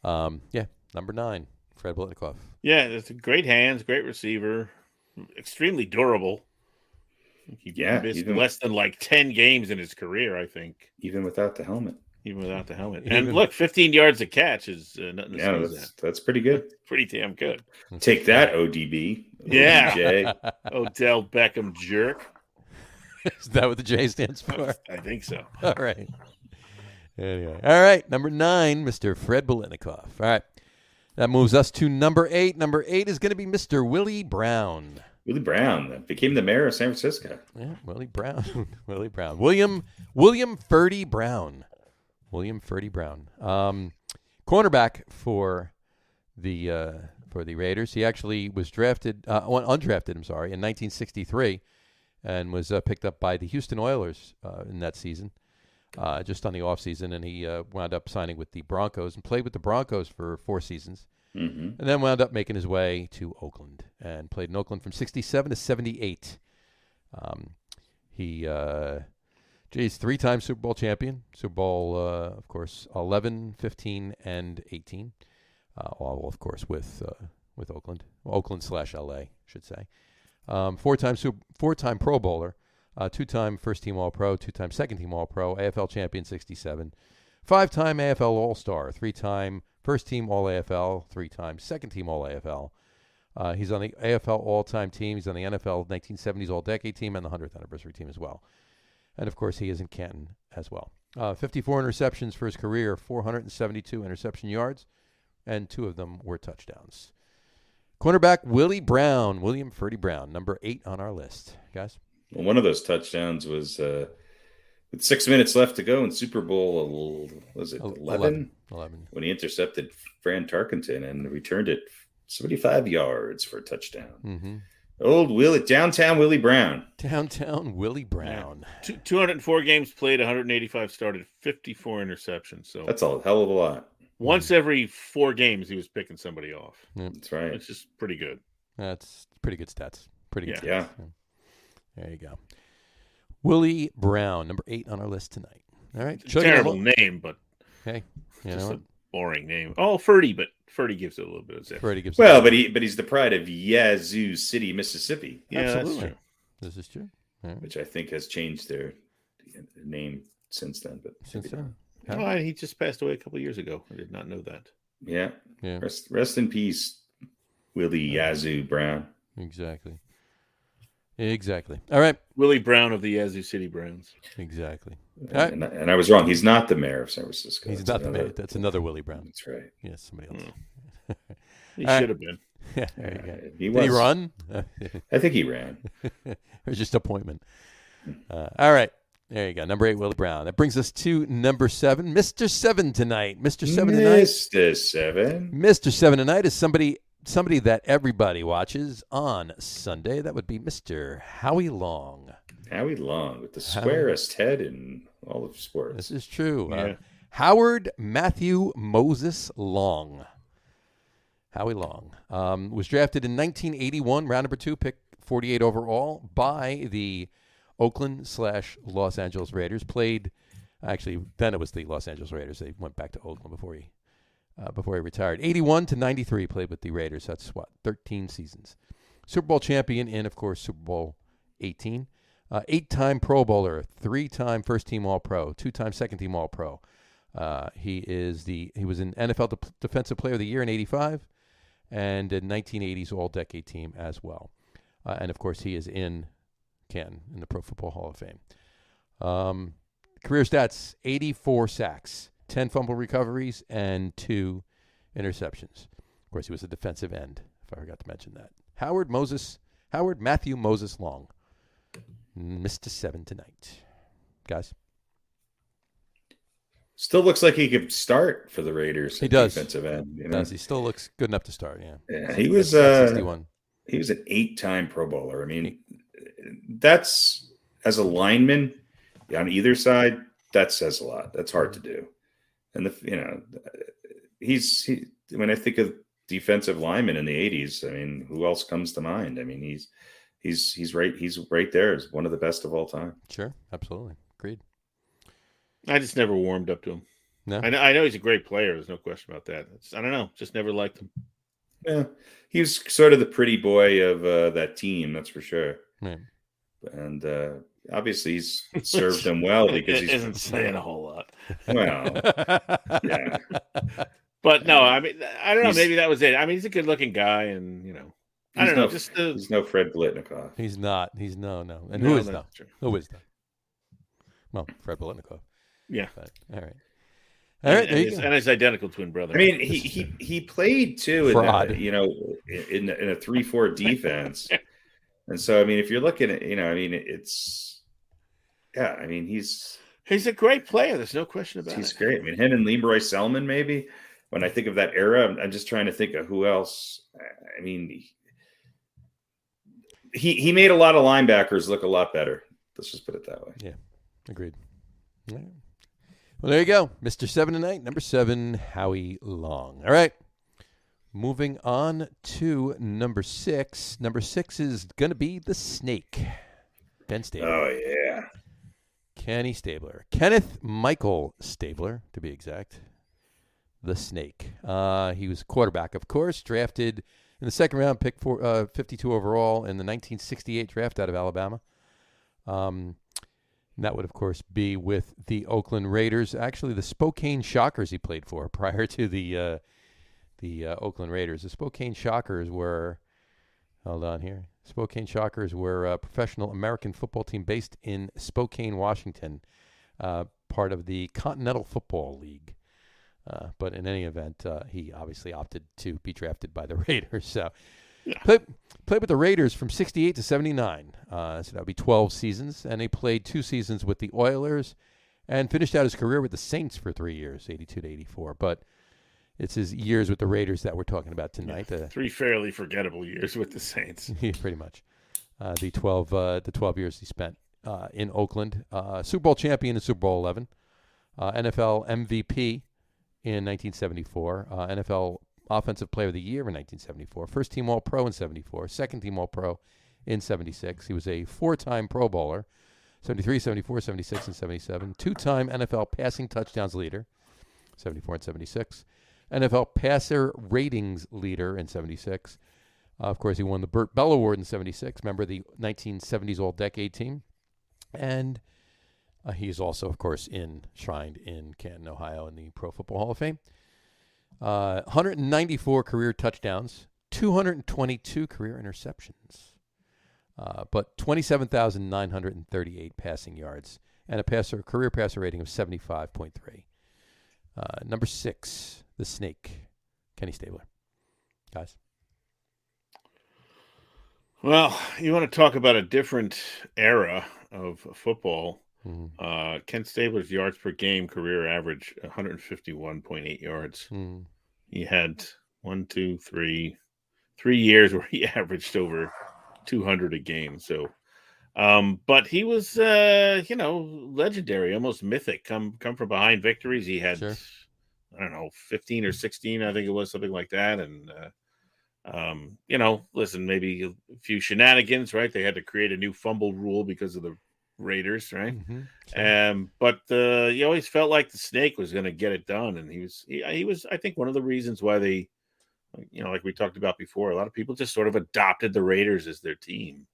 number 9. Fred Biletnikoff. Yeah, it's great hands, great receiver, extremely durable. He missed less than 10 games in his career, I think. Even without the helmet. And look, 15 yards a catch is nothing to sneeze at. That's pretty good. Pretty damn good. Take that, ODB. Yeah. Odell Beckham jerk. Is that what the J stands for? I think so. All right. Anyway. All right. Number 9, Mr. Fred Biletnikoff. All right. That moves us to number 8. Number 8 is going to be Mr. Willie Brown. Willie Brown became the mayor of San Francisco. Yeah, Willie Brown. Willie Brown. William Ferdy Brown. William Ferdy Brown. Cornerback for the Raiders. He actually was undrafted, in 1963, and was picked up by the Houston Oilers in that season. Just on the offseason, and he wound up signing with the Broncos and played with the Broncos for 4 seasons, and then wound up making his way to Oakland and played in Oakland from 67 to 78. He 3-time Super Bowl champion, Super Bowl, of course, 11, 15, and 18, all, of course, with Oakland, Oakland/LA, should say. 4-time Pro Bowler. 2-time first-team All-Pro, 2-time second-team All-Pro, AFL champion 67, 5-time AFL All-Star, 3-time first-team All-AFL, 3-time second-team All-AFL. He's on the AFL All-Time team. He's on the NFL 1970s All-Decade team and the 100th Anniversary team as well. And, of course, he is in Canton as well. 54 interceptions for his career, 472 interception yards, and 2 of them were touchdowns. Cornerback William Ferdy Brown, number 8 on our list. Guys? Well, one of those touchdowns was With 6 minutes left to go in Super Bowl, was it 11? 11. When he intercepted Fran Tarkenton and returned it 75 yards for a touchdown. Mm-hmm. Downtown Willie Brown. Downtown Willie Brown. Yeah. 204 games played, 185 started, 54 interceptions. So that's a hell of a lot. Once every 4 games, he was picking somebody off. Yep. That's right. It's just pretty good. That's pretty good stats. Pretty good stats. Yeah. There you go. Willie Brown, number 8 on our list tonight. All right. It's a terrible name, but hey, just a boring name. Oh, Ferdy, but Ferdy gives it a little bit of zip. Ferdy gives but he's the pride of Yazoo City, Mississippi. Yeah, absolutely. That's true. This is true. Right. Which I think has changed their name since then. But since then, he just passed away a couple of years ago. I did not know that. Yeah. Rest in peace, Willie Yazoo Brown. Exactly. All right. Willie Brown of the Yazoo City Browns. Exactly. And I was wrong. He's not the mayor of San Francisco. He's not the mayor. That's another Willie Brown. That's right. Yes, somebody else. He should have been. Yeah, there you go. Did he run? I think he ran. It was just appointment. All right. There you go. Number 8, Willie Brown. That brings us to number 7. Mr. 7 tonight. Mr. 7 tonight. Mr. 7. Mr. 7 tonight is somebody that everybody watches on Sunday. That would be Mr. Howie Long. Howie Long with the squarest head in all of sports. This is true. Yeah. Howard Matthew Moses Long. Howie Long was drafted in 1981, round number 2, pick 48 overall by the Oakland/Los Angeles Raiders. Played, actually, then it was the Los Angeles Raiders. They went back to Oakland before he retired. 81 to 93 played with the Raiders. That's 13 seasons. Super Bowl champion in, of course, Super Bowl 18. 8-time Pro Bowler, 3-time first-team All-Pro, 2-time second-team All-Pro. He was an NFL Defensive Player of the Year in 85 and a 1980s All-Decade team as well. And, of course, he is in the Pro Football Hall of Fame. Career stats, 84 sacks, 10 fumble recoveries, and 2 interceptions. Of course, he was a defensive end, if I forgot to mention that. Howard Matthew Moses Long. Mr. 7 tonight. Guys? Still looks like he could start for the Raiders. He does. Defensive end. He does. He still looks good enough to start, Yeah, he was 61. He was an 8-time Pro Bowler. I mean, that's, as a lineman on either side, that says a lot. That's hard to do. And when I think of defensive linemen in the 80s, I mean, who else comes to mind? I mean, he's right there as one of the best of all time. Sure, absolutely. Agreed. I just never warmed up to him. No, I know he's a great player. There's no question about that. I don't know. Just never liked him. Yeah, he was sort of the pretty boy of that team. That's for sure. Right. And obviously, he's served them well because he isn't saying a whole lot. Well, yeah. But no, I mean, I don't know. Maybe that was it. I mean, he's a good-looking guy, and I don't know. He's no Fred Biletnikoff. He's not. He's no. And who is though? Who is that? Well, Fred Biletnikoff. Yeah. But, all right. All right. And his identical twin brother. I mean, he played too in that, in a 3-4 defense. And so, I mean, if you're looking at, he's a great player. There's no question about it. He's great. I mean, him and Leroy Selman, maybe. When I think of that era, I'm just trying to think of who else. I mean, he made a lot of linebackers look a lot better. Let's just put it that way. Yeah, agreed. All right. Well, there you go. Mr. 7 tonight, number 7, Howie Long. All right. Moving on to number 6. Number 6 is going to be the Snake. Ben Stabler. Oh, yeah. Kenny Stabler. Kenneth Michael Stabler, to be exact. The Snake. He was quarterback, of course, drafted in the second round, pick 52 overall in the 1968 draft out of Alabama. And that would, of course, be with the Oakland Raiders. Actually, the Spokane Shockers he played for prior to the Oakland Raiders. The Spokane Shockers were, Spokane Shockers were a professional American football team based in Spokane, Washington, part of the Continental Football League. But in any event, he obviously opted to be drafted by the Raiders. So played with the Raiders from 68 to 79. So that would be 12 seasons. And he played 2 seasons with the Oilers and finished out his career with the Saints for 3 years, 82 to 84. But it's his years with the Raiders that we're talking about tonight. 3 fairly forgettable years with the Saints. Yeah, pretty much. The 12 years he spent in Oakland. Super Bowl champion in Super Bowl 11. NFL MVP in 1974. NFL Offensive Player of the Year in 1974. First team All-Pro in 74. Second team All-Pro in 76. He was a 4-time Pro Bowler, 73, 74, 76, and 77. 2-time NFL passing touchdowns leader, 74 and 76. NFL passer ratings leader in 76. Of course, he won the Burt Bell Award in 76, member of the 1970s All-Decade team. And he's also, of course, enshrined in Canton, Ohio in the Pro Football Hall of Fame. 194 career touchdowns, 222 career interceptions, but 27,938 passing yards, and a career passer rating of 75.3. Number 6, the Snake, Kenny Stabler. Guys. Well, you want to talk about a different era of football. Mm-hmm. Ken Stabler's yards per game career average 151.8 yards. Mm. He had 3 years where he averaged over 200 a game. So, but he was, legendary, almost mythic. Come from behind victories. He had, sure. 15 or 16, I think it was, something like that. And, listen, maybe a few shenanigans, right? They had to create a new fumble rule because of the Raiders, right? Mm-hmm. Sure. But you always felt like the Snake was going to get it done, and he was. I think one of the reasons why they, like we talked about before, a lot of people just sort of adopted the Raiders as their team.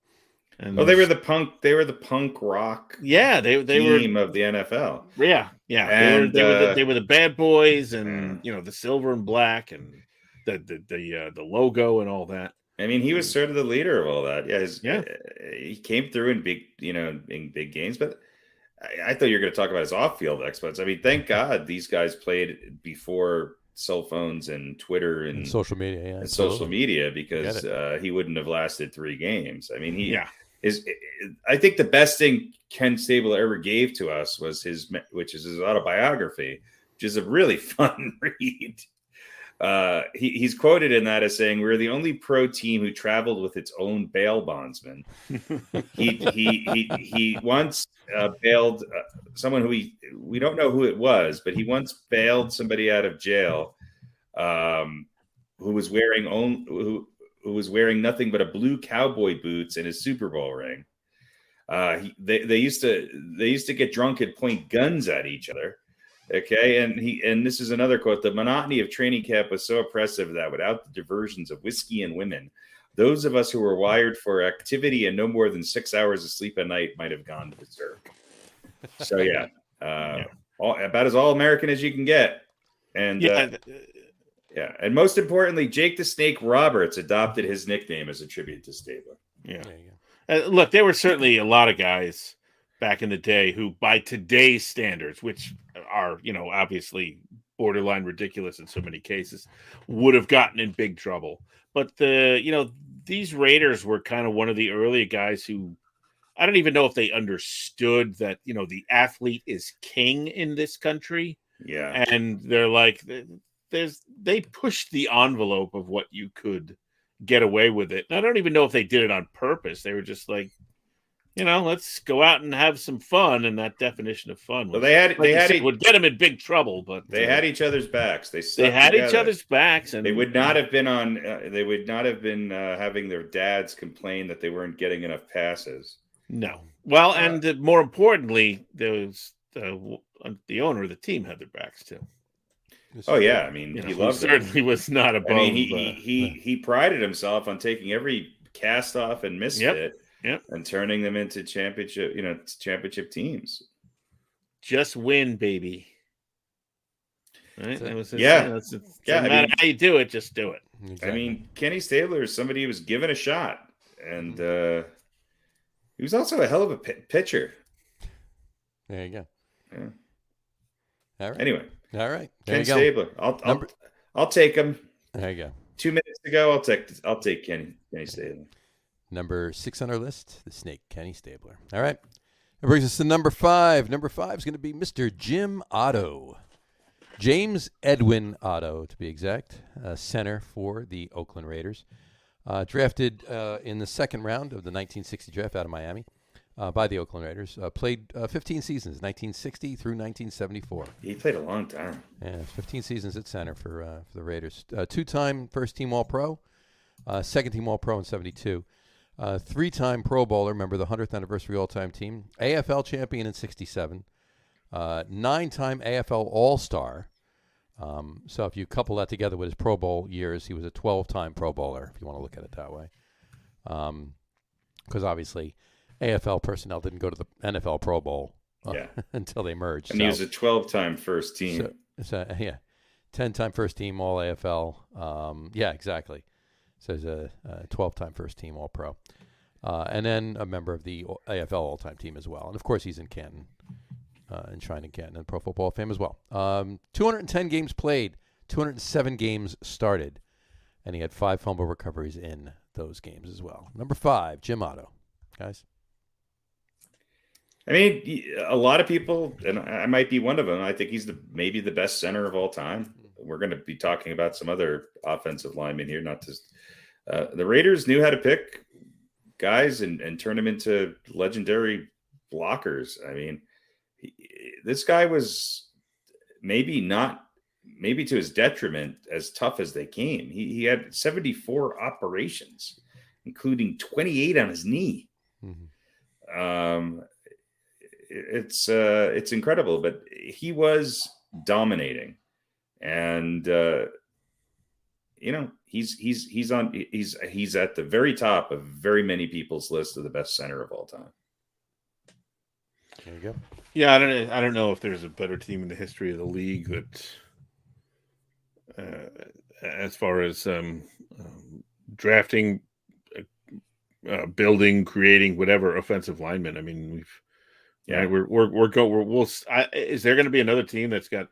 And they were the punk rock. Yeah, they team were of the NFL. Yeah. And they were the bad boys, and the silver and black, and the logo and all that. I mean, he was sort of the leader of all that. He came through in big games, but I thought you were going to talk about his off-field exploits. I mean, thank God these guys played before cell phones and Twitter and social media, because he wouldn't have lasted 3 games. I mean, I think the best thing Ken Stabler ever gave to us was his autobiography, which is a really fun read. He's quoted in that as saying, "We're the only pro team who traveled with its own bail bondsman." He once bailed someone who we don't know who it was, but he once bailed somebody out of jail who was wearing nothing but a blue cowboy boots and his Super Bowl ring. They used to get drunk and point guns at each other. Okay, and this is another quote: "The monotony of training camp was so oppressive that without the diversions of whiskey and women, those of us who were wired for activity and no more than 6 hours of sleep a night might have gone berserk." So about as all American as you can get. And and most importantly, Jake the Snake Roberts adopted his nickname as a tribute to Stabler. Yeah, look, there were certainly a lot of guys back in the day who, by today's standards, which are, obviously borderline ridiculous in so many cases, would have gotten in big trouble. But these Raiders were kind of one of the early guys who, I don't even know if they understood that, the athlete is king in this country. Yeah. And they're like, they pushed the envelope of what you could get away with it. And I don't even know if they did it on purpose. They were just like, let's go out and have some fun. And that definition of fun was, would get them in big trouble. But they had each other's backs. They had each other's backs, and they would not have been on. They would not have been having their dads complain that they weren't getting enough passes. No. Well, and more importantly, there was the owner of the team had their backs too. Oh yeah, I mean, he loved it. Certainly was not above. I mean, he prided himself on taking every cast off and misfit. Yep. And turning them into championship teams. Just win, baby. Right? No matter how you do it, just do it. Exactly. I mean, Kenny Stabler is somebody who was given a shot, and he was also a hell of a pitcher. There you go. Yeah. All right. Anyway. All right. Ken Stabler. I'll take him. There you go. 2 minutes to go. I'll take Kenny Stabler. Number 6 on our list, the Snake, Kenny Stabler. All right. That brings us to number 5. Number 5 is going to be Mr. Jim Otto. James Edwin Otto, to be exact, center for the Oakland Raiders. Drafted in the second round of the 1960 draft out of Miami by the Oakland Raiders. Played 15 seasons, 1960 through 1974. He played a long time. Yeah, 15 seasons at center for the Raiders. 2-time first-team All-Pro, second-team All-Pro in 72. 3-time Pro Bowler, member of the 100th anniversary all-time team. AFL champion in 67. 9-time AFL All-Star. So if you couple that together with his Pro Bowl years, he was a 12-time Pro Bowler, if you want to look at it that way. Because obviously AFL personnel didn't go to the NFL Pro Bowl until they merged. And he was a 12-time first team. So 10-time first team All AFL. Yeah, exactly. So he's a 12-time first team All Pro. And then a member of the AFL all-time team as well. And of course he's in Canton. Enshrined in Canton and Pro Football Fame as well. 210 games played, 207 games started, and he had 5 fumble recoveries in those games as well. Number 5, Jim Otto. Guys? I mean, a lot of people, and I might be one of them, I think he's maybe the best center of all time. We're going to be talking about some other offensive linemen here, not just the Raiders knew how to pick guys and turn them into legendary blockers. I mean, this guy was maybe to his detriment as tough as they came. He had 74 operations, including 28 on his knee. Mm-hmm. It's incredible, but he was dominating, and he's at the very top of very many people's list of the best center of all time. There you go. Yeah, I don't know if there's a better team in the history of the league that, as far as drafting, building, creating, whatever offensive linemen. I mean, is there going to be another team that's got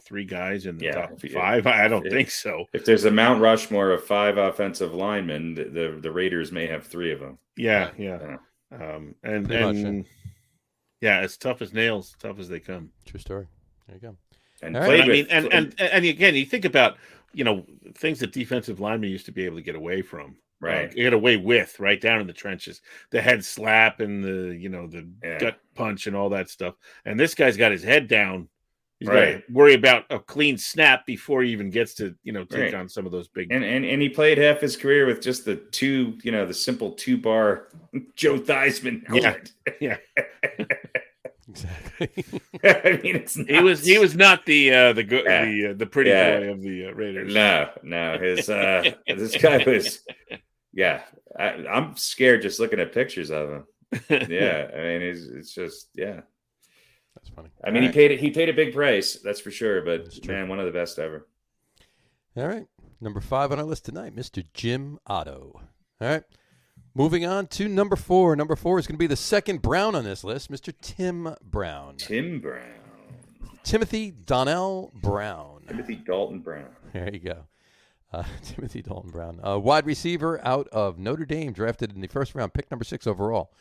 3 guys in the top 5? I don't think so. If there's a Mount Rushmore of 5 offensive linemen, the Raiders may have 3 of them. Yeah. Yeah, as tough as nails, tough as they come. True story. There you go. And again, you think about things that defensive linemen used to be able to get away from, right? Get away with, right down in the trenches, the head slap and the gut punch and all that stuff. And this guy's got his head down. He's got to worry about a clean snap before he even gets to take on some of those big. And he played half his career with just the simple 2-bar Joe Theismann helmet. Yeah. Exactly. I mean, it's nuts. He was not the pretty boy of the Raiders. No. His this guy was. Yeah, I'm scared just looking at pictures of him. Yeah, I mean, it's just That's funny. I mean, he paid a big price, that's for sure. But man, one of the best ever. All right, number 5 on our list tonight, Mr. Jim Otto. All right. Moving on to number 4. Number 4 is going to be the second Brown on this list, Mr. Tim Brown. Timothy Donnell Brown. Timothy Dalton Brown. There you go. Timothy Dalton Brown. Wide receiver out of Notre Dame, drafted in the first round, pick number 6 overall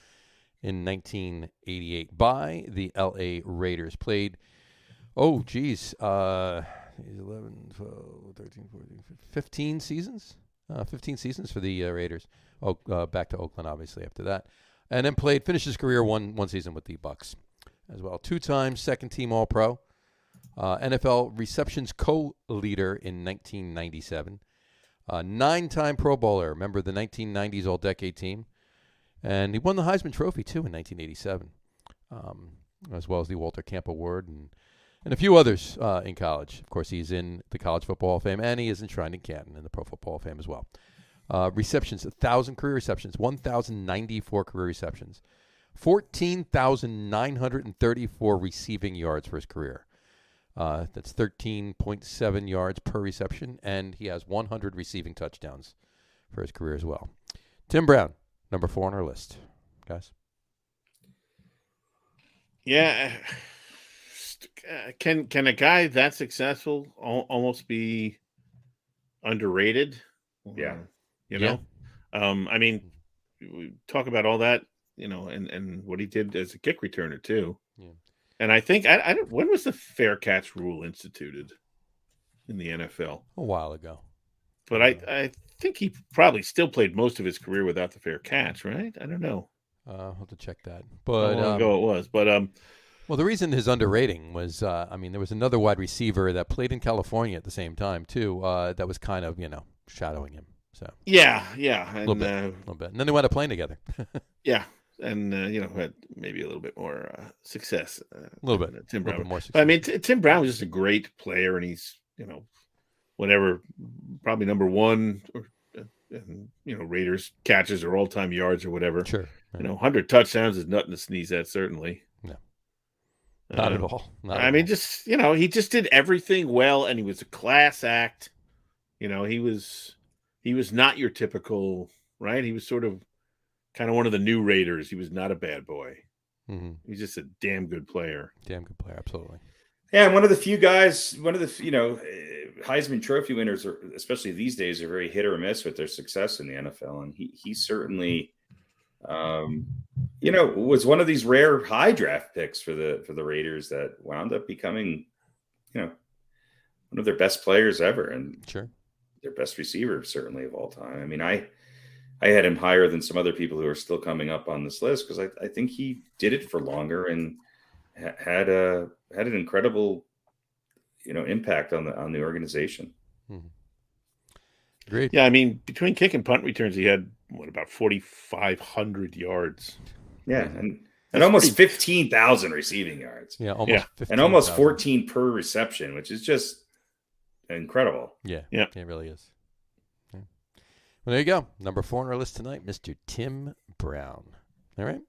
in 1988 by the L.A. Raiders. Played, 11, 12, 13, 14, 15 seasons? 15 seasons for the Raiders. Back to Oakland, obviously, after that. And then finished his career one season with the Bucs as well. 2-time second-team All-Pro. NFL receptions co-leader in 1997. 9-time Pro Bowler, member of the 1990s All-Decade team. And he won the Heisman Trophy, too, in 1987, as well as the Walter Camp Award and a few others in college. Of course, he's in the College Football Hall of Fame, and he is enshrined in Canton in the Pro Football Hall of Fame as well. Receptions, 1,000 career receptions, 1,094 career receptions, 14,934 receiving yards for his career. That's 13.7 yards per reception, and he has 100 receiving touchdowns for his career as well. Tim Brown, number 4 on our list. Guys? Yeah. Can a guy that successful almost be underrated? Yeah. I mean, we talk about all that, and what he did as a kick returner too. Yeah. And I think I don't. When was the fair catch rule instituted in the NFL? A while ago. But I think he probably still played most of his career without the fair catch, right? I don't know. I'll have to check that. But how long ago it was. But well, the reason his underrating was, there was another wide receiver that played in California at the same time too. That was kind of shadowing him. So yeah, and, a little bit, and then they wound up playing together. Yeah. And had maybe a little bit more success. A little bit, Tim Brown. A little bit more success. But, I mean, Tim Brown was just a great player, and he's whatever, probably number one, and Raiders catches or all-time yards or whatever. Sure, right. 100 touchdowns is nothing to sneeze at, certainly. No, not at all. Just he just did everything well, and he was a class act. He was not your typical, right. He was sort of kind of one of the new Raiders. He was not a bad boy. Mm-hmm. He's just a damn good player. Absolutely. Yeah, and one of the few guys, Heisman Trophy winners, especially these days, are very hit or miss with their success in the NFL. And he certainly, was one of these rare high draft picks for the Raiders that wound up becoming, one of their best players ever, and sure, their best receiver certainly of all time. I mean, I had him higher than some other people who are still coming up on this list because I think he did it for longer and had an incredible, impact on the organization. Mm-hmm. Great. Yeah, I mean, between kick and punt returns, he had about 4,500 yards. Yeah, and almost 15,000 receiving yards. Yeah, almost 15,000. And almost 14 per reception, which is just incredible. Yeah, it really is. Yeah. Well, there you go. Number 4 on our list tonight, Mr. Tim Brown. All right.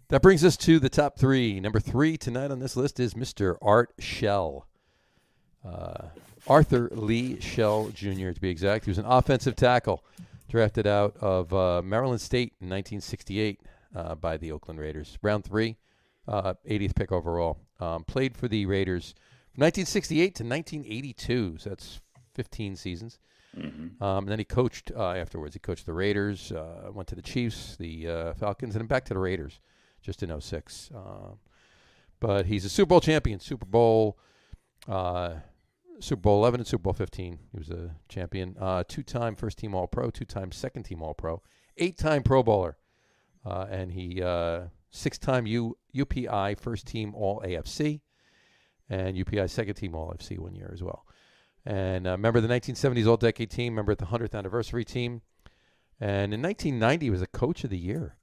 That brings us to the top 3. Number 3 tonight on this list is Mr. Art Shell. Arthur Lee Shell Jr., to be exact. He was an offensive tackle drafted out of Maryland State in 1968 by the Oakland Raiders. Round 3, 80th pick overall. Played for the Raiders from 1968 to 1982, so that's 15 seasons. Mm-hmm. And then he coached afterwards. He coached the Raiders, went to the Chiefs, the Falcons, and then back to the Raiders just in 06. But he's a Super Bowl champion, Super Bowl 11 and Super Bowl 15. He was a champion. 2-time first-team All-Pro, 2-time second-team All-Pro, 8-time Pro Bowler. And he 6-time UPI first-team All-AFC and UPI second-team All-AFC 1 year as well. And member of the 1970s All-Decade team, member of the 100th Anniversary team. And in 1990, he was a Coach of the Year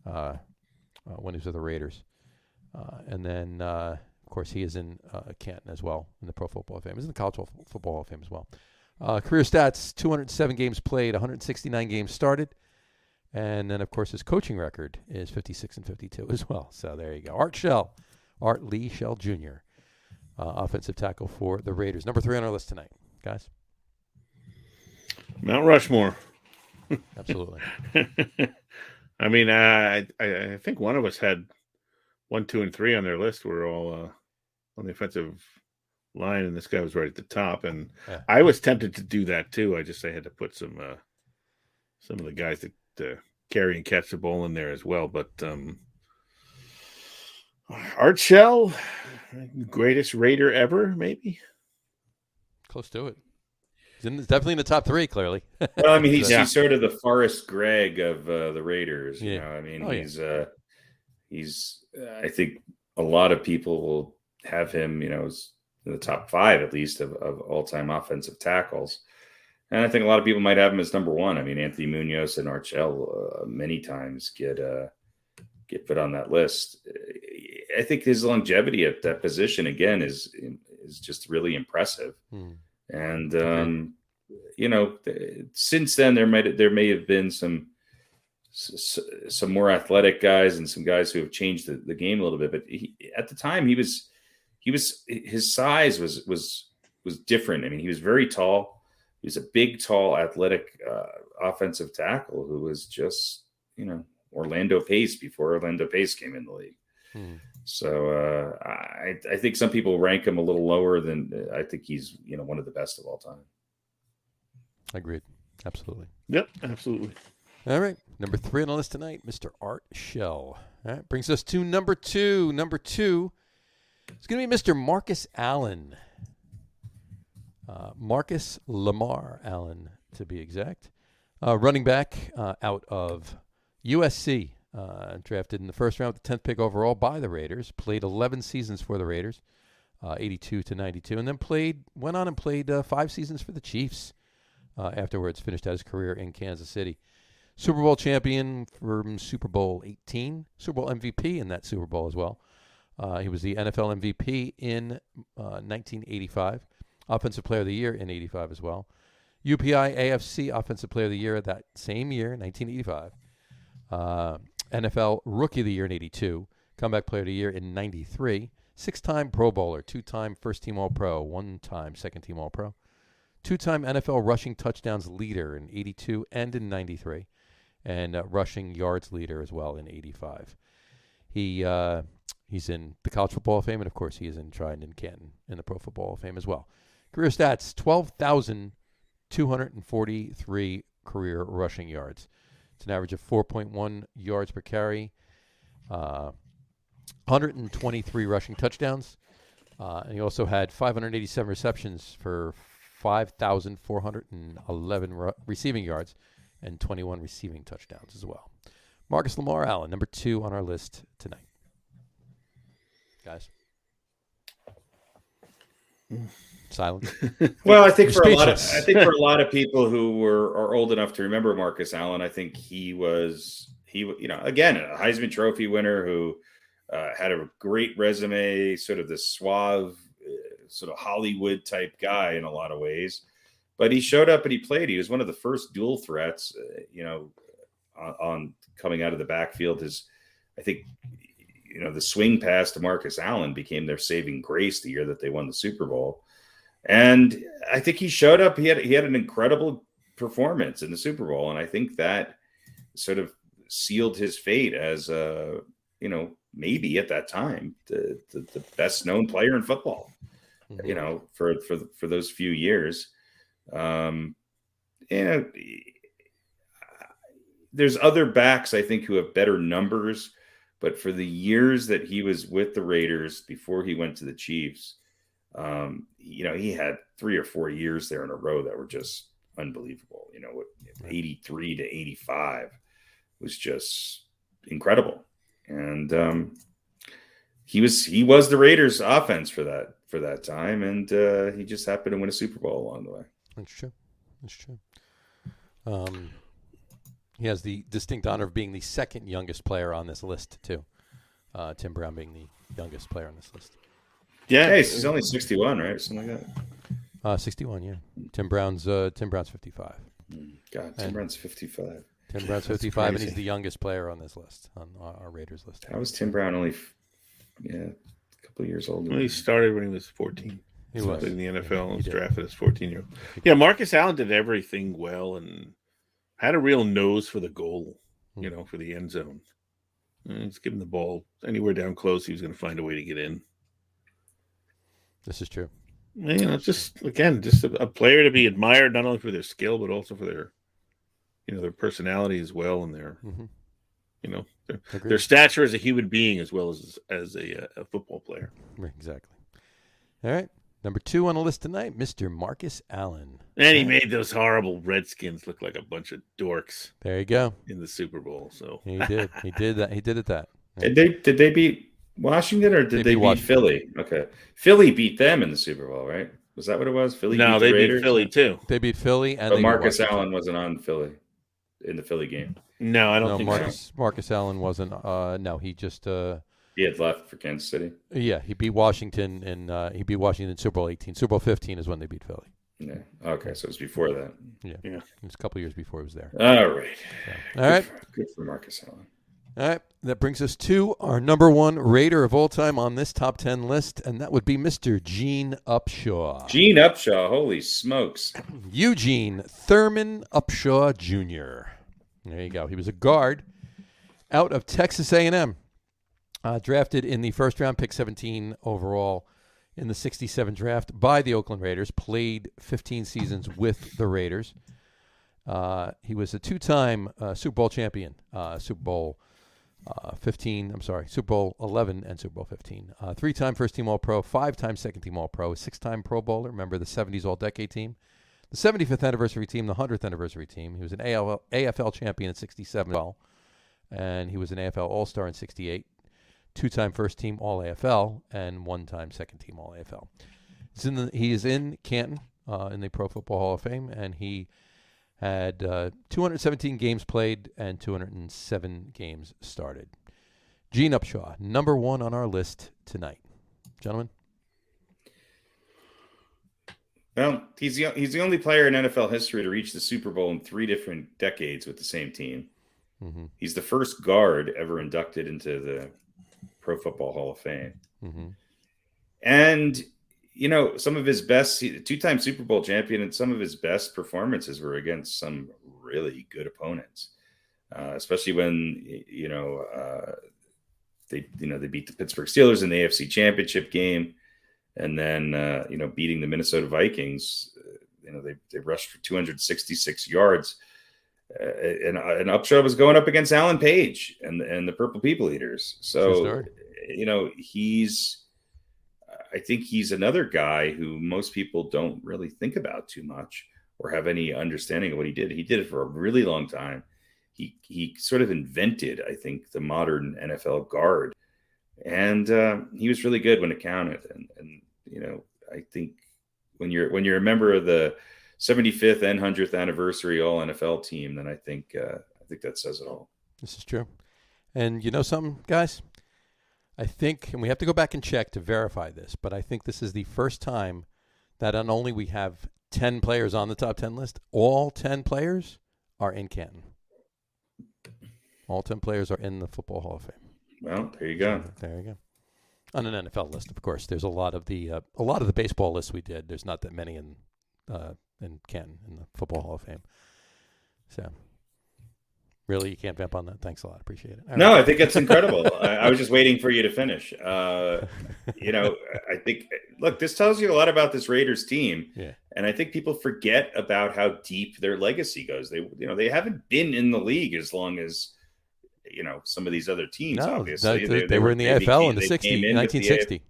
when he was with the Raiders. And then, of course, he is in Canton as well in the Pro Football Hall of Fame. He's in the College Football Hall of Fame as well. Career stats, 207 games played, 169 games started. And then, of course, his coaching record is 56 and 52 as well. So there you go. Art Lee Shell Jr., offensive tackle for the Raiders. Number 3 on our list tonight, guys. Mount Rushmore. Absolutely. I mean, I think one of us had 1, 2, and 3 on their list. We're all on the offensive line, and this guy was right at the top. And yeah. I was tempted to do that too. I had to put some of the guys that carry and catch the ball in there as well. But Art Shell, greatest Raider ever, maybe. Close to it. He's definitely in the top 3, clearly. Well, I mean, he's sort of the Forrest Gregg of the Raiders. You know, I mean, he's. I think a lot of people will have him, as in the top 5 at least of all-time offensive tackles. And I think a lot of people might have him as number 1. I mean, Anthony Munoz and Art Shell many times get put on that list. I think his longevity at that position again is just really impressive. And since then there may have been some more athletic guys and some guys who have changed the game a little bit. But at the time his size was different. I mean, he was very tall. He was a big, tall, athletic offensive tackle who was just, Orlando Pace before Orlando Pace came in the league. So I think some people rank him a little lower than I think he's, one of the best of all time. Agreed. Absolutely. Yep, absolutely. All right. Number 3 on the list tonight, Mr. Art Shell. All right, brings us to number 2. Number 2 is going to be Mr. Marcus Allen. Marcus Lamar Allen, to be exact. Running back out of USC. Drafted in the first round with the 10th pick overall by the Raiders. Played 11 seasons for the Raiders, 82 to 92. And then went on and played 5 seasons for the Chiefs. Afterwards, finished out his career in Kansas City. Super Bowl champion from Super Bowl 18. Super Bowl MVP in that Super Bowl as well. He was the NFL MVP in 1985. Offensive Player of the Year in 85 as well. UPI AFC Offensive Player of the Year that same year, 1985. NFL Rookie of the Year in 82. Comeback Player of the Year in 93. 6-time Pro Bowler, 2-time First-Team All-Pro, 1-time Second-Team All-Pro. 2-time NFL rushing touchdowns leader in 82 and in 93. And rushing yards leader as well in 85. He's in the College Football Hall of Fame, and of course he is enshrined in Canton in the Pro Football Hall of Fame as well. Career stats, 12,243 career rushing yards. It's an average of 4.1 yards per carry, 123 rushing touchdowns, and he also had 587 receptions for 5,411 receiving yards and 21 receiving touchdowns as well. Marcus Lamar Allen, number 2 on our list tonight. Guys. Silence. Well, I think for a lot of people who are old enough to remember Marcus Allen, I think he again, a Heisman Trophy winner who had a great resume, sort of this suave, sort of Hollywood type guy in a lot of ways. But he showed up and he played. He was one of the first dual threats, on coming out of the backfield. I think the swing pass to Marcus Allen became their saving grace the year that they won the Super Bowl. And I think he showed up. He had an incredible performance in the Super Bowl. And I think that sort of sealed his fate as, maybe at that time, the best known player in football, for those few years. There's other backs, I think, who have better numbers. But for the years that he was with the Raiders before he went to the Chiefs, he had 3 or 4 years there in a row that were just unbelievable. 83 to 85 was just incredible. And he was the Raiders offense for that time. And he just happened to win a Super Bowl along the way. That's true. He has the distinct honor of being the second youngest player on this list, too. Tim Brown being the youngest player on this list. Yeah, hey, he's only 61, right? Something like that. 61, yeah. Tim Brown's 55. God, Tim Brown's 55. Tim Brown's 55, and he's the youngest player on this list, on our Raiders list. How was Tim Brown only, a couple of years older? Well, he started when he was 14. He was in the NFL and was drafted as 14-year-old. Yeah, Marcus Allen did everything well and had a real nose for the goal, for the end zone. He's giving the ball anywhere down close. He was going to find a way to get in. This is true. Just a player to be admired, not only for their skill, but also for their, their personality as well. And their, their stature as a human being, as well as a football player. Exactly. All right. Number 2 on the list tonight, Mr. Marcus Allen. And he made those horrible Redskins look like a bunch of dorks. There you go. In the Super Bowl. So he did. He did that. He did it that. Did they beat Washington or did they beat Philly? Okay. Philly beat them in the Super Bowl, right? Was that what it was? Philly beat the Raiders? Beat Philly too. They beat Philly, and but Marcus Allen wasn't on Philly in the Philly game. No, I don't think so. Marcus Allen wasn't. No, he just. He had left for Kansas City. Yeah, he beat Washington, and he beat Washington in Super Bowl 18. Super Bowl 15 is when they beat Philly. Yeah. Okay, so it was before that. Yeah. It was a couple years before he was there. All right. So, all right. Good for Marcus Allen. All right. That brings us to our number 1 Raider of all time on this top 10 list, and that would be Mr. Gene Upshaw. Gene Upshaw. Holy smokes. Eugene Thurman Upshaw Jr. There you go. He was a guard out of Texas A&M. Drafted in the first round, pick 17 overall in the 67 draft by the Oakland Raiders. Played 15 seasons with the Raiders. He was a two-time Super Bowl champion, Super Bowl 11 and Super Bowl 15. Three-time first-team All-Pro, five-time second-team All-Pro, six-time Pro Bowler. Remember the 70s All-Decade team? The 75th anniversary team, the 100th anniversary team. He was an AFL champion in 67 as well, and he was an AFL All-Star in 68. Two-time first-team All-AFL and one-time second-team All-AFL. He is in Canton in the Pro Football Hall of Fame, and he had 217 games played and 207 games started. Gene Upshaw, number one on our list tonight. Gentlemen? Well, he's the only player in NFL history to reach the Super Bowl in 3 different decades with the same team. Mm-hmm. He's the first guard ever inducted into the Pro Football Hall of Fame. Mm-hmm. And some of his best, two-time Super Bowl champion, and some of his best performances were against some really good opponents, especially when they beat the Pittsburgh Steelers in the AFC Championship game, and then beating the Minnesota Vikings. They rushed for 266 yards, and Upshaw was going up against Alan Page and the Purple People Eaters. So I think he's another guy who most people don't really think about too much or have any understanding of what he did. He did it for a really long time. He sort of invented, I think, the modern NFL guard, and he was really good when it counted. And I think when you're a member of the 75th and 100th anniversary All NFL team, then I think that says it all. This is true. And you know something, guys? I think, and we have to go back and check to verify this, but I think this is the first time that not only we have 10 players on the top 10 list, all 10 players are in Canton. All 10 players are in the Football Hall of Fame. Well, there you go. There you go. On an NFL list, of course. There's a lot of the baseball lists we did. There's not that many in Canton in the Football Hall of Fame. So. Really, you can't vamp on that. Thanks a lot. Appreciate it. No, I think it's incredible. I was just waiting for you to finish. I think, look, this tells you a lot about this Raiders team. Yeah. And I think people forget about how deep their legacy goes. They haven't been in the league as long as, some of these other teams, obviously. They were in the AFL in the 1960.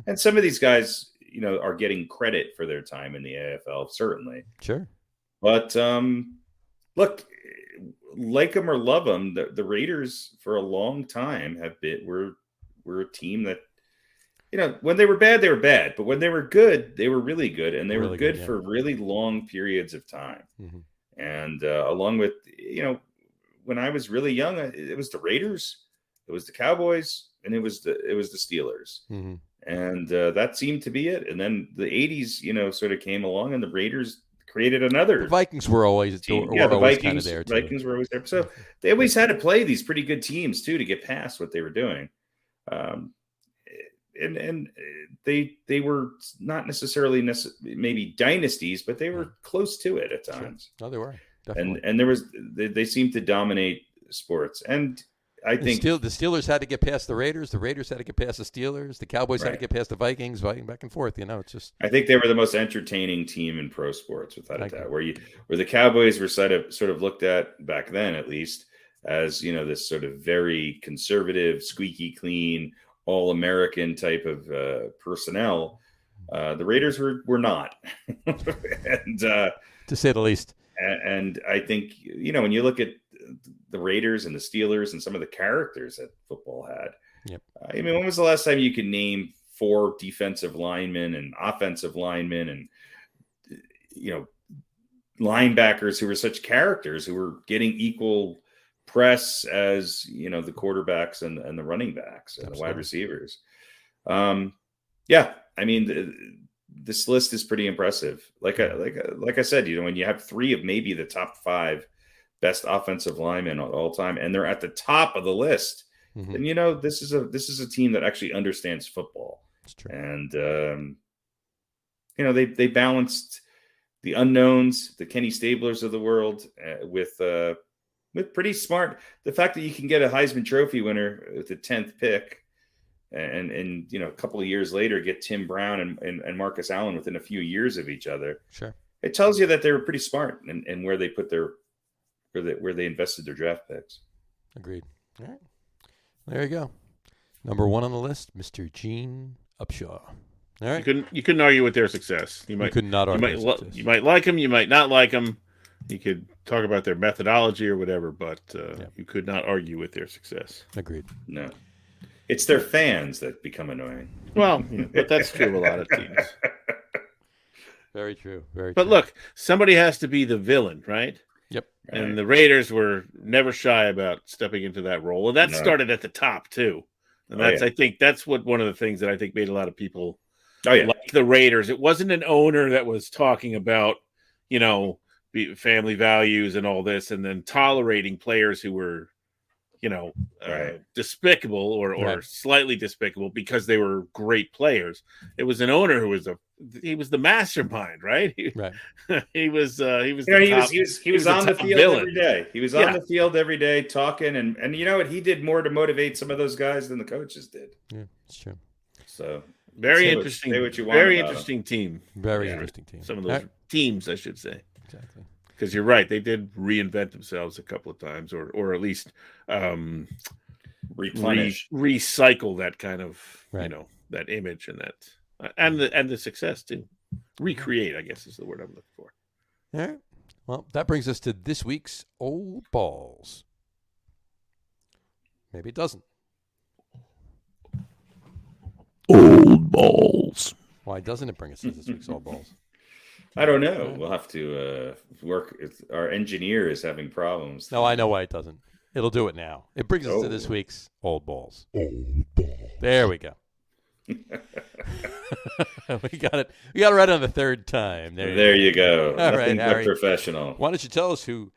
And some of these guys, are getting credit for their time in the AFL, certainly. Sure. But, look, like them or love them, the Raiders for a long time were a team that, when they were bad, but when they were good, they were really good, and they were good for really long periods of time. Mm-hmm. And along with, when I was really young, it was the Raiders, it was the Cowboys, and it was the Steelers. Mm-hmm. And that seemed to be it. And then the 80s, sort of came along, and the Raiders created another. The Vikings were always team. The Vikings kind of there too. Vikings were always there. So they always had to play these pretty good teams too to get past what they were doing. And they were not necessarily maybe dynasties, but they were close to it at times. Sure. No, they were definitely. And there was they seemed to dominate sports. And I think the Steelers had to get past the Raiders had to get past the Steelers. The Cowboys had to get past the Vikings, fighting back and forth. It's just. I think they were the most entertaining team in pro sports, without a doubt. Where the Cowboys were sort of looked at back then, at least, as this sort of very conservative, squeaky clean, all American type of personnel. The Raiders were not, and to say the least. And I think when you look at the Raiders and the Steelers and some of the characters that football had. Yep. When was the last time you could name 4 defensive linemen and offensive linemen and, linebackers who were such characters who were getting equal press as, the quarterbacks and the running backs and the wide receivers. This list is pretty impressive. Like I said, when you have 3 of maybe the top 5 best offensive linemen of all time, and they're at the top of the list, then this is a team that actually understands football. That's true. And they balanced the unknowns, the Kenny Stablers of the world, with pretty smart. The fact that you can get a Heisman Trophy winner with the 10th pick, and a couple of years later get Tim Brown and Marcus Allen within a few years of each other. Sure. It tells you that they were pretty smart and where they put their where they invested their draft picks. Agreed. All right. There you go. Number 1 on the list, Mr. Gene Upshaw. All right. You couldn't argue with their success. You could not argue with success. You might like them. You might not like them. You could talk about their methodology or whatever, but you could not argue with their success. Agreed. No. It's their fans that become annoying. Well, but that's true of a lot of teams. Very true. Very true. But look, somebody has to be the villain, right? Yep. And the Raiders were never shy about stepping into that role. And that started at the top, too. And I think that's one of the things that I think made a lot of people like the Raiders. It wasn't an owner that was talking about, family values and all this, and then tolerating players who were, despicable or slightly despicable because they were great players. It was an owner who was the mastermind, right? He was on the field every day. He was on the field every day talking, and you know what? He did more to motivate some of those guys than the coaches did. Yeah, it's true. So very interesting. Very interesting team. Very interesting team. Some of those teams, I should say. Exactly. Because you're right, they did reinvent themselves a couple of times, or at least recycle that kind of that image and that and the success too. Recreate, I guess, is the word I'm looking for. All right. Well, that brings us to this week's Old Balls. Maybe it doesn't. Old Balls. Why doesn't it bring us to this week's Old Balls? I don't know. We'll have to work. Our engineer is having problems. No, I know why it doesn't. It'll do it now. It brings us to this week's Old Balls. Old Balls. There we go. We got it. We got it right on the third time. There you go. All Nothing right, but Harry. professional. Why don't you tell us who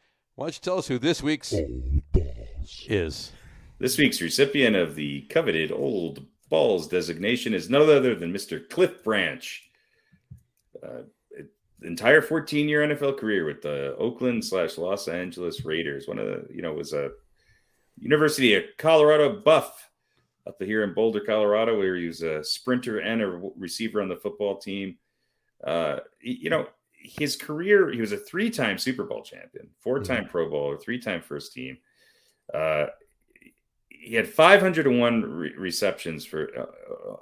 this week's Old Balls is? This week's recipient of the coveted Old Balls designation is none other than Mr. Cliff Branch. Entire 14-year NFL career with the Oakland/Los Angeles Raiders. One of the, was a University of Colorado buff up here in Boulder, Colorado, where he was a sprinter and a receiver on the football team. His career, he was a 3-time Super Bowl champion, 4-time Pro Bowler, 3-time first team. He had 501 receptions for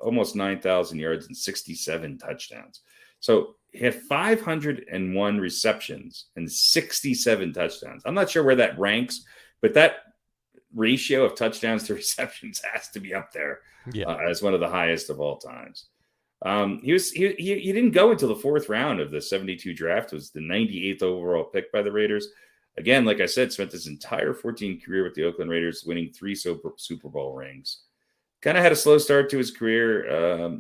almost 9,000 yards and 67 touchdowns. So he had 501 receptions and 67 touchdowns. I'm not sure where that ranks, but that ratio of touchdowns to receptions has to be up there as one of the highest of all times. He didn't go until the 4th round of the 72 draft. It was the 98th overall pick by the Raiders. Again, like I said, spent his entire 14 career with the Oakland Raiders, winning 3 Super Bowl rings. Kind of had a slow start to his career.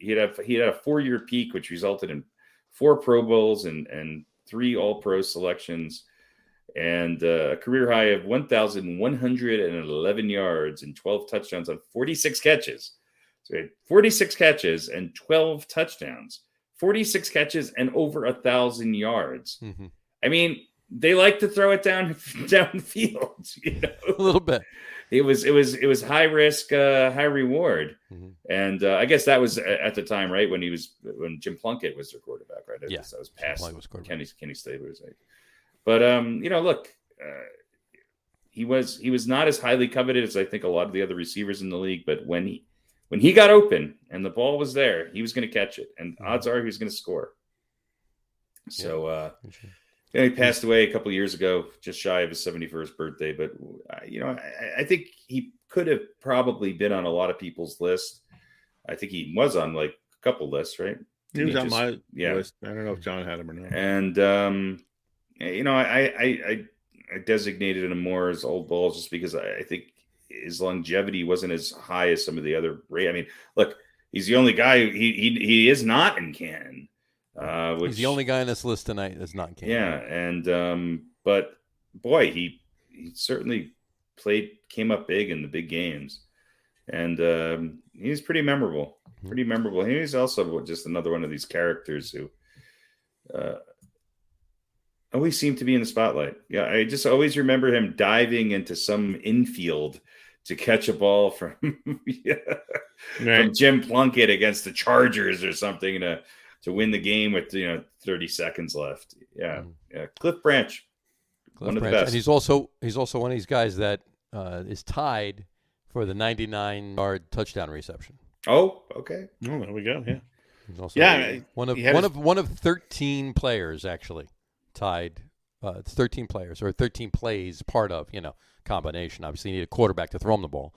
He had a 4-year peak, which resulted in 4 Pro Bowls and 3 All-Pro selections, and a career high of 1,111 yards and 12 touchdowns on 46 catches. So he had 46 catches and 12 touchdowns, 46 catches and over 1,000 yards. Mm-hmm. I mean, they like to throw it down the field, a little bit. It was high risk, high reward, and I guess that was at the time, right, when Jim Plunkett was their quarterback, right? Yes, that was past Kenny Stabler's age. But look, he was not as highly coveted as I think a lot of the other receivers in the league. But when he got open and the ball was there, he was going to catch it, and odds are he was going to score. So. He passed away a couple of years ago, just shy of his 71st birthday. But, I think he could have probably been on a lot of people's list. I think he was on like a couple lists, right? He was on my list. I don't know if John had him or not. And, I designated him more as Old Balls just because I think his longevity wasn't as high as some of the other. I mean, look, he's the only guy. He is not in Canton. He's the only guy on this list tonight that's not Canton. Yeah, and but boy, he certainly came up big in the big games, and he's pretty memorable. Pretty memorable. He's also just another one of these characters who always seemed to be in the spotlight. Yeah, I just always remember him diving into some infield to catch a ball from Jim Plunkett against the Chargers or something to win the game with 30 seconds left. Yeah. Cliff Branch. One of the best. And he's also one of these guys that is tied for the 99-yard touchdown reception. Oh, okay. Oh, there we go. Yeah. He's also one of 13 players actually tied. 13 players or 13 plays, part of combination. Obviously, you need a quarterback to throw him the ball,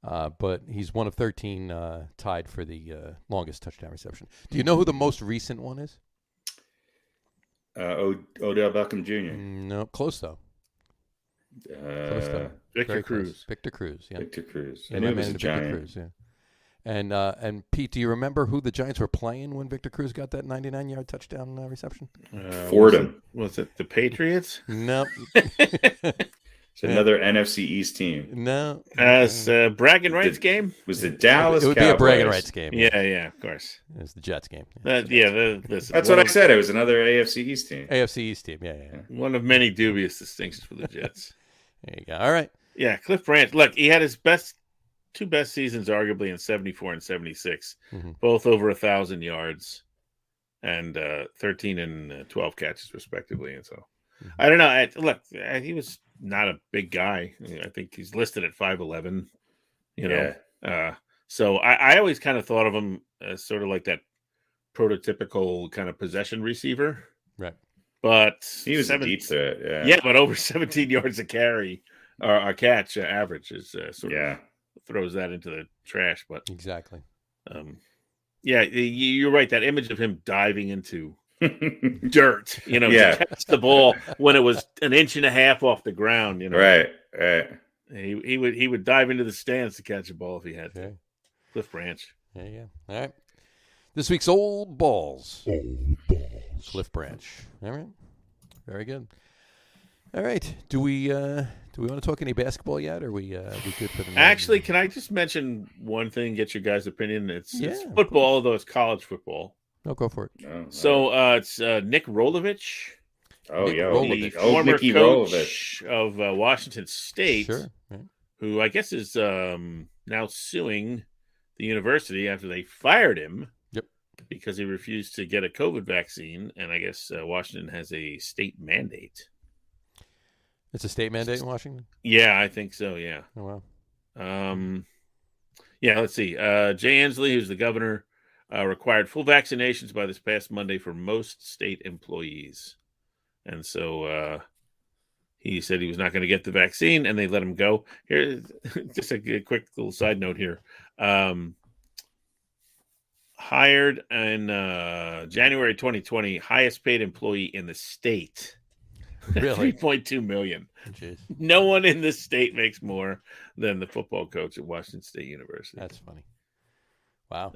but he's one of 13 tied for the longest touchdown reception. Do you know who the most recent one is? Odell Beckham Jr. No, close though. Close though. Victor Cruz. Victor Cruz. Yeah. Victor Cruz. Yeah, I knew it was a Giant. Cruz, yeah. And Pete, do you remember who the Giants were playing when Victor Cruz got that 99-yard touchdown reception? Fordham. Was it the Patriots? No. It's another NFC East team. No. Bragging rights game? Was the Dallas It would Cowboys. be a bragging rights game. Yeah, of course. It was the Jets game. That's what I said. It was another AFC East team. AFC East team, yeah. One of many dubious distinctions for the Jets. There you go. All right. Yeah, Cliff Branch. Look, he had his two best seasons, arguably, in 74 and 76, both over 1,000 yards and 13 and 12 catches, respectively. And so, I don't know. He was not a big guy. I think he's listed at 5'11", so I always kind of thought of him as sort of like that prototypical kind of possession receiver. Right. But he was a deep threat. Yeah, but over 17 yards a carry or a catch average is sort of throws that into the trash. But exactly. You're right. That image of him diving into dirt, to catch the ball when it was an inch and a half off the ground, Right. He would dive into the stands to catch a ball if he had to. Cliff Branch. There you go. All right. This week's Old Balls. Cliff Branch. All right. Very good. All right. Do we want to talk any basketball yet, or are we good for the moment? Actually, can I just mention one thing, get your guys' opinion? It's football, although it's college football. No, go for it. So it's Nick Rolovich. Rolovich. Former Nicky coach Rolovich of Washington State, Sure. who I guess is now suing the university after they fired him because he refused to get a COVID vaccine. And I guess Washington has a state mandate. It's a state mandate in Washington? Yeah, I think so, yeah. Oh, wow. Let's see. Jay Inslee, who's the governor, required full vaccinations by this past Monday for most state employees. And so he said he was not going to get the vaccine, and they let him go. Here, just a quick little side note here. Hired in January 2020, highest paid employee in the state. Really? $3.2 million. Jeez. No one in this state makes more than the football coach at Washington State University. That's funny. Wow.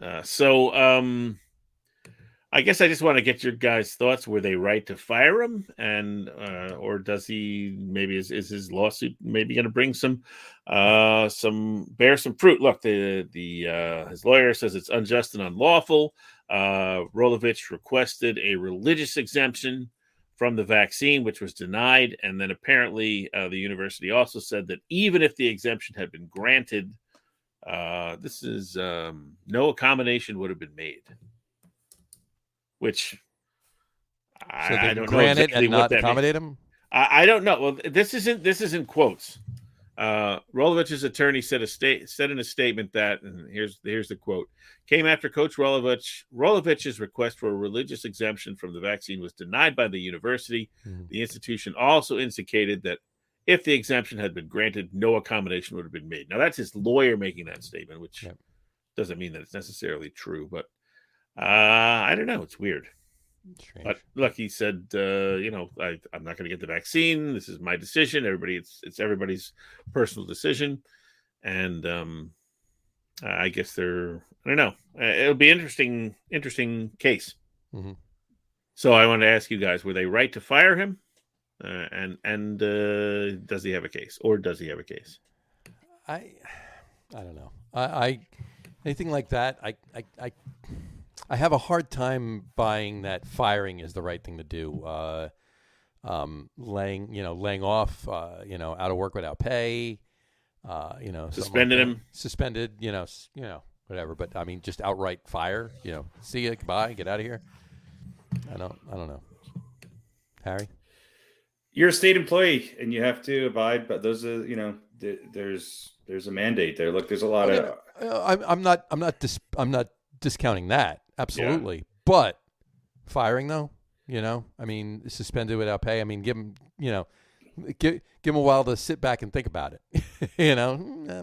I guess I just want to get your guys' thoughts. Were they right to fire him, and or does he maybe is his lawsuit maybe going to bring some fruit? Look, his lawyer says it's unjust and unlawful. Rolovich requested a religious exemption from the vaccine, which was denied, and then apparently the university also said that even if the exemption had been granted, no accommodation would have been made. Which I don't know exactly and what not that accommodate means. him. I don't know. Well, this isn't quotes. Rolovich's attorney said in a statement that, and here's the quote, came after Coach Rolovich's request for a religious exemption from the vaccine was denied by the university. The institution also indicated that if the exemption had been granted, no accommodation would have been made. Now, that's his lawyer making that statement, which doesn't mean that it's necessarily true, but I don't know. It's weird. Strange. But look, he said, I'm not going to get the vaccine. This is my decision. It's everybody's personal decision. And I guess I don't know. It'll be interesting case. Mm-hmm. So I wanted to ask you guys, were they right to fire him? And does he have a case, or does he have a case? I don't know. I anything like that. I have a hard time buying that firing is the right thing to do. Laying off, out of work without pay, suspended him, suspended, whatever. But I mean, just outright fire. See you, goodbye, get out of here. I don't know. Harry. you're a state employee and you have to abide, but those are, there's a mandate there. Look, there's a lot of. I'm not discounting that, absolutely, but firing though, I mean, suspended without pay. I mean, give him, give him a while to sit back and think about it.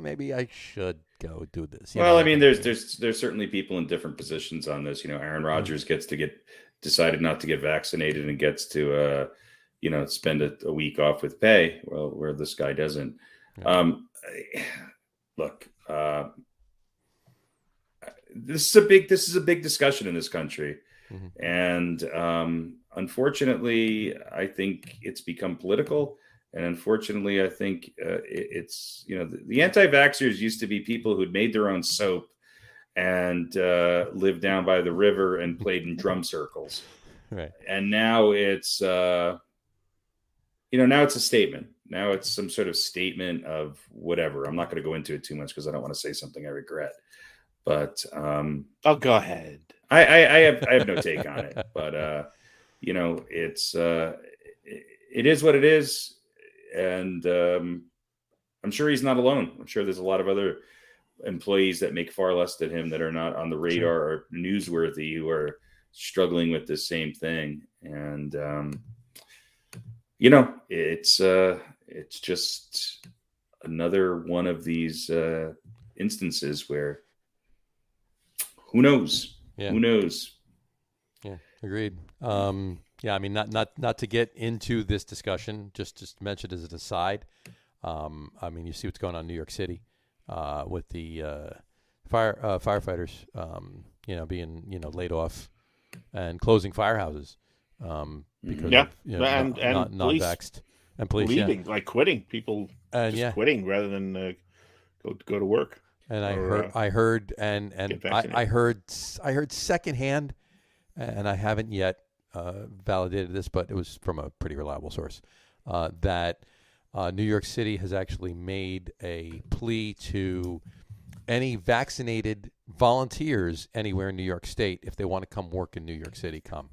Maybe I should go do this. Well, I mean, there's certainly people in different positions on this. Aaron Rodgers gets to decided not to get vaccinated and gets to spend a week off with pay. Well, where this guy doesn't. Look, this is a big discussion in this country, and unfortunately, I think it's become political. And unfortunately, I think it's the anti-vaxxers used to be people who'd made their own soap and lived down by the river and played in drum circles. Right. And now it's now it's a statement. Now it's some sort of statement of whatever. I'm not going to go into it too much because I don't want to say something I regret. But I'll go ahead. I have no take on it. But it's it is what it is. And I'm sure he's not alone. I'm sure there's a lot of other employees that make far less than him that are not on the radar or newsworthy who are struggling with the same thing. And, it's just another one of these instances where who knows? Yeah. Who knows? Yeah, agreed. I mean, not to get into this discussion, just to mention as an aside. I mean, you see what's going on in New York City with the firefighters, being laid off and closing firehouses because of, and non-vaxxed and police leaving, like quitting, people quitting rather than go to work. And I heard secondhand, and I haven't yet validated this, but it was from a pretty reliable source, that New York City has actually made a plea to any vaccinated volunteers anywhere in New York State, if they want to come work in New York City, come.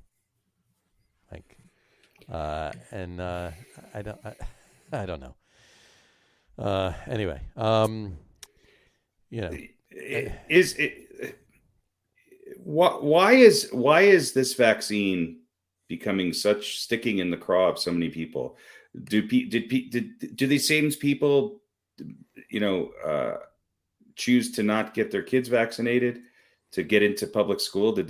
I don't know. Anyway, is it? Why is this vaccine becoming such sticking in the craw of so many people? Do these same people, choose to not get their kids vaccinated to get into public school? Did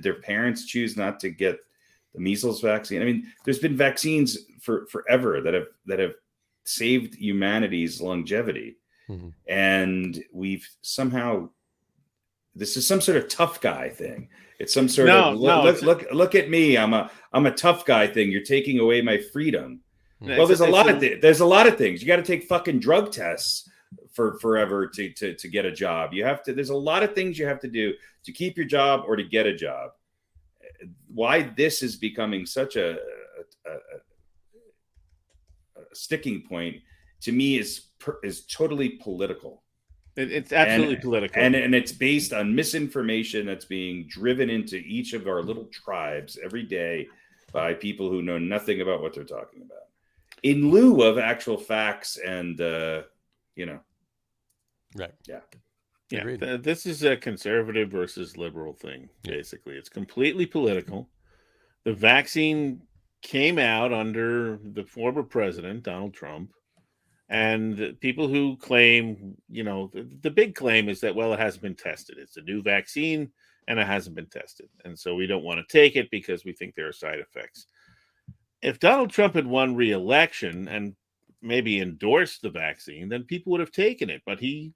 their parents choose not to get the measles vaccine? I mean, there's been vaccines for forever that have saved humanity's longevity, and we've somehow. This is some sort of tough guy thing. It's some sort of look at me. I'm a tough guy thing. You're taking away my freedom. Well, there's a lot of things. You got to take fucking drug tests for forever to get a job. There's a lot of things you have to do to keep your job or to get a job. Why this is becoming such a sticking point to me is totally political. It's absolutely political. And it's based on misinformation that's being driven into each of our little tribes every day by people who know nothing about what they're talking about, in lieu of actual facts and, Right. Yeah. Yeah. This is a conservative versus liberal thing, basically. It's completely political. The vaccine came out under the former president, Donald Trump. And people who claim, the big claim is that, well, it hasn't been tested. It's a new vaccine and it hasn't been tested. And so we don't want to take it because we think there are side effects. If Donald Trump had won re-election and maybe endorsed the vaccine, then people would have taken it. But he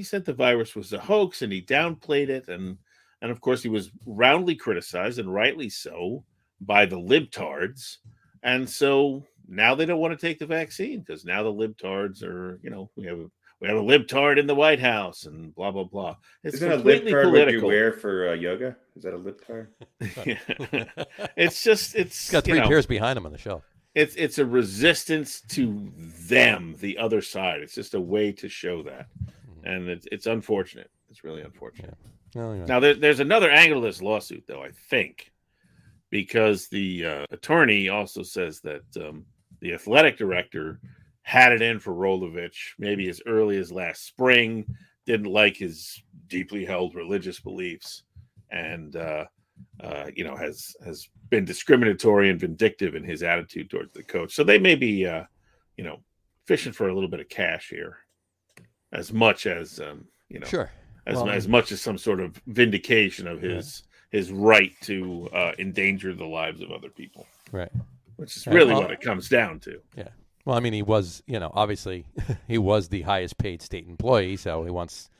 said the virus was a hoax and he downplayed it. And of course, he was roundly criticized, and rightly so, by the libtards. And so now they don't want to take the vaccine because now the libtards are, we have a libtard in the White House and blah, blah, blah. Isn't completely a libtard political. What you wear for yoga? Is that a libtard? It's got three pairs behind him on the shelf. It's a resistance to them, the other side. It's just a way to show that. And it's unfortunate. It's really unfortunate. Yeah. Well, Now, there's another angle to this lawsuit, though, I think. because the attorney also says that the athletic director had it in for Rolovich maybe as early as last spring, didn't like his deeply held religious beliefs, and has been discriminatory and vindictive in his attitude towards the coach. So they may be fishing for a little bit of cash here, as much as sure, as much as some sort of vindication of his right to endanger the lives of other people, right? Which is really what it comes down to. Yeah. Well, I mean, he was, obviously he was the highest paid state employee, so he wants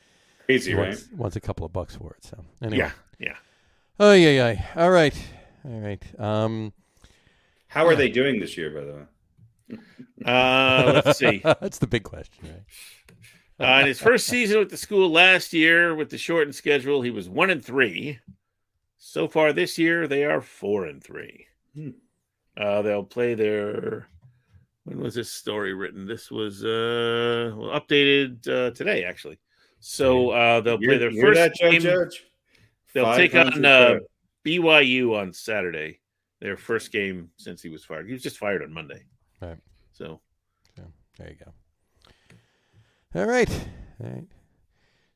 wants a couple of bucks for it. So anyway, yeah. Oh yeah. All right. How are they doing this year, by the way? Let's see. That's the big question, right? In his first season with the school last year, with the shortened schedule, he was 1-3. So far this year, they are 4-3. They'll play their. When was this story written? This was updated today, actually. So they'll play their first game. Judge? They'll take on BYU on Saturday. Their first game since he was fired. He was just fired on Monday. Right. So there you go. All right.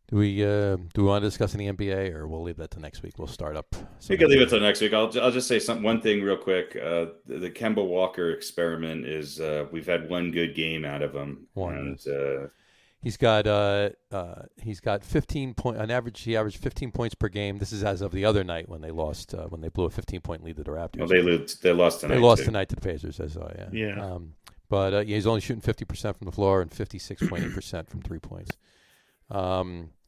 Do we want to discuss any NBA, or we'll leave that to next week? We'll start up. We can leave it till next week. I'll just say one thing real quick. The Kemba Walker experiment is we've had one good game out of him. He's got 15 point on average. He averaged 15 points per game. This is as of the other night when they lost when they blew a 15-point lead to the Raptors. Well, they lost tonight. They lost tonight to the Pacers. I saw. Yeah. But he's only shooting 50% from the floor and 56.8% from 3 points.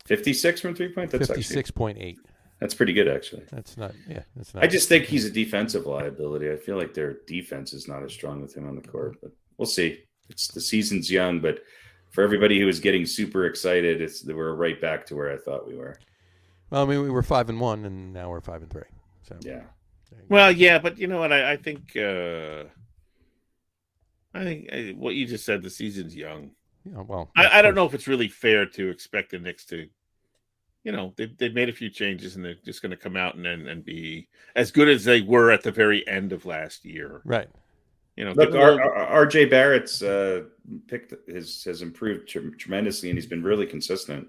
56 from 3 points. That's 56.8. That's pretty good, actually. That's not. That's not. I just think he's a defensive liability. I feel like their defense is not as strong with him on the court, but we'll see. The season's young, but for everybody who was getting super excited, we're right back to where I thought we were. Well, I mean, we were 5-1, and now we're 5-3. So yeah. Well, yeah, but you know what? I think what you just said. The season's young. Yeah, well, I don't know if it's really fair to expect the Knicks to, they've made a few changes and they're just going to come out and be as good as they were at the very end of last year. Right. Look, RJ Barrett's pick has improved tremendously, and he's been really consistent.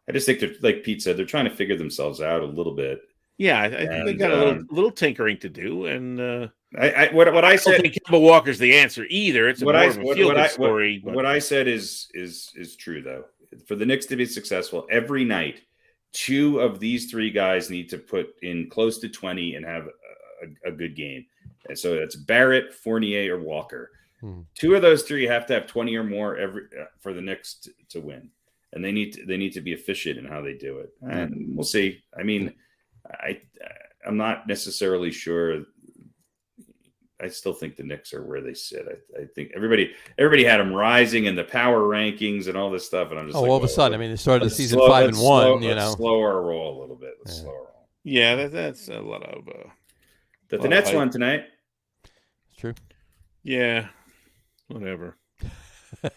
I just think like Pete said, they're trying to figure themselves out a little bit. Yeah, I think they got a little tinkering to do, and what I said, I don't think Kemba Walker's the answer either. It's more of a feel-good story. What I said is true though. For the Knicks to be successful, every night, 2 of these 3 guys need to put in close to 20 and have a good game. And so it's Barrett, Fournier, or Walker. 2 of those 3 have to have 20 or more for the Knicks to win, and they need to be efficient in how they do it. And we'll see. I mean, I'm not necessarily sure. I still think the Knicks are where they sit. I think everybody had them rising in the power rankings and all this stuff, and I'm just all of a sudden. I mean, they started the season 5-1. Let's slow our roll a little bit. Let's slow our roll. Yeah, that's a lot of. But the Nets won tonight. It's true. Yeah, whatever.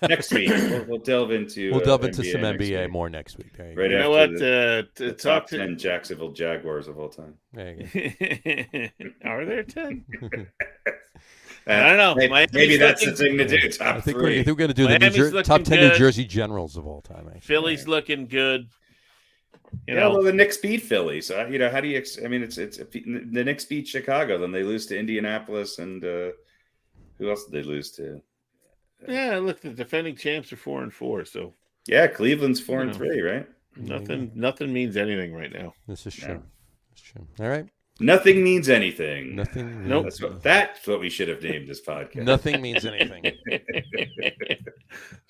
Next week we'll delve into some NBA more next week. There you right go. You know what? The top 10 Jacksonville Jaguars of all time. There you go. Are there 10? I don't know. Maybe that's the thing to do. I think we're going to do the top 10 New Jersey Generals of all time. Actually. Philly's looking good. Well, the Knicks beat Philly. So, how do you? I mean, it's the Knicks beat Chicago, then they lose to Indianapolis, and who else did they lose to? Yeah, look, the defending champs are 4-4. So yeah, Cleveland's 4-3, right? Nothing means anything right now. This is true. That's true. All right. Nothing means anything. Nothing. Nope. That's what we should have named this podcast. Nothing means anything.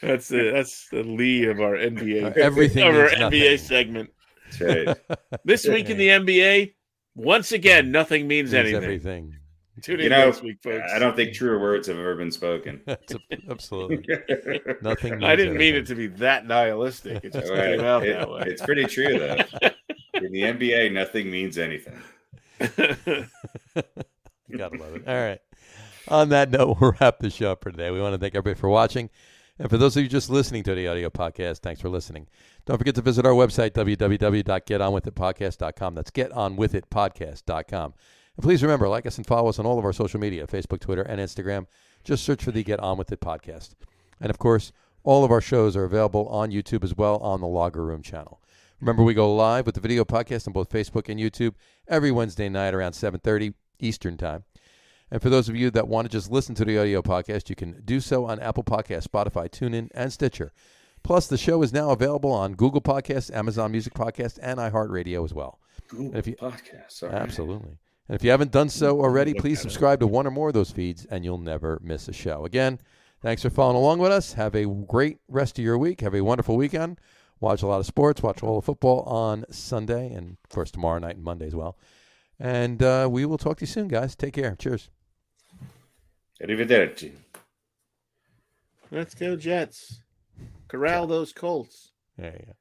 That's the lead of our NBA. Everything of our means NBA nothing. segment. That's right. This week in the NBA, once again, nothing means anything. Everything. Tune in next week, folks. I don't think truer words have ever been spoken. Absolutely. Nothing means I didn't mean anything. it to be that nihilistic. It just came out that way. It's pretty true, though. In the NBA, nothing means anything. Gotta love it. All right. On that note, we'll wrap the show up for today. We want to thank everybody for watching. And for those of you just listening to the audio podcast, thanks for listening. Don't forget to visit our website, www.getonwithitpodcast.com. That's getonwithitpodcast.com. And please remember, like us and follow us on all of our social media, Facebook, Twitter, and Instagram. Just search for the Get On With It podcast. And, of course, all of our shows are available on YouTube as well on the Logger Room channel. Remember, we go live with the video podcast on both Facebook and YouTube every Wednesday night around 7:30 Eastern Time. And for those of you that want to just listen to the audio podcast, you can do so on Apple Podcasts, Spotify, TuneIn, and Stitcher. Plus, the show is now available on Google Podcasts, Amazon Music Podcasts, and iHeartRadio as well. Google Podcasts. Right. Absolutely. And if you haven't done so already, please subscribe to one or more of those feeds, and you'll never miss a show. Again, thanks for following along with us. Have a great rest of your week. Have a wonderful weekend. Watch a lot of sports. Watch all the football on Sunday, and, of course, tomorrow night and Monday as well. And we will talk to you soon, guys. Take care. Cheers. Arrivederci. Let's go, Jets. Corral those Colts. There you go.